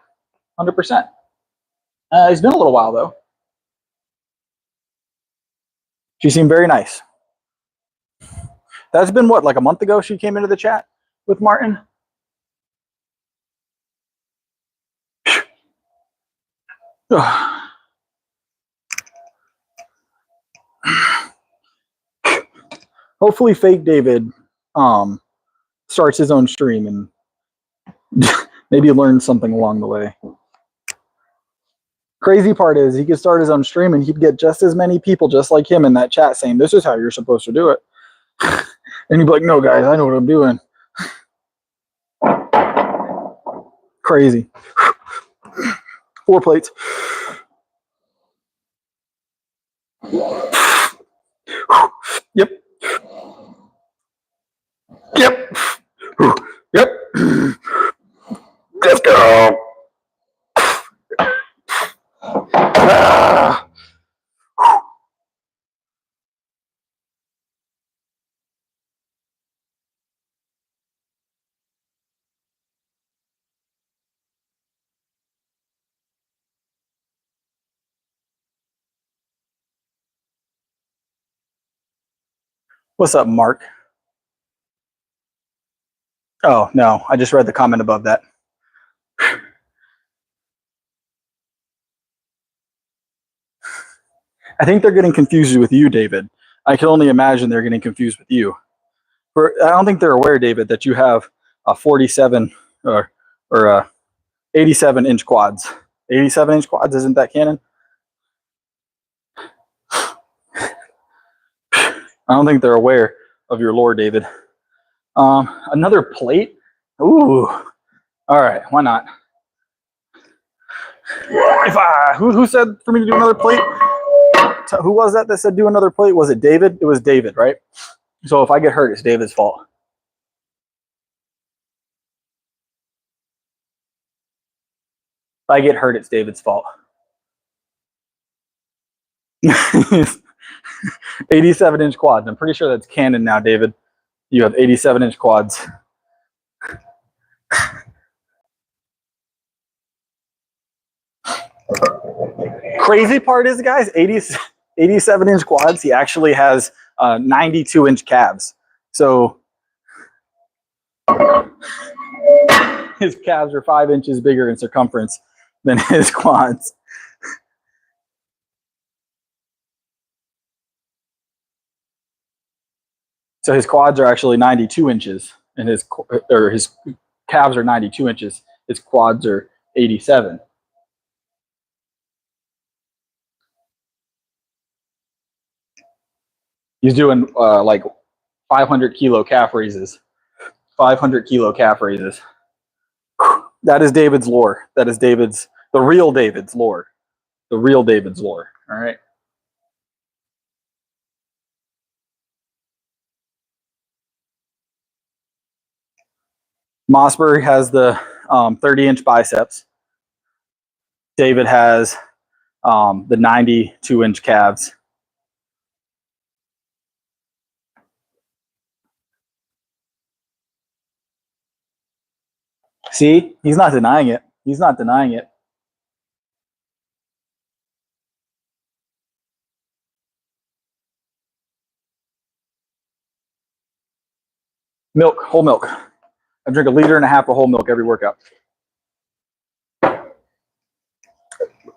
100%. It's been a little while, though. She seemed very nice. That's been, what, like a month ago she came into the chat with Martin? Hopefully fake David starts his own stream and maybe learns something along the way. Crazy part is he could start his own stream and he'd get just as many people just like him in that chat saying, this is how you're supposed to do it. And he'd be like, no, guys, I know what I'm doing. Crazy. 4 plates. Yep. Yep. Yep. Let's go. Ah. What's up, Mark? Oh, no, I just read the comment above that. I think they're getting confused with you, David. I can only imagine they're getting confused with you. I don't think they're aware, David, that you have a 47 or 87-inch quads. 87-inch quads, isn't that canon? I don't think they're aware of your lore, David. Another plate? Ooh. All right, why not? Who said for me to do another plate? Who was that said do another plate? Was it David? It was David, right? So if I get hurt, it's David's fault. If I get hurt, it's David's fault. 87-inch quads. I'm pretty sure that's canon now, David. You have 87-inch quads. Crazy part is, guys, 87-inch quads. He actually has 92-inch calves. So his calves are 5 inches bigger in circumference than his quads. So his quads are actually 92 inches, and his calves are 92 inches. His quads are 87. He's doing like 500 kilo calf raises. 500 kilo calf raises. That is David's lore. That is the real David's lore. The real David's lore. All right. Mossberg has the 30-inch biceps. David has the 92-inch calves. See, he's not denying it. He's not denying it. Milk, whole milk. I drink 1.5 liters of whole milk every workout.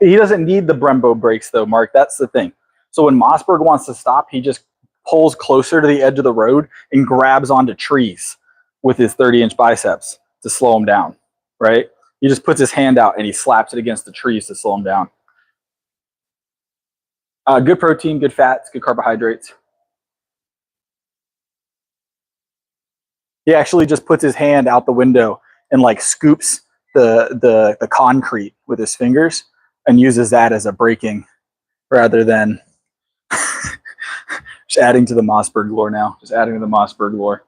He doesn't need the Brembo brakes though, Mark. That's the thing. So when Mossberg wants to stop, he just pulls closer to the edge of the road and grabs onto trees with his 30-inch biceps to slow him down, right? He just puts his hand out and he slaps it against the trees to slow him down. Good protein, good fats, good carbohydrates. He actually just puts his hand out the window and like scoops the concrete with his fingers and uses that as a braking rather than just adding to the Mossberg lore now. Just adding to the Mossberg lore.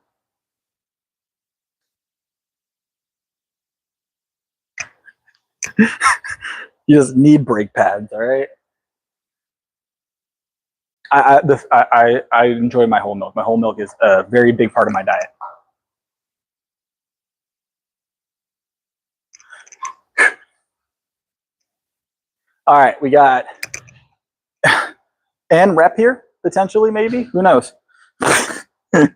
You just need brake pads, all right? I enjoy my whole milk. My whole milk is a very big part of my diet. All right, we got and rep here, potentially, maybe. Who knows? This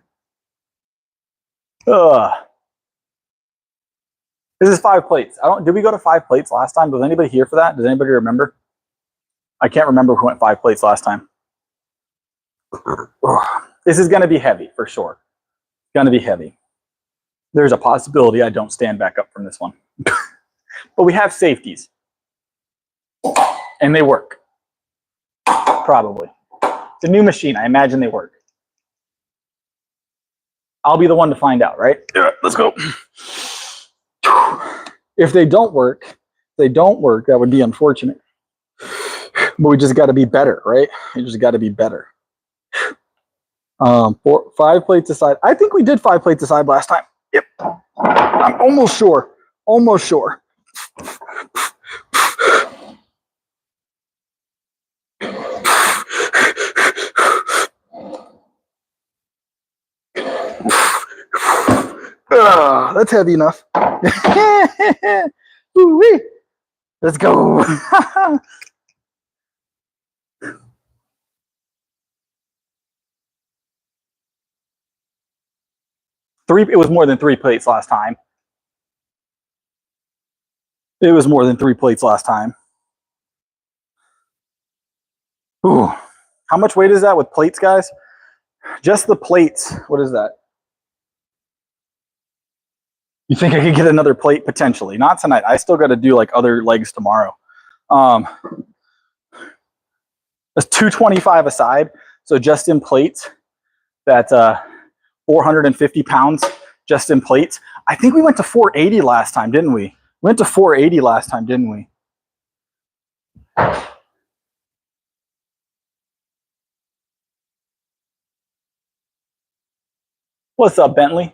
is 5 plates. Did we go to 5 plates last time? Was anybody here for that? Does anybody remember? I can't remember who went 5 plates last time. This is going to be heavy for sure. It's going to be heavy. There's a possibility I don't stand back up from this one. But we have safeties. And they work. Probably. It's a new machine. I imagine they work. I'll be the one to find out, right? Yeah, let's go. If they don't work, that would be unfortunate. But we just got to be better, right? We just got to be better. 5 plates aside. I think we did 5 plates aside last time. Yep. I'm almost sure. Almost sure. That's heavy enough. Ooh-wee. Let's go. It was more than 3 plates last time. It was more than 3 plates last time. Ooh. How much weight is that with plates, guys? Just the plates. What is that? You think I could get another plate? Potentially. Not tonight. I still got to do like other legs tomorrow. That's 225 a side. So just in plates, that's 450 pounds just in plates. I think we went to 480 last time, didn't we? We went to 480 last time, didn't we? What's up, Bentley?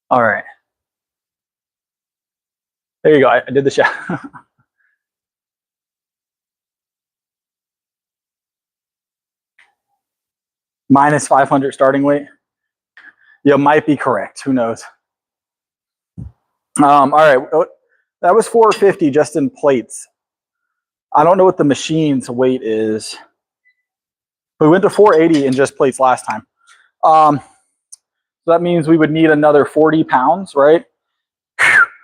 All right. There you go. I did the shot. Minus 500 starting weight. You might be correct. Who knows? All right. That was 450 just in plates. I don't know what the machine's weight is. We went to 480 in just plates last time. So that means we would need another 40 pounds, right?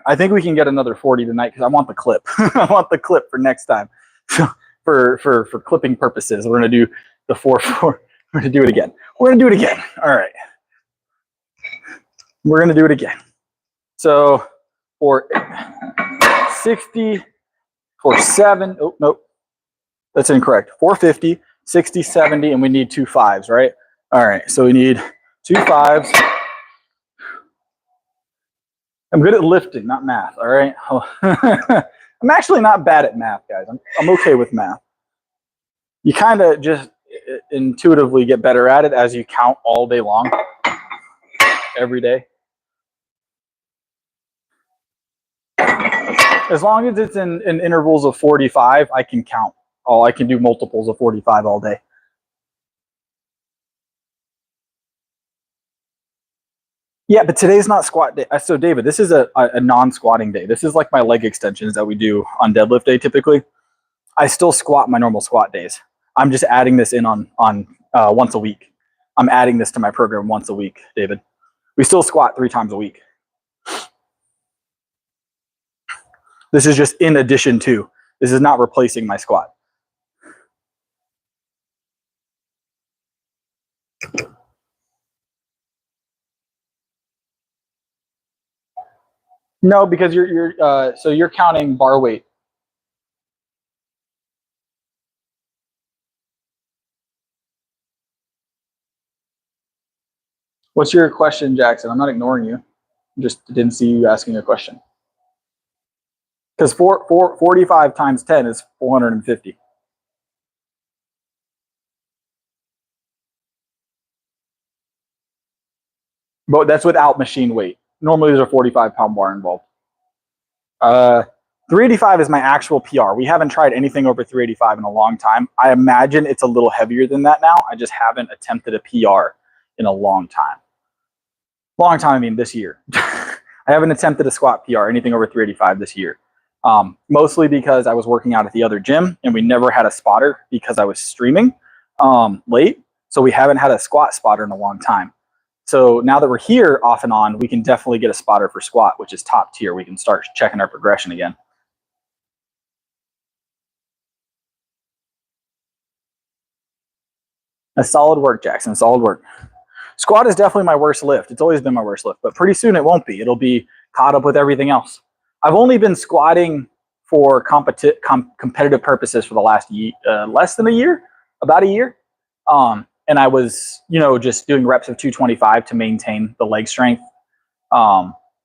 I think we can get another 40 tonight because I want the clip. I want the clip for next time. for clipping purposes, we're going to do the 4-4. We're going to do it again. We're going to do it again. All right. We're going to do it again. So for 60, for 7, oh, nope. That's incorrect. 450, 60, 70, and we need 2 5s, right? All right. So we need 2 5s. I'm good at lifting, not math, all right? I'm actually not bad at math, guys. I'm okay with math. You kind of just intuitively get better at it as you count all day long. every day. As long as it's in intervals of 45, I can count. I can do multiples of 45 all day. Yeah, but today's not squat day. So David, this is a non-squatting day. This is like my leg extensions that we do on deadlift day typically. I still squat my normal squat days. I'm just adding this in on once a week. I'm adding this to my program once a week, David. We still squat 3 times a week. This is just in addition to. This is not replacing my squat. No, because you're counting bar weight. What's your question, Jackson? I'm not ignoring you. Just didn't see you asking a question. Because 45 times 10 is 450. But that's without machine weight. Normally there's a 45-pound bar involved. 385 is my actual PR. We haven't tried anything over 385 in a long time. I imagine it's a little heavier than that now. I just haven't attempted a PR in a long time. Long time, I mean this year. I haven't attempted a squat PR, anything over 385 this year. Mostly because I was working out at the other gym and we never had a spotter because I was streaming late. So we haven't had a squat spotter in a long time. So now that we're here off and on, we can definitely get a spotter for squat, which is top tier. We can start checking our progression again. That's solid work, Jackson, solid work. Squat is definitely my worst lift. It's always been my worst lift, but pretty soon it won't be. It'll be caught up with everything else. I've only been squatting for competitive purposes for the last less than a year, about a year. And I was, just doing reps of 225 to maintain the leg strength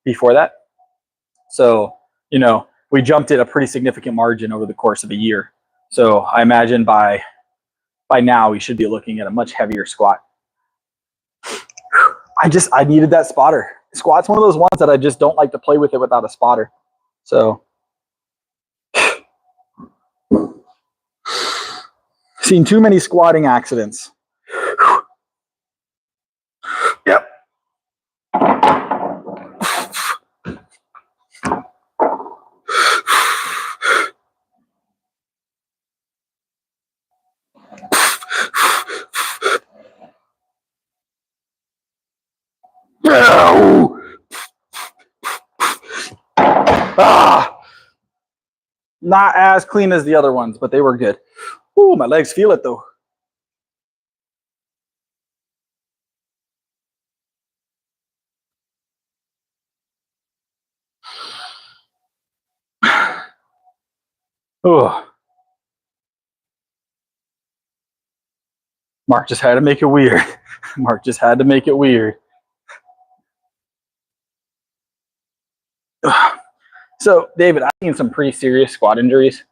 before that. So, we jumped it a pretty significant margin over the course of a year. So I imagine by now we should be looking at a much heavier squat. I needed that spotter. Squat's one of those ones that I just don't like to play with it without a spotter. So seen too many squatting accidents. Yep. Not as clean as the other ones, but they were good. Ooh, my legs feel it though. Oh. Mark just had to make it weird. Mark just had to make it weird. So, David, I've seen some pretty serious squat injuries.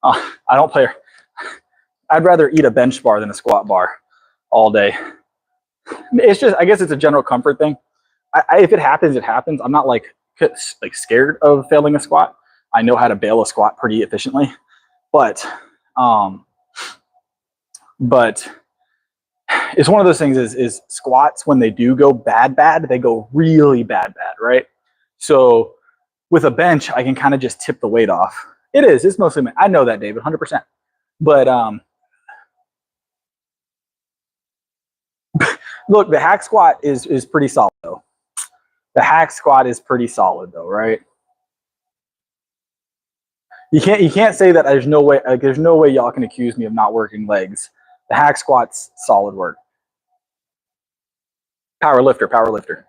I don't play. I'd rather eat a bench bar than a squat bar all day. It's just, I guess it's a general comfort thing. If it happens, it happens. I'm not like scared of failing a squat. I know how to bail a squat pretty efficiently, but it's one of those things is squats, when they do go bad, they go really bad, right? So with a bench, I can kind of just tip the weight off. It's mostly, I know that, David, 100%. But look, the hack squat is pretty solid though. The hack squat is pretty solid though, right? You can't say that there's no way y'all can accuse me of not working legs. The hack squat's solid work. Power lifter.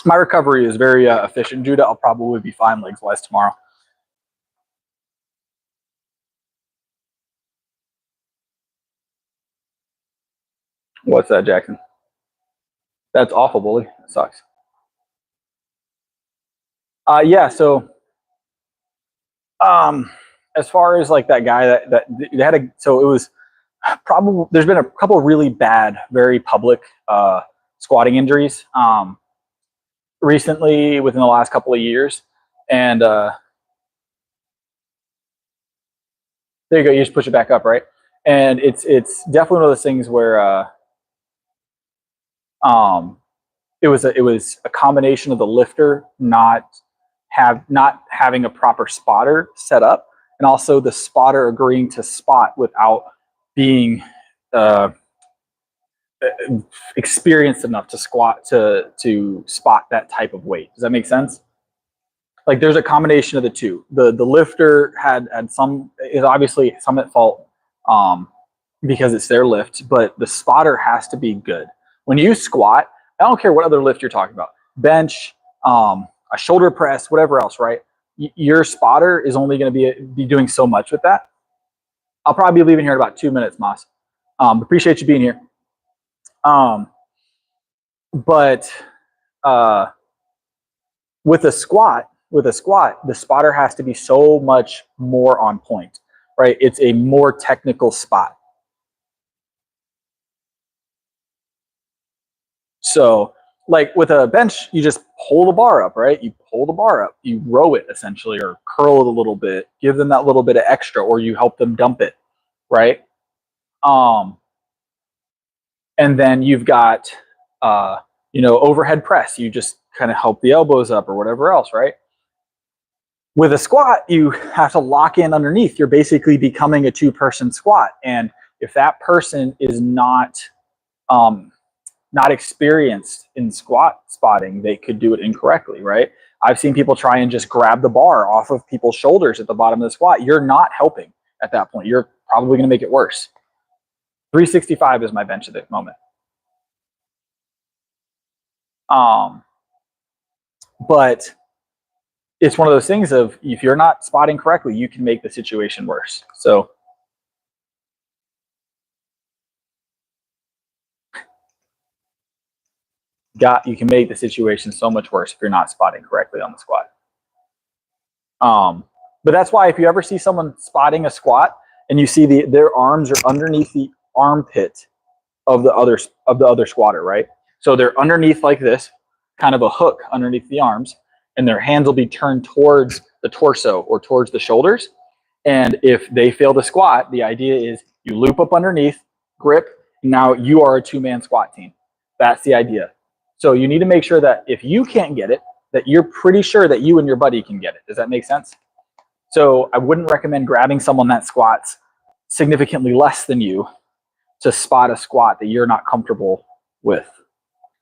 My recovery is very efficient, Judah. I'll probably be fine legs-wise tomorrow. What's that, Jackson? That's awful, bully. That sucks. Yeah, so as far as like that guy that had so it was probably there's been a couple of really bad, very public squatting injuries recently within the last couple of years. And there you go. You just push it back up, right? And it's definitely one of those things where it was a combination of the lifter not having a proper spotter set up, and also the spotter agreeing to spot without being experienced enough to to spot that type of weight. Does that make sense? Like there's a combination of the two. The lifter had some is obviously some at fault because it's their lift, but the spotter has to be good. When you squat, I don't care what other lift you're talking about, bench, a shoulder press, whatever else, right? Your spotter is only going to be doing so much with that. I'll probably be leaving here in about 2 minutes, Moss. Appreciate you being here. But with a squat, the spotter has to be so much more on point, right? It's a more technical spot. So like with a bench, you just pull the bar up, right? You pull the bar up, you row it essentially, or curl it a little bit, give them that little bit of extra, or you help them dump it, right? And then you've got, overhead press. You just kind of help the elbows up or whatever else, right? With a squat, you have to lock in underneath. You're basically becoming a two-person squat. And if that person is not experienced in squat spotting, they could do it incorrectly, right? I've seen people try and just grab the bar off of people's shoulders at the bottom of the squat. You're not helping at that point. You're probably going to make it worse. 365 is my bench at the moment. But it's one of those things of if you're not spotting correctly, you can make the situation worse. So you can make the situation so much worse if you're not spotting correctly on the squat. But that's why if you ever see someone spotting a squat and you see their arms are underneath the armpit of the other squatter, right? So they're underneath like this, kind of a hook underneath the arms, and their hands will be turned towards the torso or towards the shoulders. And if they fail to squat, the idea is you loop up underneath, grip, and now you are a two-man squat team. That's the idea. So you need to make sure that if you can't get it, that you're pretty sure that you and your buddy can get it. Does that make sense? So I wouldn't recommend grabbing someone that squats significantly less than you to spot a squat that you're not comfortable with,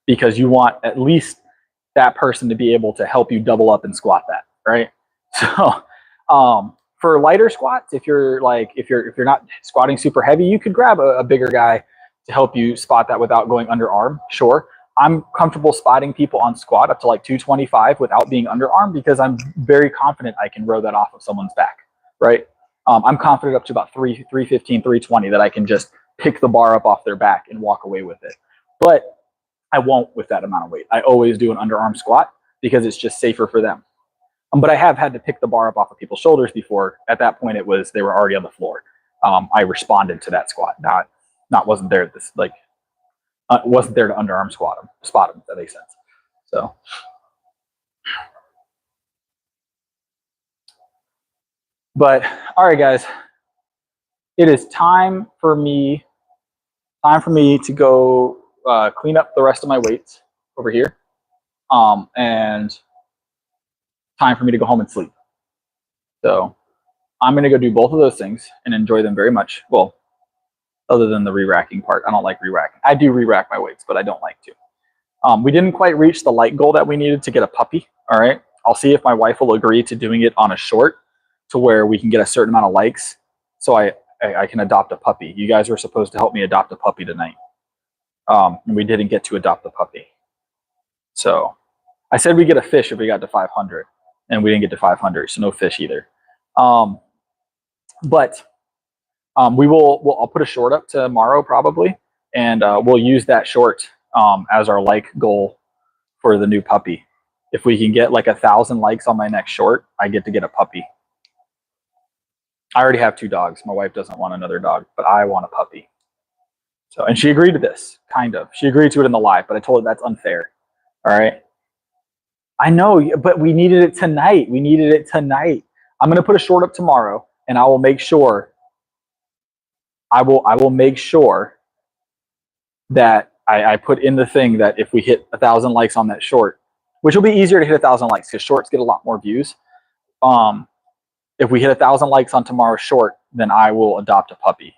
because you want at least that person to be able to help you double up and squat that, right? So for lighter squats, if you're not squatting super heavy, you could grab a bigger guy to help you spot that without going underarm. Sure. I'm comfortable spotting people on squat up to like 225 without being underarm because I'm very confident I can row that off of someone's back, right? I'm confident up to about 315, 320 that I can just pick the bar up off their back and walk away with it. But I won't with that amount of weight. I always do an underarm squat because it's just safer for them. But I have had to pick the bar up off of people's shoulders before. At that point, they were already on the floor. I responded to that squat, wasn't there wasn't there to underarm spot them, if that makes sense. So, but all right, guys, it is time for me to go clean up the rest of my weights over here, and time for me to go home and sleep. So I'm going to go do both of those things and enjoy them very much. Well, other than the re-racking part. I don't like re-racking. I do re-rack my weights, but I don't like to. We didn't quite reach the light goal that we needed to get a puppy. All right. I'll see if my wife will agree to doing it on a short to where we can get a certain amount of likes so I can adopt a puppy. You guys were supposed to help me adopt a puppy tonight. And we didn't get to adopt the puppy. So I said we get a fish if we got to 500, and we didn't get to 500, so no fish either. But I'll put a short up tomorrow probably, and we'll use that short as our like goal for the new puppy. If we can get like 1,000 likes on my next short, I get to get a puppy. I already have 2 dogs. My wife doesn't want another dog, but I want a puppy. So, and she agreed to this, kind of. She agreed to it in the live, but I told her that's unfair. All right. I know, but we needed it tonight. We needed it tonight. I'm going to put a short up tomorrow, and I will make sure. I will make sure that I put in the thing that if we hit 1,000 likes on that short, which will be easier to hit 1,000 likes because shorts get a lot more views. If we hit 1,000 likes on tomorrow's short, then I will adopt a puppy.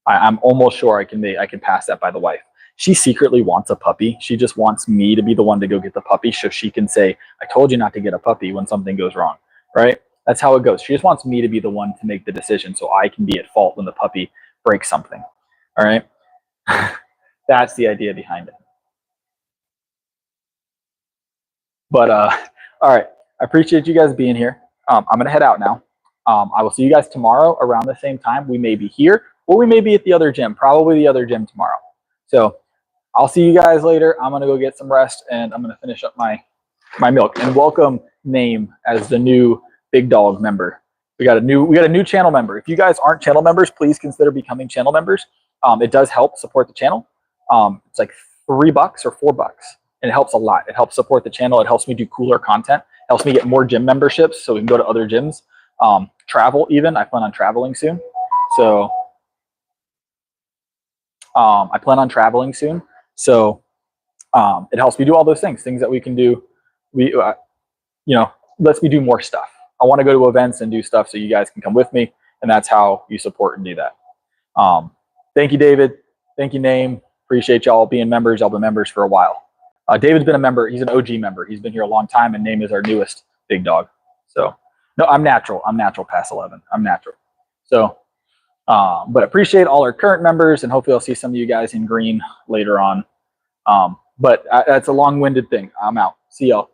I'm almost sure I can pass that by the wife. She secretly wants a puppy. She just wants me to be the one to go get the puppy so she can say, I told you not to get a puppy when something goes wrong, right? That's how it goes. She just wants me to be the one to make the decision so I can be at fault when the puppy breaks something, all right? That's the idea behind it. But, all right, I appreciate you guys being here. I'm going to head out now. I will see you guys tomorrow around the same time. We may be here or we may be at the other gym, probably the other gym tomorrow. So I'll see you guys later. I'm going to go get some rest and I'm going to finish up my milk. And welcome Name as the new Big Dog member. We got a new channel member. If you guys aren't channel members, please consider becoming channel members. It does help support the channel. It's like $3 or $4. And it helps a lot. It helps support the channel. It helps me do cooler content. It helps me get more gym memberships so we can go to other gyms. Travel even. I plan on traveling soon. So I plan on traveling soon. So it helps me do all those things that we can do. Lets me do more stuff. I want to go to events and do stuff so you guys can come with me. And that's how you support and do that. Thank you, David. Thank you, Name. Appreciate y'all being members. Y'all been members for a while. David's been a member. He's an OG member. He's been here a long time, and Name is our newest Big Dog. So, no, I'm natural. I'm natural past 11. I'm natural. So, but appreciate all our current members, and hopefully I'll see some of you guys in green later on. But that's a long-winded thing. I'm out. See y'all.